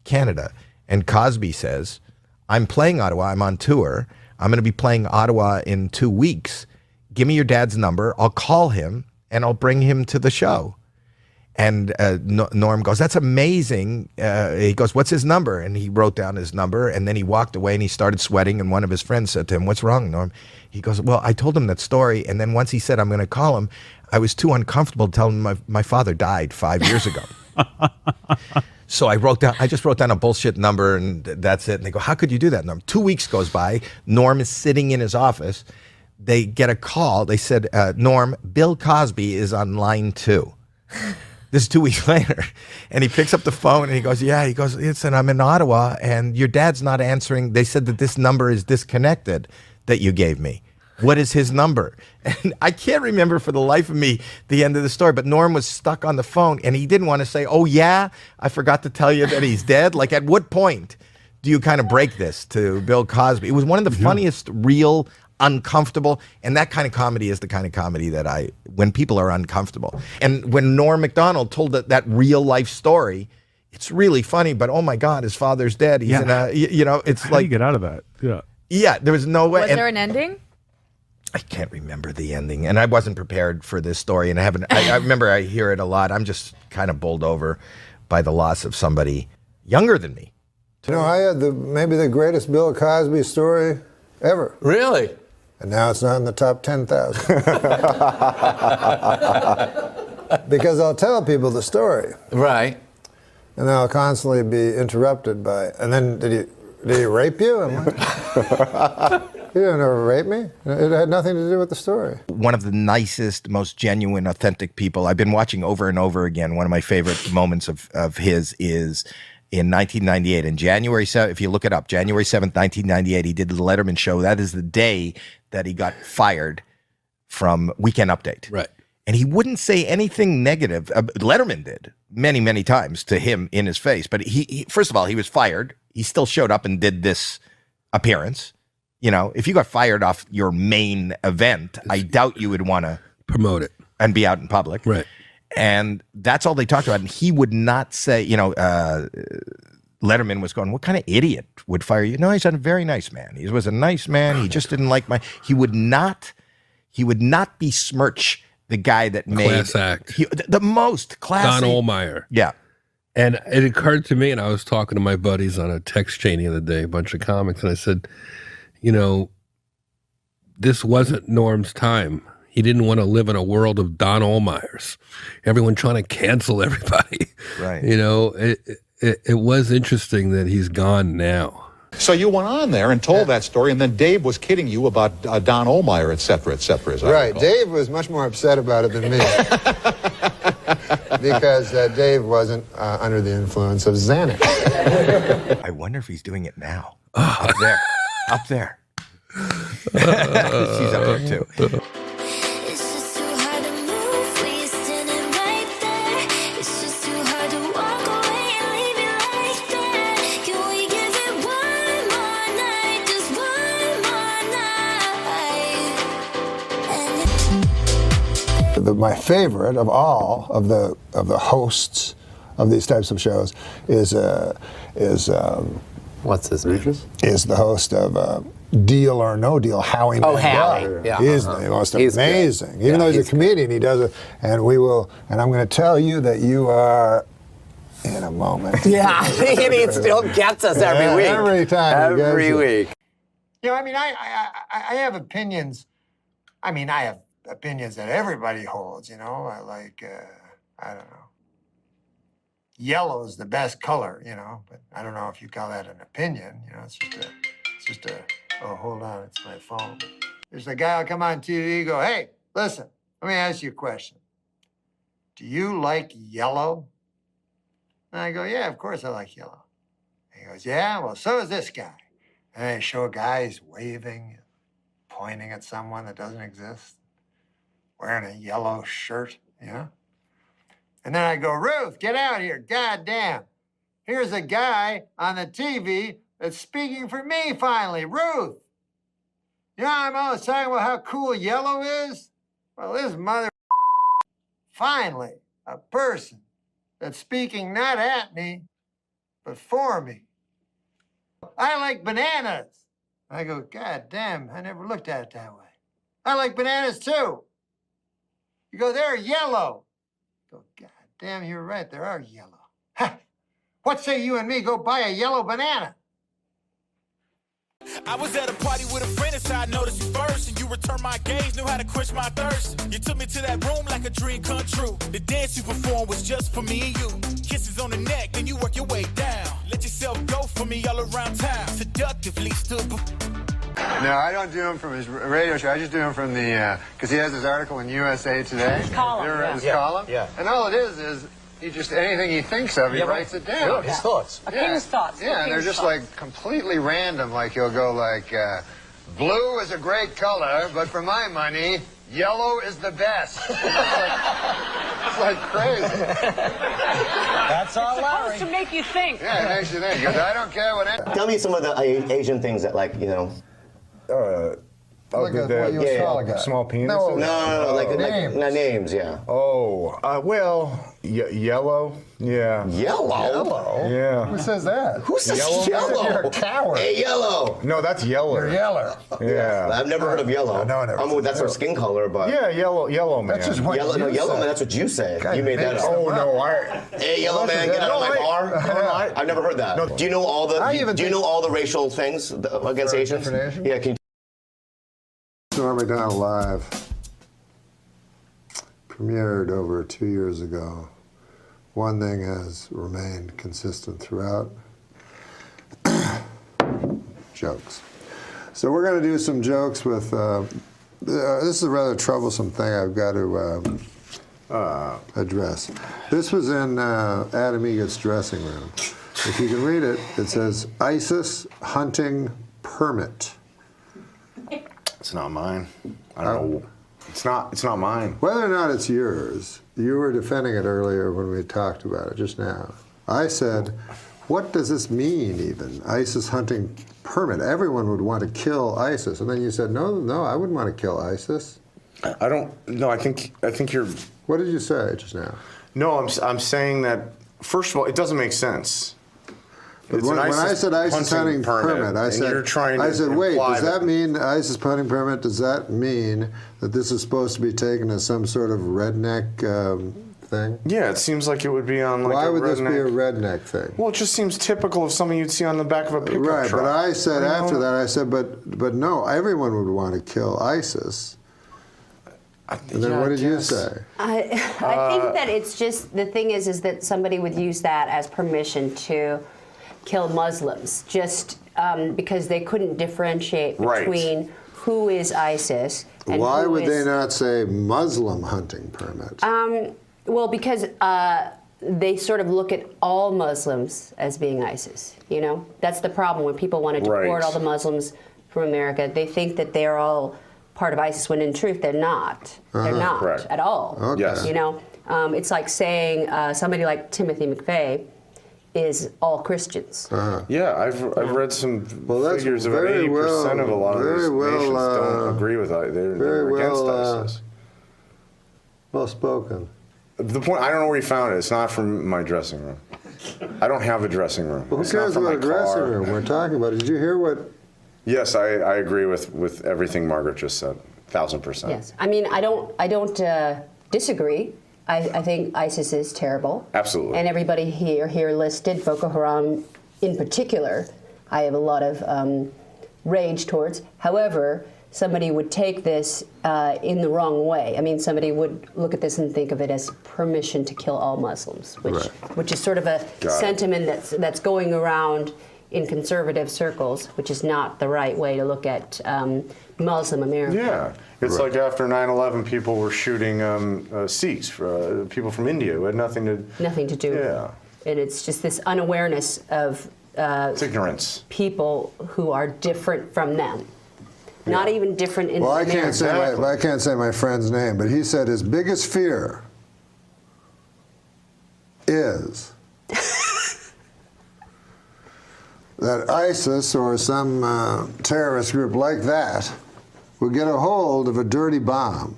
Canada. And Cosby says, I'm playing Ottawa. I'm on tour. I'm going to be playing Ottawa in 2 weeks. Give me your dad's number. I'll call him, and I'll bring him to the show. And Norm goes, that's amazing. He goes, what's his number? And he wrote down his number, and then he walked away and he started sweating. And one of his friends said to him, what's wrong, Norm? He goes, well, I told him that story. And then once he said, I'm going to call him, I was too uncomfortable to tell him my father died 5 years ago. So I just wrote down a bullshit number and that's it. And they go, how could you do that, Norm? 2 weeks goes by. Norm is sitting in his office. They get a call. They said, Norm, Bill Cosby is on line 2. This is 2 weeks later, and he picks up the phone and he goes, he goes, listen, I'm in Ottawa and your dad's not answering. They said that this number is disconnected that you gave me. What is his number? And I can't remember for the life of me the end of the story, but Norm was stuck on the phone and he didn't want to say, oh yeah, I forgot to tell you that he's dead. Like at what point do you kind of break this to Bill Cosby? It was one of the funniest, real, uncomfortable, and that kind of comedy is the kind of comedy that when people are uncomfortable. And when Norm MacDonald told that real life story, it's really funny, but oh my God, his father's dead. He's in a, it's How do you get out of that? Yeah, there was no way. Was there an ending? I can't remember the ending, and I wasn't prepared for this story, and I remember I hear it a lot. I'm just kind of bowled over by the loss of somebody younger than me. You know, I had maybe the greatest Bill Cosby story ever. Really? And now it's not in the top 10,000. Because I'll tell people the story. Right. And then I'll constantly be interrupted by, and then did he rape you? I'm like, he didn't ever rape me. It had nothing to do with the story. One of the nicest, most genuine, authentic people I've been watching over and over again. One of my favorite moments of his is in 1998. In January 7th, if you look it up, January 7th, 1998, he did the Letterman show. That is the day that he got fired from Weekend Update. Right. And he wouldn't say anything negative. Letterman did many, many times to him in his face. But he first of all, he was fired. He still showed up and did this appearance. You know, if you got fired off your main event, I doubt you would want to promote it and be out in public. Right. And that's all they talked about. And he would not say, you know, Letterman was going, what kind of idiot would fire you? No, he's a very nice man. He was a nice man. He just didn't like he would not besmirch the guy that made class act. The most classy. Don Ohlmeyer. Yeah. And it occurred to me, and I was talking to my buddies on a text chain the other day, a bunch of comics, and I said, you know, this wasn't Norm's time. He didn't want to live in a world of Don Ohlmeyers. Everyone trying to cancel everybody. Right. You know, it was interesting that he's gone now. So you went on there and told that story, and then Dave was kidding you about Don Ohlmeyer, et cetera, as I Right. recall. Dave was much more upset about it than me. Because Dave wasn't under the influence of Xanax. I wonder if he's doing it now. Up there. Up there. She's up there too. My favorite of all of the hosts of these types of shows is what's his name? Is the host of Deal or No Deal, Howie. Oh, Howie. Yeah. He's the most amazing. Even though he's a comedian, he does it, and I'm going to tell you that you are in a moment. Yeah, and he still gets us every week. Every time. Every week. You know, I mean, I have opinions. I mean, I have opinions that everybody holds, you know, I don't know. Yellow's the best color, you know, but I don't know if you call that an opinion, you know, it's just a, oh, hold on, it's my phone. There's a guy will come on TV, go, hey, listen, let me ask you a question. Do you like yellow? And I go, yeah, of course I like yellow. And he goes, yeah, well, so is this guy. And they show a guy, he's waving, pointing at someone that doesn't exist, wearing a yellow shirt, you know? And then I go, Ruth, get out here, goddamn. Here's a guy on the TV that's speaking for me finally, Ruth. You know, I'm always talking about how cool yellow is. Well, this mother finally, a person that's speaking not at me, but for me. I like bananas. I go, God damn, I never looked at it that way. I like bananas too. You go, they're yellow. I go, God damn, you're right, they are yellow. Ha! What say you and me go buy a yellow banana? I was at a party with a friend, and so I noticed you first. And you returned my gaze, knew how to quench my thirst. You took me to that room like a dream come true. The dance you performed was just for me and you. Kisses on the neck, then you work your way down. Let yourself go for me all around town. Seductively stood. No, I don't do him from his radio show. I just do him from the, because he has his article in USA Today. His column, You ever read his yeah. column? Yeah. And all it is he just, anything he thinks of, he writes it down. Sure, his thoughts. His thoughts. Yeah, and they're just like completely random. Like he'll go like, blue is a great color, but for my money, yellow is the best. It's like crazy. That's all, Larry. Supposed to make you think. Yeah, it makes you think. Because I don't care what. Tell me some of the Asian things that, like, you know. Like what you would call a guy. Small penis? No, like names. Names, yeah. Oh, well, yellow. Yeah. Yellow? Yeah. Who says that? Who says yellow? You're a coward. Hey, yellow. No, that's Yeller. You're Yeller. Yeah. I've never heard of yellow. No, never. That's our skin color, but Yeah, yellow man. That's just what yellow. No, you yellow say. man. That's what you say. God, you made that up. Oh no, Hey, yellow man, get out of my bar. I've never heard that. Do you know all the? Do you know all the racial things against Asians? Yeah, can you? Norm MacDonald Live premiered over 2 years ago. One thing has remained consistent throughout. Jokes. So we're going to do some jokes with, this is a rather troublesome thing I've got to address. This was in Adam Eggett's dressing room. If you can read it, it says, ISIS hunting permit. It's not mine. I don't know. It's not mine. Whether or not it's yours, you were defending it earlier when we talked about it just now. I said, what does this mean even? ISIS hunting permit. Everyone would want to kill ISIS. And then you said, no, I wouldn't want to kill ISIS. I don't. No, I think you're. What did you say just now? No, I'm saying that. First of all, it doesn't make sense. But when I said ISIS hunting permit, I said, wait, does that mean ISIS hunting permit? Does that mean that this is supposed to be taken as some sort of redneck thing? Yeah, it seems like it would be on like Why a would this be redneck- a redneck thing? Well, it just seems typical of something you'd see on the back of a pickup Right, truck. but I said You know? after that, I said, but no, everyone would want to kill ISIS. And then what did you say? I think that it's just, the thing is that somebody would use that as permission to kill Muslims, just because they couldn't differentiate between who is ISIS and Why who would is, they not say Muslim hunting permit? well, because they sort of look at all Muslims as being ISIS, you know? That's the problem. When people want to deport all the Muslims from America, they think that they're all part of ISIS, when in truth they're not. They're not at all. Okay. Yes. You know? It's like saying somebody like Timothy McVeigh is all Christians. Yeah, I've read some that's figures of 80% of a lot of these nations don't agree with it. They're against ISIS. Well spoken. The point, I don't know where you found it. It's not from my dressing room. I don't have a dressing room. Well, who It's not cares from about a my dressing car. room? We're talking about it. Did you hear what? Yes, I agree with everything Margaret just said. 1,000%. Yes. I mean, I don't disagree. I think ISIS is terrible. Absolutely. And everybody here listed, Boko Haram in particular, I have a lot of rage towards. However, somebody would take this in the wrong way. I mean, somebody would look at this and think of it as permission to kill all Muslims, which is sort of a sentiment that's going around in conservative circles, which is not the right way to look at Muslim America. Yeah. It's like after 9/11, people were shooting Sikhs, people from India who had nothing to do. Yeah. And it's just this unawareness of It's ignorance. people who are different from them. Not even different in Well, I America. can't say my friend's name, but he said his biggest fear is that ISIS or some terrorist group like that would get a hold of a dirty bomb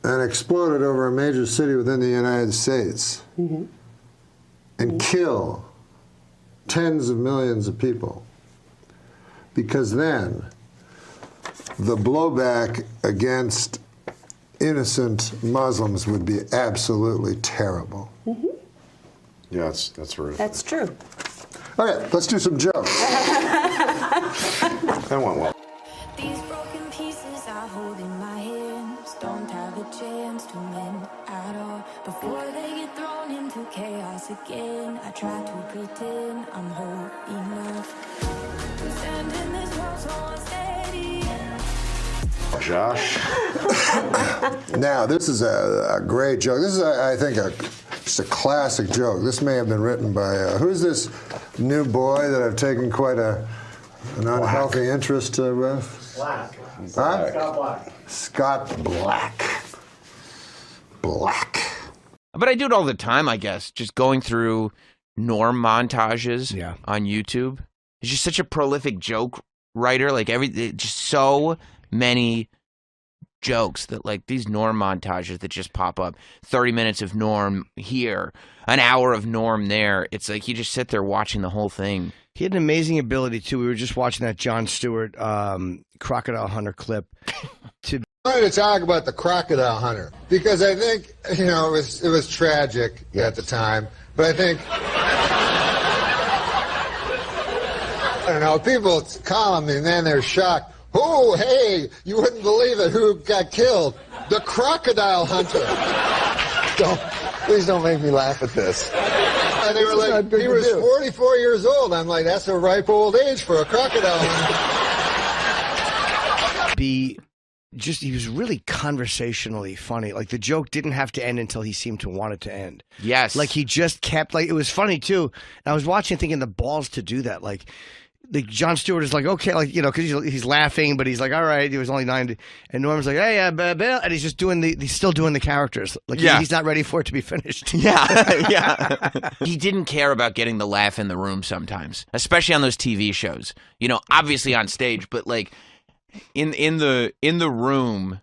and explode it over a major city within the United States and kill tens of millions of people. Because then the blowback against innocent Muslims would be absolutely terrible. Yeah, that's horrific. That's true. All right, let's do some jokes. That went well. These broken pieces I hold in my hands don't have a chance to mend at all. Before they get thrown into chaos again, I try to pretend I'm whole enough to stand in this world so unsteady. Josh. Now, this is a great joke. This is, I think, just a classic joke. This may have been written by, who's this new boy that I've taken quite an unhealthy interest with? Black. Huh? Scott Black. Scott Black. Black. But I do it all the time, I guess, just going through Norm montages on YouTube. It's just such a prolific joke writer. Like just so many jokes that like these Norm montages that just pop up. 30 minutes of Norm here, an hour of Norm there. It's like you just sit there watching the whole thing. He had an amazing ability too. We were just watching that Jon Stewart crocodile hunter clip. I wanted to talk about the crocodile hunter because I think it was tragic at the time, but I think I don't know, people call him and then they're shocked. Oh, hey, you wouldn't believe it. Who got killed? The crocodile hunter. Please don't make me laugh at this. And they were like, he was 44 years old. I'm like, that's a ripe old age for a crocodile hunter. He was really conversationally funny. Like the joke didn't have to end until he seemed to want it to end. Yes. Like he just kept, like, it was funny too. And I was watching thinking the balls to do that. Like Jon Stewart is like, okay, like, because he's laughing, but he's like, all right, he was only 90. And Norm's like, hey, Bill. And he's just he's still doing the characters. Like he's not ready for it to be finished. Yeah. He didn't care about getting the laugh in the room sometimes, especially on those TV shows. Obviously on stage, but like in the room,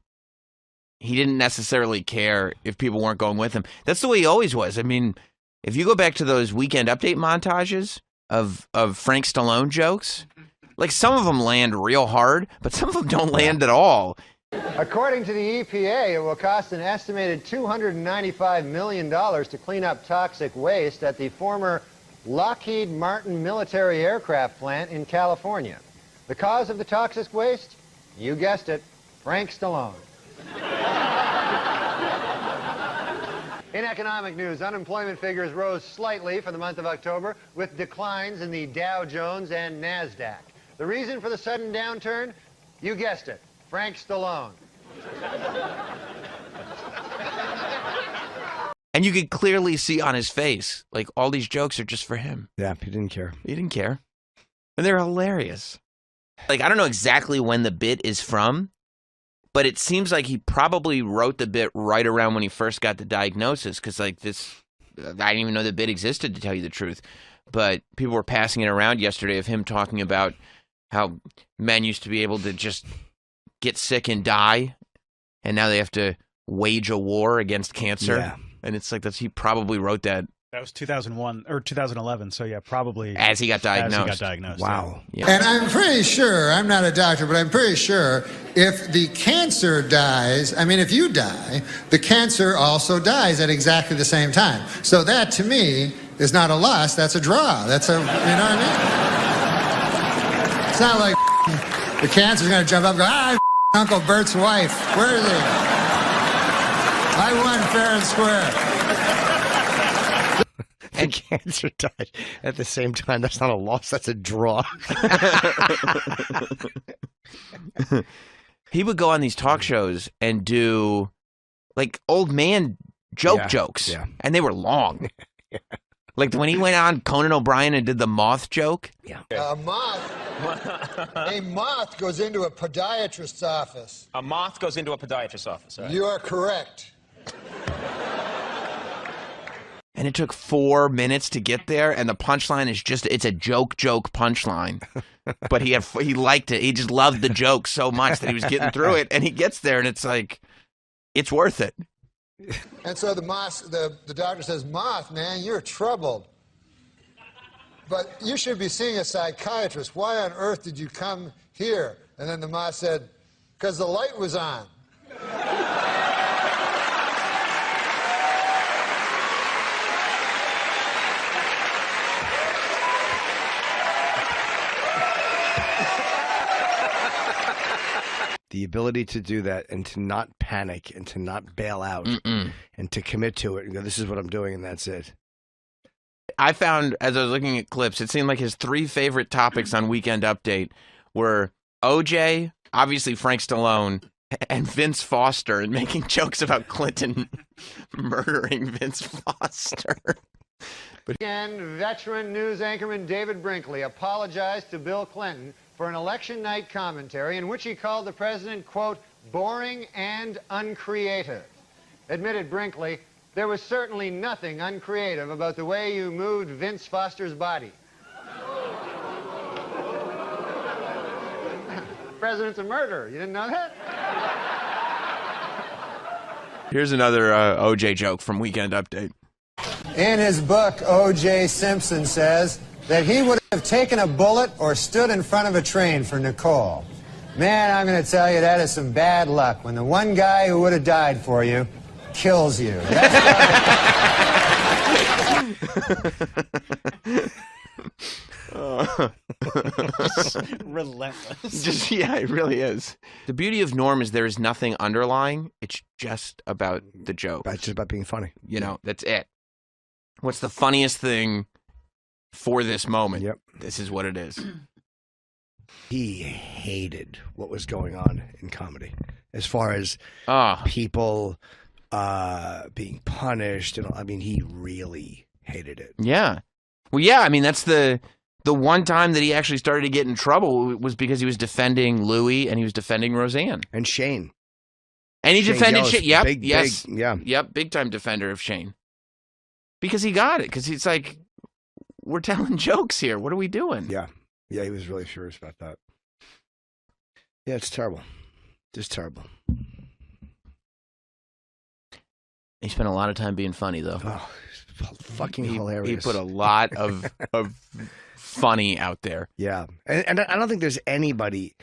he didn't necessarily care if people weren't going with him. That's the way he always was. I mean, if you go back to those Weekend Update montages of Frank Stallone jokes, like some of them land real hard, but some of them don't land at all. According to the EPA, it will cost an estimated $295 million to clean up toxic waste at the former Lockheed Martin military aircraft plant in California. The cause of the toxic waste? You guessed it, Frank Stallone. In economic news, unemployment figures rose slightly for the month of October, with declines in the Dow Jones and NASDAQ. The reason for the sudden downturn? You guessed it, Frank Stallone. And you could clearly see on his face, like all these jokes are just for him. Yeah, he didn't care. He didn't care. And they're hilarious. Like, I don't know exactly when the bit is from, but it seems like he probably wrote the bit right around when he first got the diagnosis, because like this, I didn't even know the bit existed, to tell you the truth. But people were passing it around yesterday of him talking about how men used to be able to just get sick and die, and now they have to wage a war against cancer. Yeah. And it's like he probably wrote that. That was 2001 or 2011. So yeah, probably as he got diagnosed. Wow. Yeah. And I'm pretty sure, I'm not a doctor, but I'm pretty sure if the cancer dies, I mean, if you die, the cancer also dies at exactly the same time. So that, to me, is not a loss, that's a draw. That's you know what I mean? It's not like the cancer's going to jump up and go, Uncle Bert's wife. Where is he? I won fair and square. And cancer died at the same time. That's not a loss, that's a draw. He would go on these talk shows and do like old man jokes. Yeah. And they were long. Like when he went on Conan O'Brien and did the moth joke. Yeah. A moth goes into a podiatrist's office. A moth goes into a podiatrist's office. Right? You are correct. And it took 4 minutes to get there, and the punchline is it's a joke punchline. But he liked it. He just loved the joke so much that he was getting through it, and he gets there, and it's like, it's worth it. And so the doctor says, Moth, man, you're troubled. But you should be seeing a psychiatrist. Why on earth did you come here? And then the moth said, because the light was on. The ability to do that and to not panic and to not bail out and to commit to it and go, this is what I'm doing and that's it. I found, as I was looking at clips, it seemed like his 3 favorite topics on Weekend Update were OJ, obviously Frank Stallone, and Vince Foster, and making jokes about Clinton murdering Vince Foster. And veteran news anchorman David Brinkley apologized to Bill Clinton for an election night commentary in which he called the president, quote, boring and uncreative. Admitted Brinkley, there was certainly nothing uncreative about the way you moved Vince Foster's body. president's a murderer. You didn't know that? Here's another OJ joke from Weekend Update. In his book, O.J. Simpson says that he would have taken a bullet or stood in front of a train for Nicole. Man, I'm going to tell you, that is some bad luck when the one guy who would have died for you kills you. Relentless. Yeah, it really is. The beauty of Norm is there is nothing underlying. It's just about the joke. It's just about being funny. You know, that's it. What's the funniest thing for this moment? Yep. This is what it is. He hated what was going on in comedy as far as people being punished. And I mean, he really hated it. Yeah. Well, yeah, I mean, that's the one time that he actually started to get in trouble was because he was defending Louis and he was defending Roseanne. And Shane. And he defended Shane. Yep, big, yeah. Yep, big time defender of Shane. Because he got it. Because he's like, we're telling jokes here. What are we doing? Yeah. Yeah, he was really furious about that. Yeah, it's terrible. Just terrible. He spent a lot of time being funny, though. Oh, fucking hilarious. He put a lot of funny out there. Yeah. And I don't think there's anybody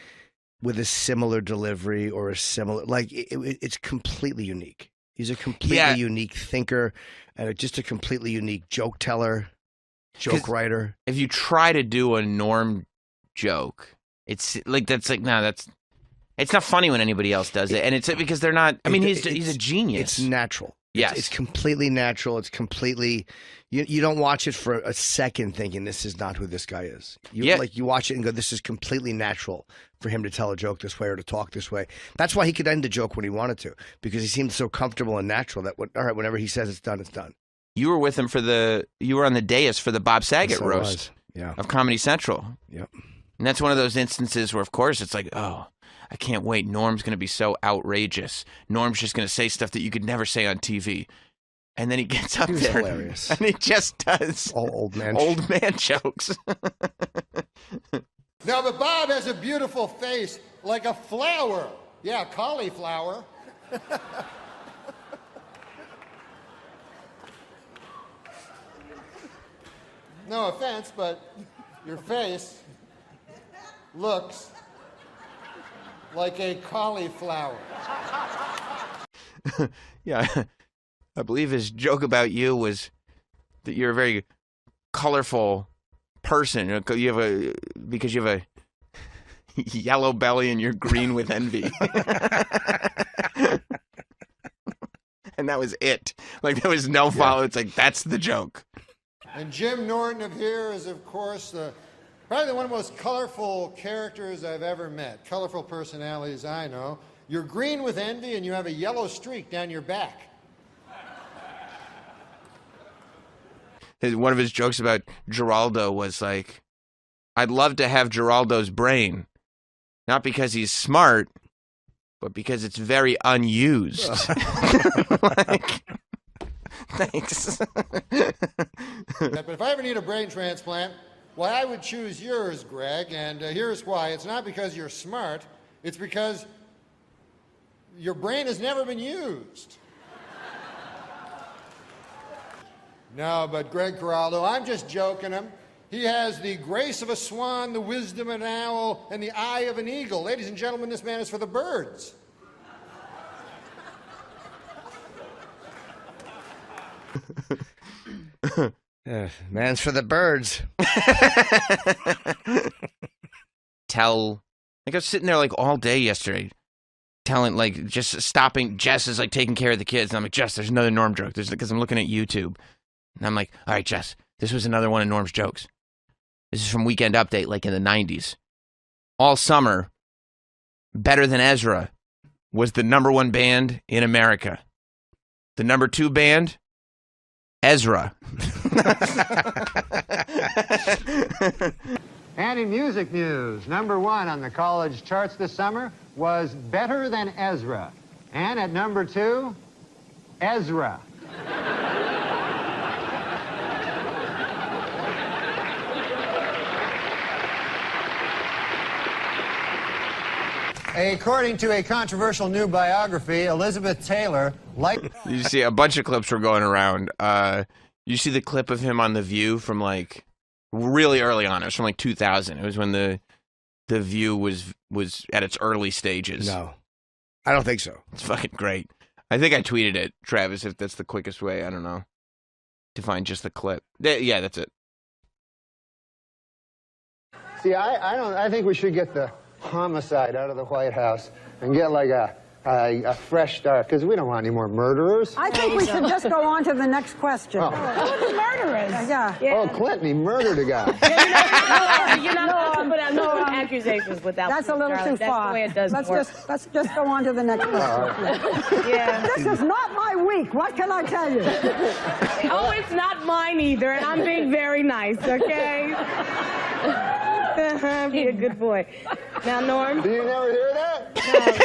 with a similar delivery or a similar, like, it's completely unique. He's a completely unique thinker and just a completely unique joke teller, joke writer. If you try to do a Norm joke, it's like, it's not funny when anybody else does it. And it's because they're not, I mean, he's a genius. It's natural. Yes. It's completely natural. It's completely, you don't watch it for a second thinking this is not who this guy is. You watch it and go, this is completely natural for him to tell a joke this way or to talk this way. That's why he could end a joke when he wanted to, because he seemed so comfortable and natural that, all right, whenever he says it's done, it's done. You were with him you were on the dais for the Bob Saget roast of Comedy Central. Yep. And that's one of those instances where, of course, it's like, oh, I can't wait. Norm's going to be so outrageous. Norm's just going to say stuff that you could never say on TV. And then he gets up there. Hilarious. And he just does old man jokes. No, but Bob has a beautiful face, like a flower. Yeah, cauliflower. No offense, but your face looks like a cauliflower. Yeah. I believe his joke about you was that you're a very colorful person. Because you have a yellow belly and you're green with envy. And that was it. Like, there was no follow. It's like, that's the joke. And Jim Norton of here is, of course, probably one of the most colorful characters I've ever met. Colorful personalities I know. You're green with envy and you have a yellow streak down your back. One of his jokes about Geraldo was like, I'd love to have Geraldo's brain. Not because he's smart, but because it's very unused. Like, thanks. But if I ever need a brain transplant, well, I would choose yours, Greg, and here's why. It's not because you're smart, it's because your brain has never been used. No, but Greg Giraldo, I'm just joking him. He has the grace of a swan, the wisdom of an owl, and the eye of an eagle. Ladies and gentlemen, this man is for the birds. Man's for the birds. Like, I was sitting there like all day yesterday, just stopping. Jess is like taking care of the kids, and I'm like, Jess, there's another Norm joke. Because I'm looking at YouTube, and I'm like, all right, Jess, this was another one of Norm's jokes. This is from Weekend Update, like in the 90s. All summer, Better Than Ezra was the #1 band in America. The #2 band, Ezra. And in music news, #1 on the college charts this summer was Better Than Ezra. And at #2, Ezra. According to a controversial new biography, Elizabeth Taylor, You see a bunch of clips were going around. You see the clip of him on The View from like really early on. It was from like 2000. It was when the View was at its early stages. No, I don't think so. It's fucking great. I think I tweeted it, Travis, if that's the quickest way. I don't know. To find just the clip. Yeah, that's it. See, I think we should get the homicide out of the White House and get like a fresh start, because we don't want any more murderers. I think we should just go on to the next question. Oh. Who are the murderers? Yeah. Oh, Clinton, he murdered a guy. You're not allowed to put out no accusations without. That's a little too far. That's the way it does work. Let's just go on to the next question. Yeah. This is not my week. What can I tell you? Oh, it's not mine either, and I'm being very nice, okay? Be a good boy. Now, Norm. Do you never hear that?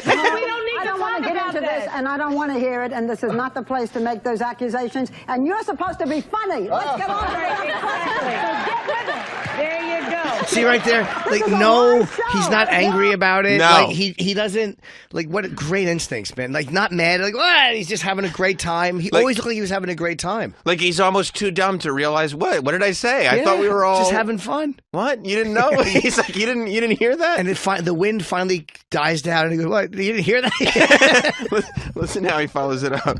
No, we don't need I don't want to get into this, and I don't want to hear it, and this is not the place to make those accusations, and you're supposed to be funny. Let's get on to the next question. Get with it. There you go. See right there? Like, no, he's not angry about it. No. Like, he doesn't, like, what great instincts, man. Like, not mad. Like, he's just having a great time. He always looked like he was having a great time. Like, he's almost too dumb to realize what? What did I say? I thought we were all just having fun. What? You didn't know? He's like, you didn't hear that? And the wind finally dies down, and he goes, "What? You didn't hear that?" Listen how he follows it up.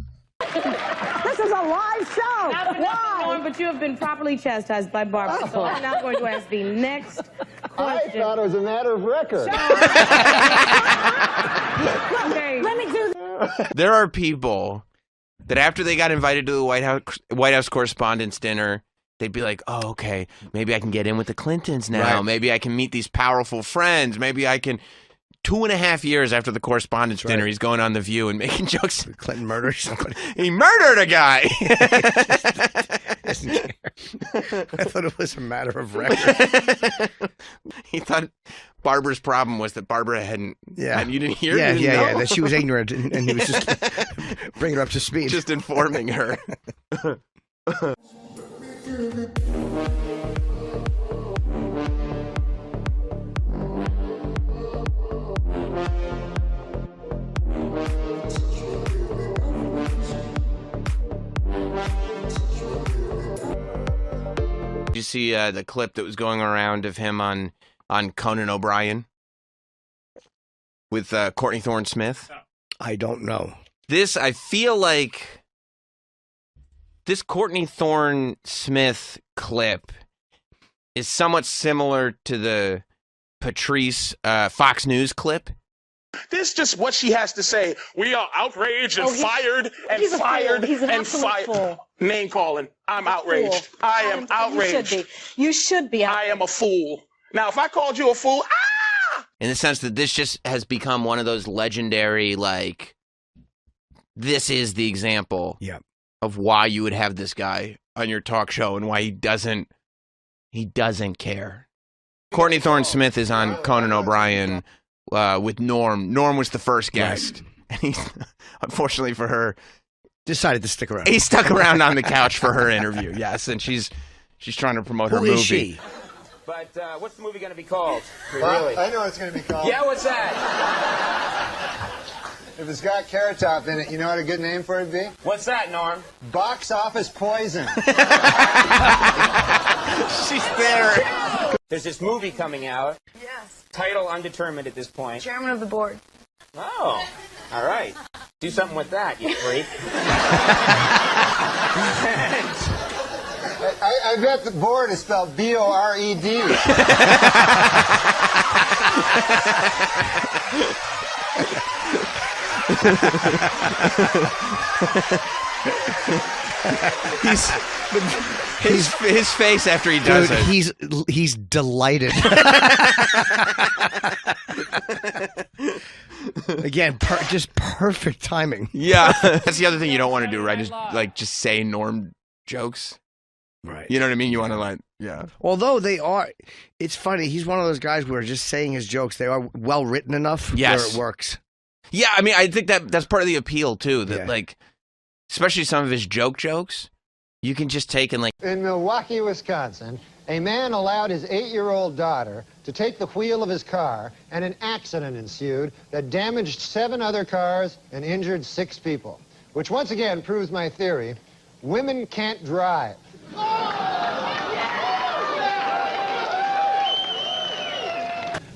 This is a live show. Why? Norm, but you have been properly chastised by Barbara, so I'm now going to ask the next question. I thought it was a matter of record. Okay. Let me do There are people that after they got invited to the White House Correspondents' Dinner, they'd be like, oh, okay, maybe I can get in with the Clintons now. Right. Maybe I can meet these powerful friends. Maybe I can... 2.5 years after the Correspondents' Dinner, he's going on The View and making jokes. Clinton murdered somebody. He murdered a guy. Doesn't care. I thought it was a matter of record. He thought Barbara's problem was that Barbara hadn't... Yeah. And you didn't hear? Yeah, You didn't know? that she was ignorant, and he was just bringing her up to speed. Just informing her. Did you see the clip that was going around of him on Conan O'Brien with Courtney Thorne-Smith? I don't know. This, I feel like this Courtney Thorne-Smith clip is somewhat similar to the Patrice Fox News clip. This is just what she has to say. We are outraged and fired and he's a fired fool. He's an and absolute fired. fool. Name calling. I'm outraged. Fool. I am outraged. You should be. I am a fool. Now, if I called you a fool, In the sense that this just has become one of those legendary, like, this is the example of why you would have this guy on your talk show and why he doesn't care. Courtney Thorne-Smith is on Conan O'Brien with Norm. Norm was the first guest. And he's, unfortunately for her, decided to stick around. He stuck around on the couch for her interview, yes, and she's trying to promote her movie. Who is she? But what's the movie going to be called? Well, I know what it's going to be called. Yeah, what's that? If it's got Carrot Top in it, you know what a good name for it would be? What's that, Norm? Box Office Poison. She's there. There's this movie coming out. Yes. Title undetermined at this point. Chairman of the board. Oh, all right. Do something with that, you freak. I bet the board is spelled B-O-R-E-D. His face after he does it. He's delighted. Again, just perfect timing. Yeah, that's the other thing you don't want to do, right? Just say Norm jokes. Right. You know what I mean? You want to yeah. Although it's funny. He's one of those guys where just saying his jokes, they are well written enough where it works. Yeah, I mean, I think that's part of the appeal too. That especially some of his jokes, you can just take and In Milwaukee, Wisconsin, A man allowed his 8-year-old daughter to take the wheel of his car, and an accident ensued that damaged 7 other cars and injured 6 people, which once again proves my theory: women can't drive.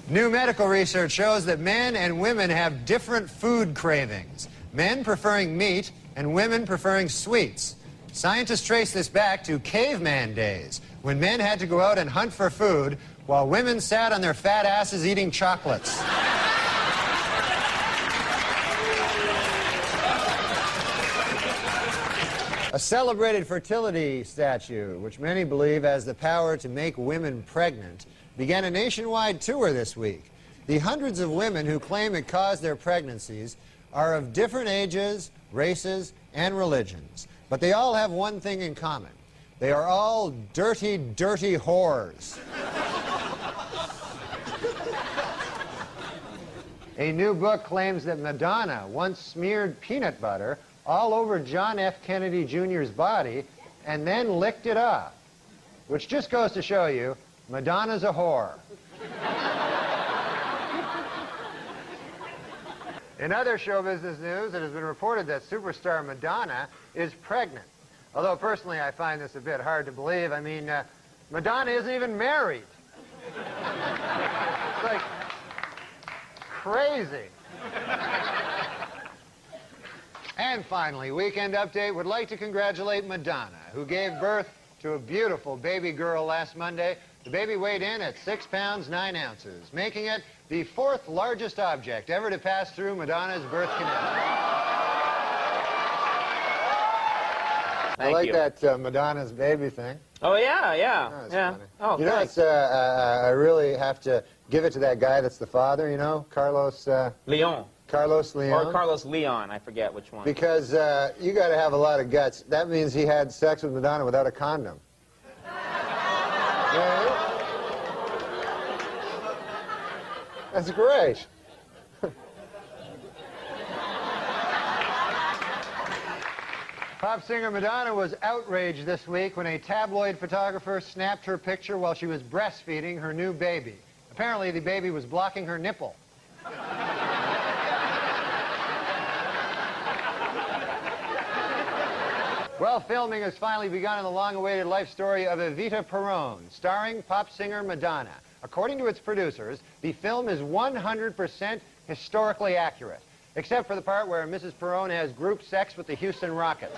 New medical research shows that men and women have different food cravings, men preferring meat and women preferring sweets. Scientists trace this back to caveman days, when men had to go out and hunt for food while women sat on their fat asses eating chocolates. A celebrated fertility statue, which many believe has the power to make women pregnant, began a nationwide tour this week. The hundreds of women who claim it caused their pregnancies are of different ages, races, and religions. But they all have one thing in common. They are all dirty, dirty whores. A new book claims that Madonna once smeared peanut butter all over John F. Kennedy Jr.'s body and then licked it off, which just goes to show you Madonna's a whore. In other show business news, it has been reported that superstar Madonna is pregnant. Although personally I find this a bit hard to believe. I mean, Madonna isn't even married. It's like crazy. And finally, Weekend Update would like to congratulate Madonna, who gave birth to a beautiful baby girl last Monday. The baby weighed in at 6 pounds 9 ounces, making it the 4th largest object ever to pass through Madonna's birth canal. I like that Madonna's baby thing. Oh, yeah, yeah. Oh, yeah. funny. Oh, you know, thanks. it's, I really have to give it to that guy that's the father, you know, Carlos... Leon. Carlos Leon. Or Carlos Leon, I forget which one. Because you got to have a lot of guts. That means he had sex with Madonna without a condom. Yeah. That's great. Pop singer Madonna was outraged this week when a tabloid photographer snapped her picture while she was breastfeeding her new baby. Apparently, the baby was blocking her nipple. Well, filming has finally begun in the long-awaited life story of Evita Peron, starring pop singer Madonna. According to its producers, the film is 100% historically accurate, except for the part where Mrs. Peron has group sex with the Houston Rockets.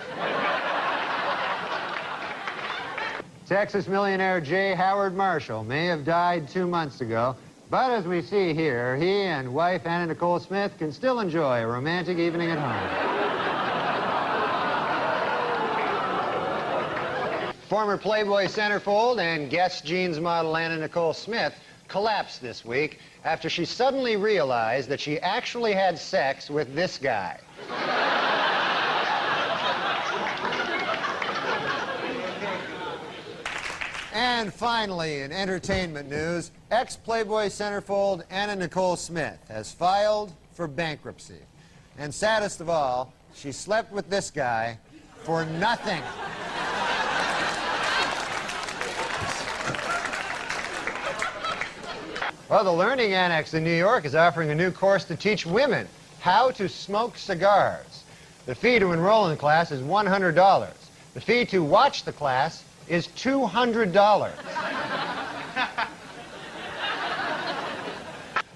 Texas millionaire J. Howard Marshall may have died 2 months ago, but as we see here, he and wife Anna Nicole Smith can still enjoy a romantic evening at home. Former Playboy centerfold and Guess jeans model Anna Nicole Smith collapsed this week after she suddenly realized that she actually had sex with this guy. And finally, in entertainment news, ex-Playboy centerfold Anna Nicole Smith has filed for bankruptcy. And saddest of all, she slept with this guy for nothing. Well, the Learning Annex in New York is offering a new course to teach women how to smoke cigars. The fee to enroll in the class is $100. The fee to watch the class is $200.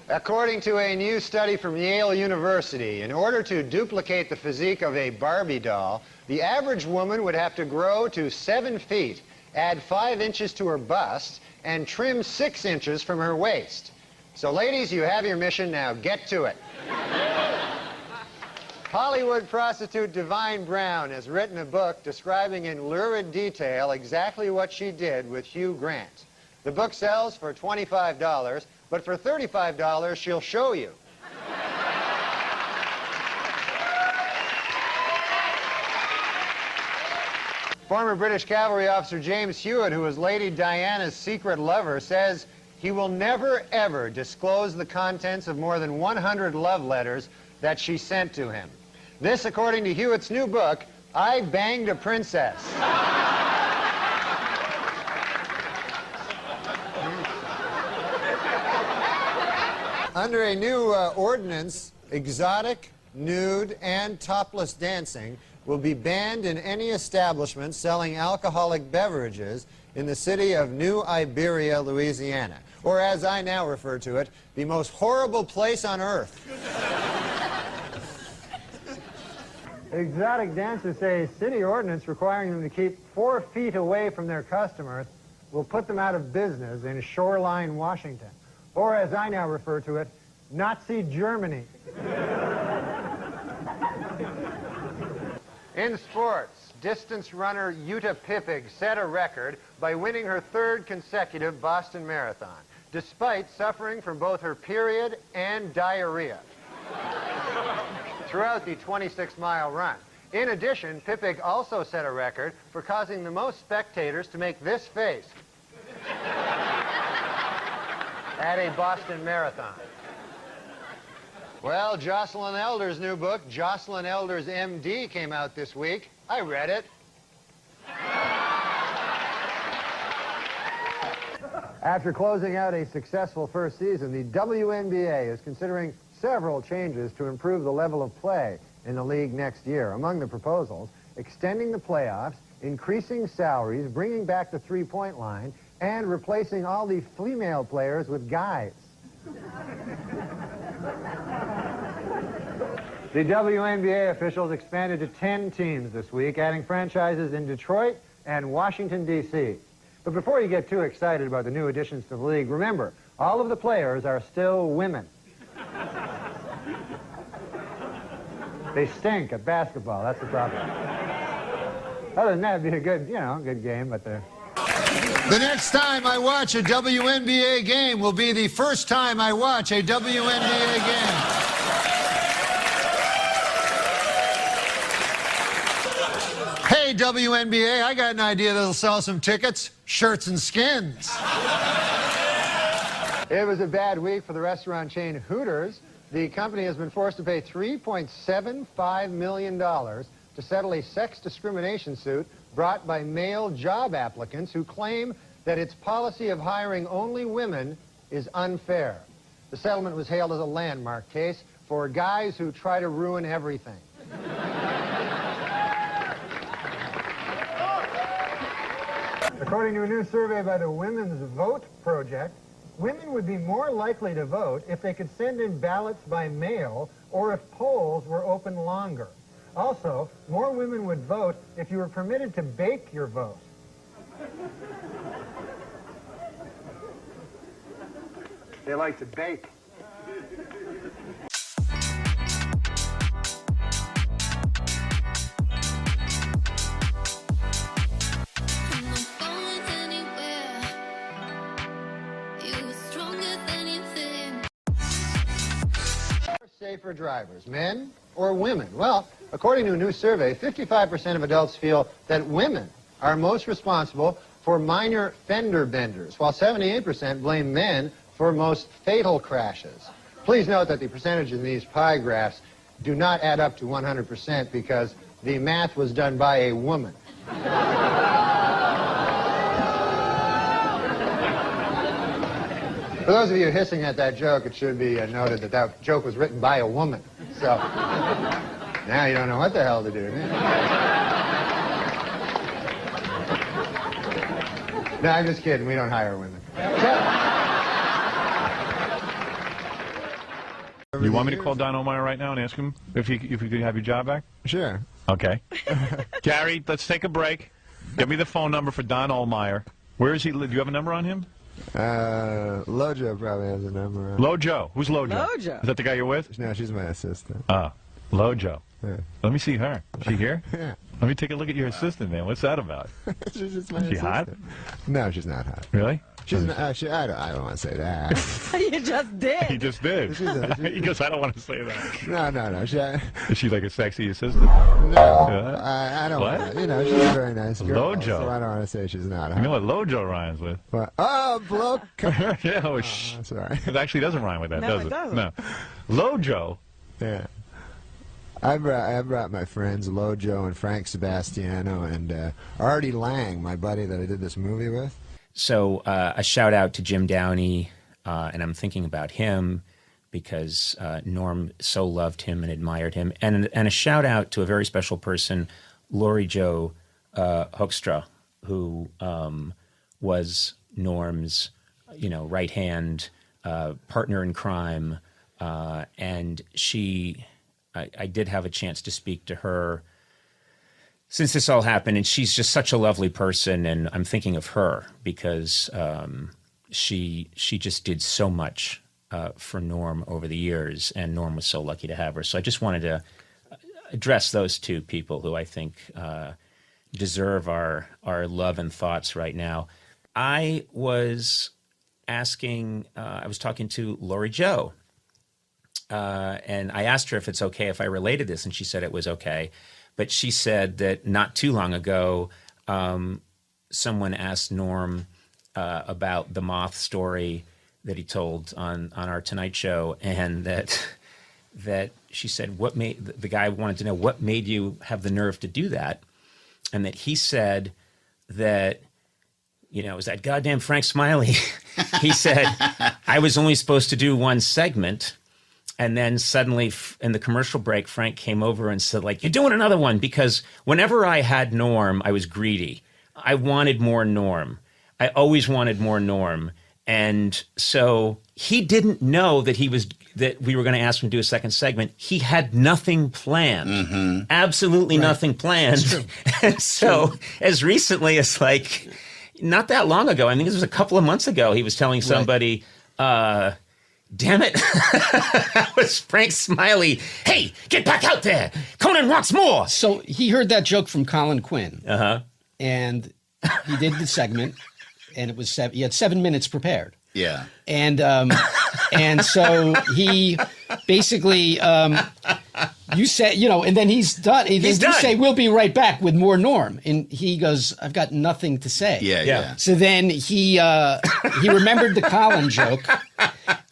According to a new study from Yale University, in order to duplicate the physique of a Barbie doll, the average woman would have to grow to 7 feet, add 5 inches to her bust, and trim 6 inches from her waist. So ladies, you have your mission, now get to it. Hollywood prostitute Divine Brown has written a book describing in lurid detail exactly what she did with Hugh Grant. The book sells for $25, but for $35 she'll show you. Former British cavalry officer James Hewitt, who was Lady Diana's secret lover, says he will never, ever disclose the contents of more than 100 love letters that she sent to him. This, according to Hewitt's new book, I Banged a Princess. Under a new ordinance, exotic, nude, and topless dancing will be banned in any establishment selling alcoholic beverages in the city of New Iberia, Louisiana, or as I now refer to it, the most horrible place on earth. Exotic dancers say a city ordinance requiring them to keep 4 feet away from their customers will put them out of business in Shoreline, Washington, or as I now refer to it, Nazi Germany. In sports, distance runner Jutta Pippig set a record by winning her 3rd consecutive Boston Marathon, despite suffering from both her period and diarrhea throughout the 26-mile run. In addition, Pippig also set a record for causing the most spectators to make this face at a Boston Marathon. Well, Jocelyn Elder's new book, Jocelyn Elder's MD, came out this week. I read it. After closing out a successful first season, the WNBA is considering several changes to improve the level of play in the league next year. Among the proposals, extending the playoffs, increasing salaries, bringing back the three-point line, and replacing all the female players with guys. The WNBA officials expanded to 10 teams this week, adding franchises in Detroit and Washington, D.C. But before you get too excited about the new additions to the league, remember, all of the players are still women. They stink at basketball, that's the problem. Other than that, it'd be a good, good game, but they're... The next time I watch a WNBA game will be the first time I watch a WNBA game. Hey, WNBA, I got an idea that'll sell some tickets, shirts and skins. It was a bad week for the restaurant chain Hooters. The company has been forced to pay $3.75 million to settle a sex discrimination suit brought by male job applicants who claim that its policy of hiring only women is unfair. The settlement was hailed as a landmark case for guys who try to ruin everything. According to a new survey by the Women's Vote Project, women would be more likely to vote if they could send in ballots by mail or if polls were open longer. Also, more women would vote if you were permitted to bake your vote. They like to bake. Safer drivers, men or women? Well, according to a new survey, 55% of adults feel that women are most responsible for minor fender benders, while 78% blame men for most fatal crashes. Please note that the percentages in these pie graphs do not add up to 100% because the math was done by a woman. For those of you hissing at that joke, it should be noted that that joke was written by a woman. So now you don't know what the hell to do. No, I'm just kidding. We don't hire women. You want me to call Don Omar right now and ask him if you could have your job back? Sure. Okay. Gary, let's take a break. Give me the phone number for Don Olmeyer. Where is he? Do you have a number on him? Lojo probably has a number. Lojo. Who's Lojo? Lojo. Is that the guy you're with? No, she's my assistant. Ah, Lojo. Yeah. Let me see her. Is she here? Yeah. Let me take a look at your assistant, man. What's that about? She's just my Is she assistant. hot? No, she's not hot. Really? She's not, I don't want to say that. You just did. He just did. He goes, I don't want to say that. No. Is she like a sexy assistant? No. I don't What? want to. She's a very nice girl. Lojo. So I don't want to say she's not hot. You know what Lojo rhymes with? What? Oh, bloke. Yeah, oh, shh. Sorry. It actually doesn't rhyme with that, No, does it it? doesn't. No. Lojo. Yeah. I brought my friends Lojo and Frank Sebastiano and Artie Lang, my buddy that I did this movie with. So a shout out to Jim Downey, and I'm thinking about him because Norm so loved him and admired him. And a shout out to a very special person, Lori Jo Hoekstra, who was Norm's, right hand partner in crime, and I did have a chance to speak to her since this all happened, and she's just such a lovely person, and I'm thinking of her because she just did so much for Norm over the years, and Norm was so lucky to have her. So I just wanted to address those two people who I think deserve our love and thoughts right now. I was talking to Lori Jo, and I asked her if it's okay if I related this, and she said it was okay. But she said that not too long ago, someone asked Norm about the moth story that he told on our Tonight Show, and that she said, the guy wanted to know what made you have the nerve to do that, and that he said that, it was that goddamn Frank Smiley. He said, I was only supposed to do one segment. And then suddenly in the commercial break, Frank came over and said, you're doing another one, because whenever I had Norm, I was greedy. I wanted more Norm. I always wanted more Norm. And so he didn't know that we were going to ask him to do a second segment. He had nothing planned. Absolutely nothing planned. And so as recently as not that long ago, I think this was a couple of months ago, he was telling somebody, damn it, that was Frank Smiley. Hey, get back out there. Conan wants more. So he heard that joke from Colin Quinn. And he did the segment, and it was he had 7 minutes prepared. Yeah. And so he basically, you say, and then he's done. He's done. You say, we'll be right back with more Norm. And he goes, I've got nothing to say. Yeah. So then he remembered the Colin joke,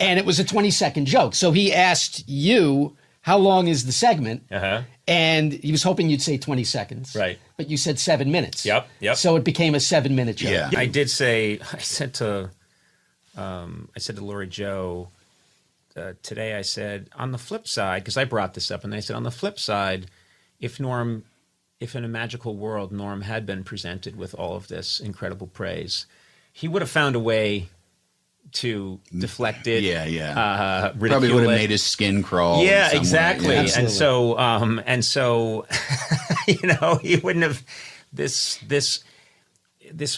and it was a 20-second joke. So he asked you, how long is the segment? And he was hoping you'd say 20 seconds. Right. But you said 7 minutes. Yep. So it became a 7-minute joke. Yeah. I said to Lori Jo today, I said, on the flip side, because I brought this up, and I said, on the flip side, if in a magical world Norm had been presented with all of this incredible praise, he would have found a way to deflect it. Ridicule probably would have it. Made his skin crawl. Yeah, exactly. Yeah. And so, he wouldn't have this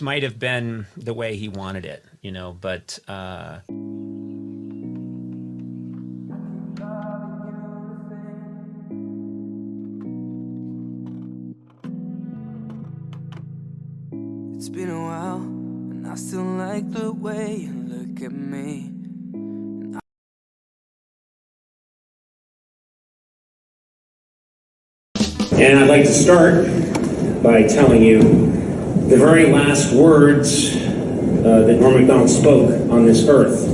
might have been the way he wanted it, but. It's been a while, and I still like the way you look at me. And I'd like to start by telling you the very last words that Norm MacDonald spoke on this earth.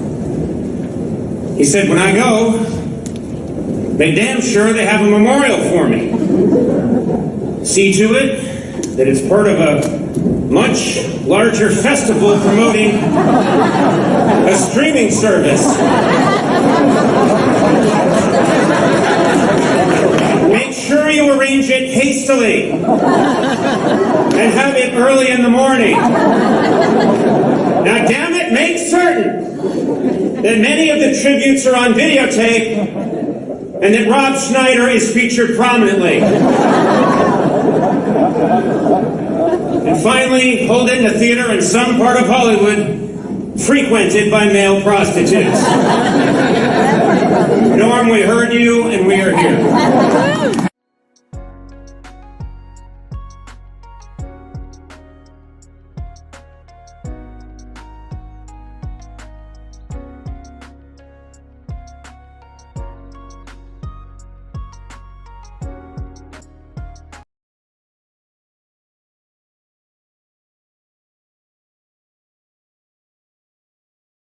He said, when I go, make damn sure they have a memorial for me. See to it that it's part of a much larger festival promoting a streaming service. Make sure you arrange it hastily and have it early in the morning. Now, damn it, make certain that many of the tributes are on videotape and that Rob Schneider is featured prominently. And finally, hold it in a theater in some part of Hollywood frequented by male prostitutes. Norm, we heard you, and we are here.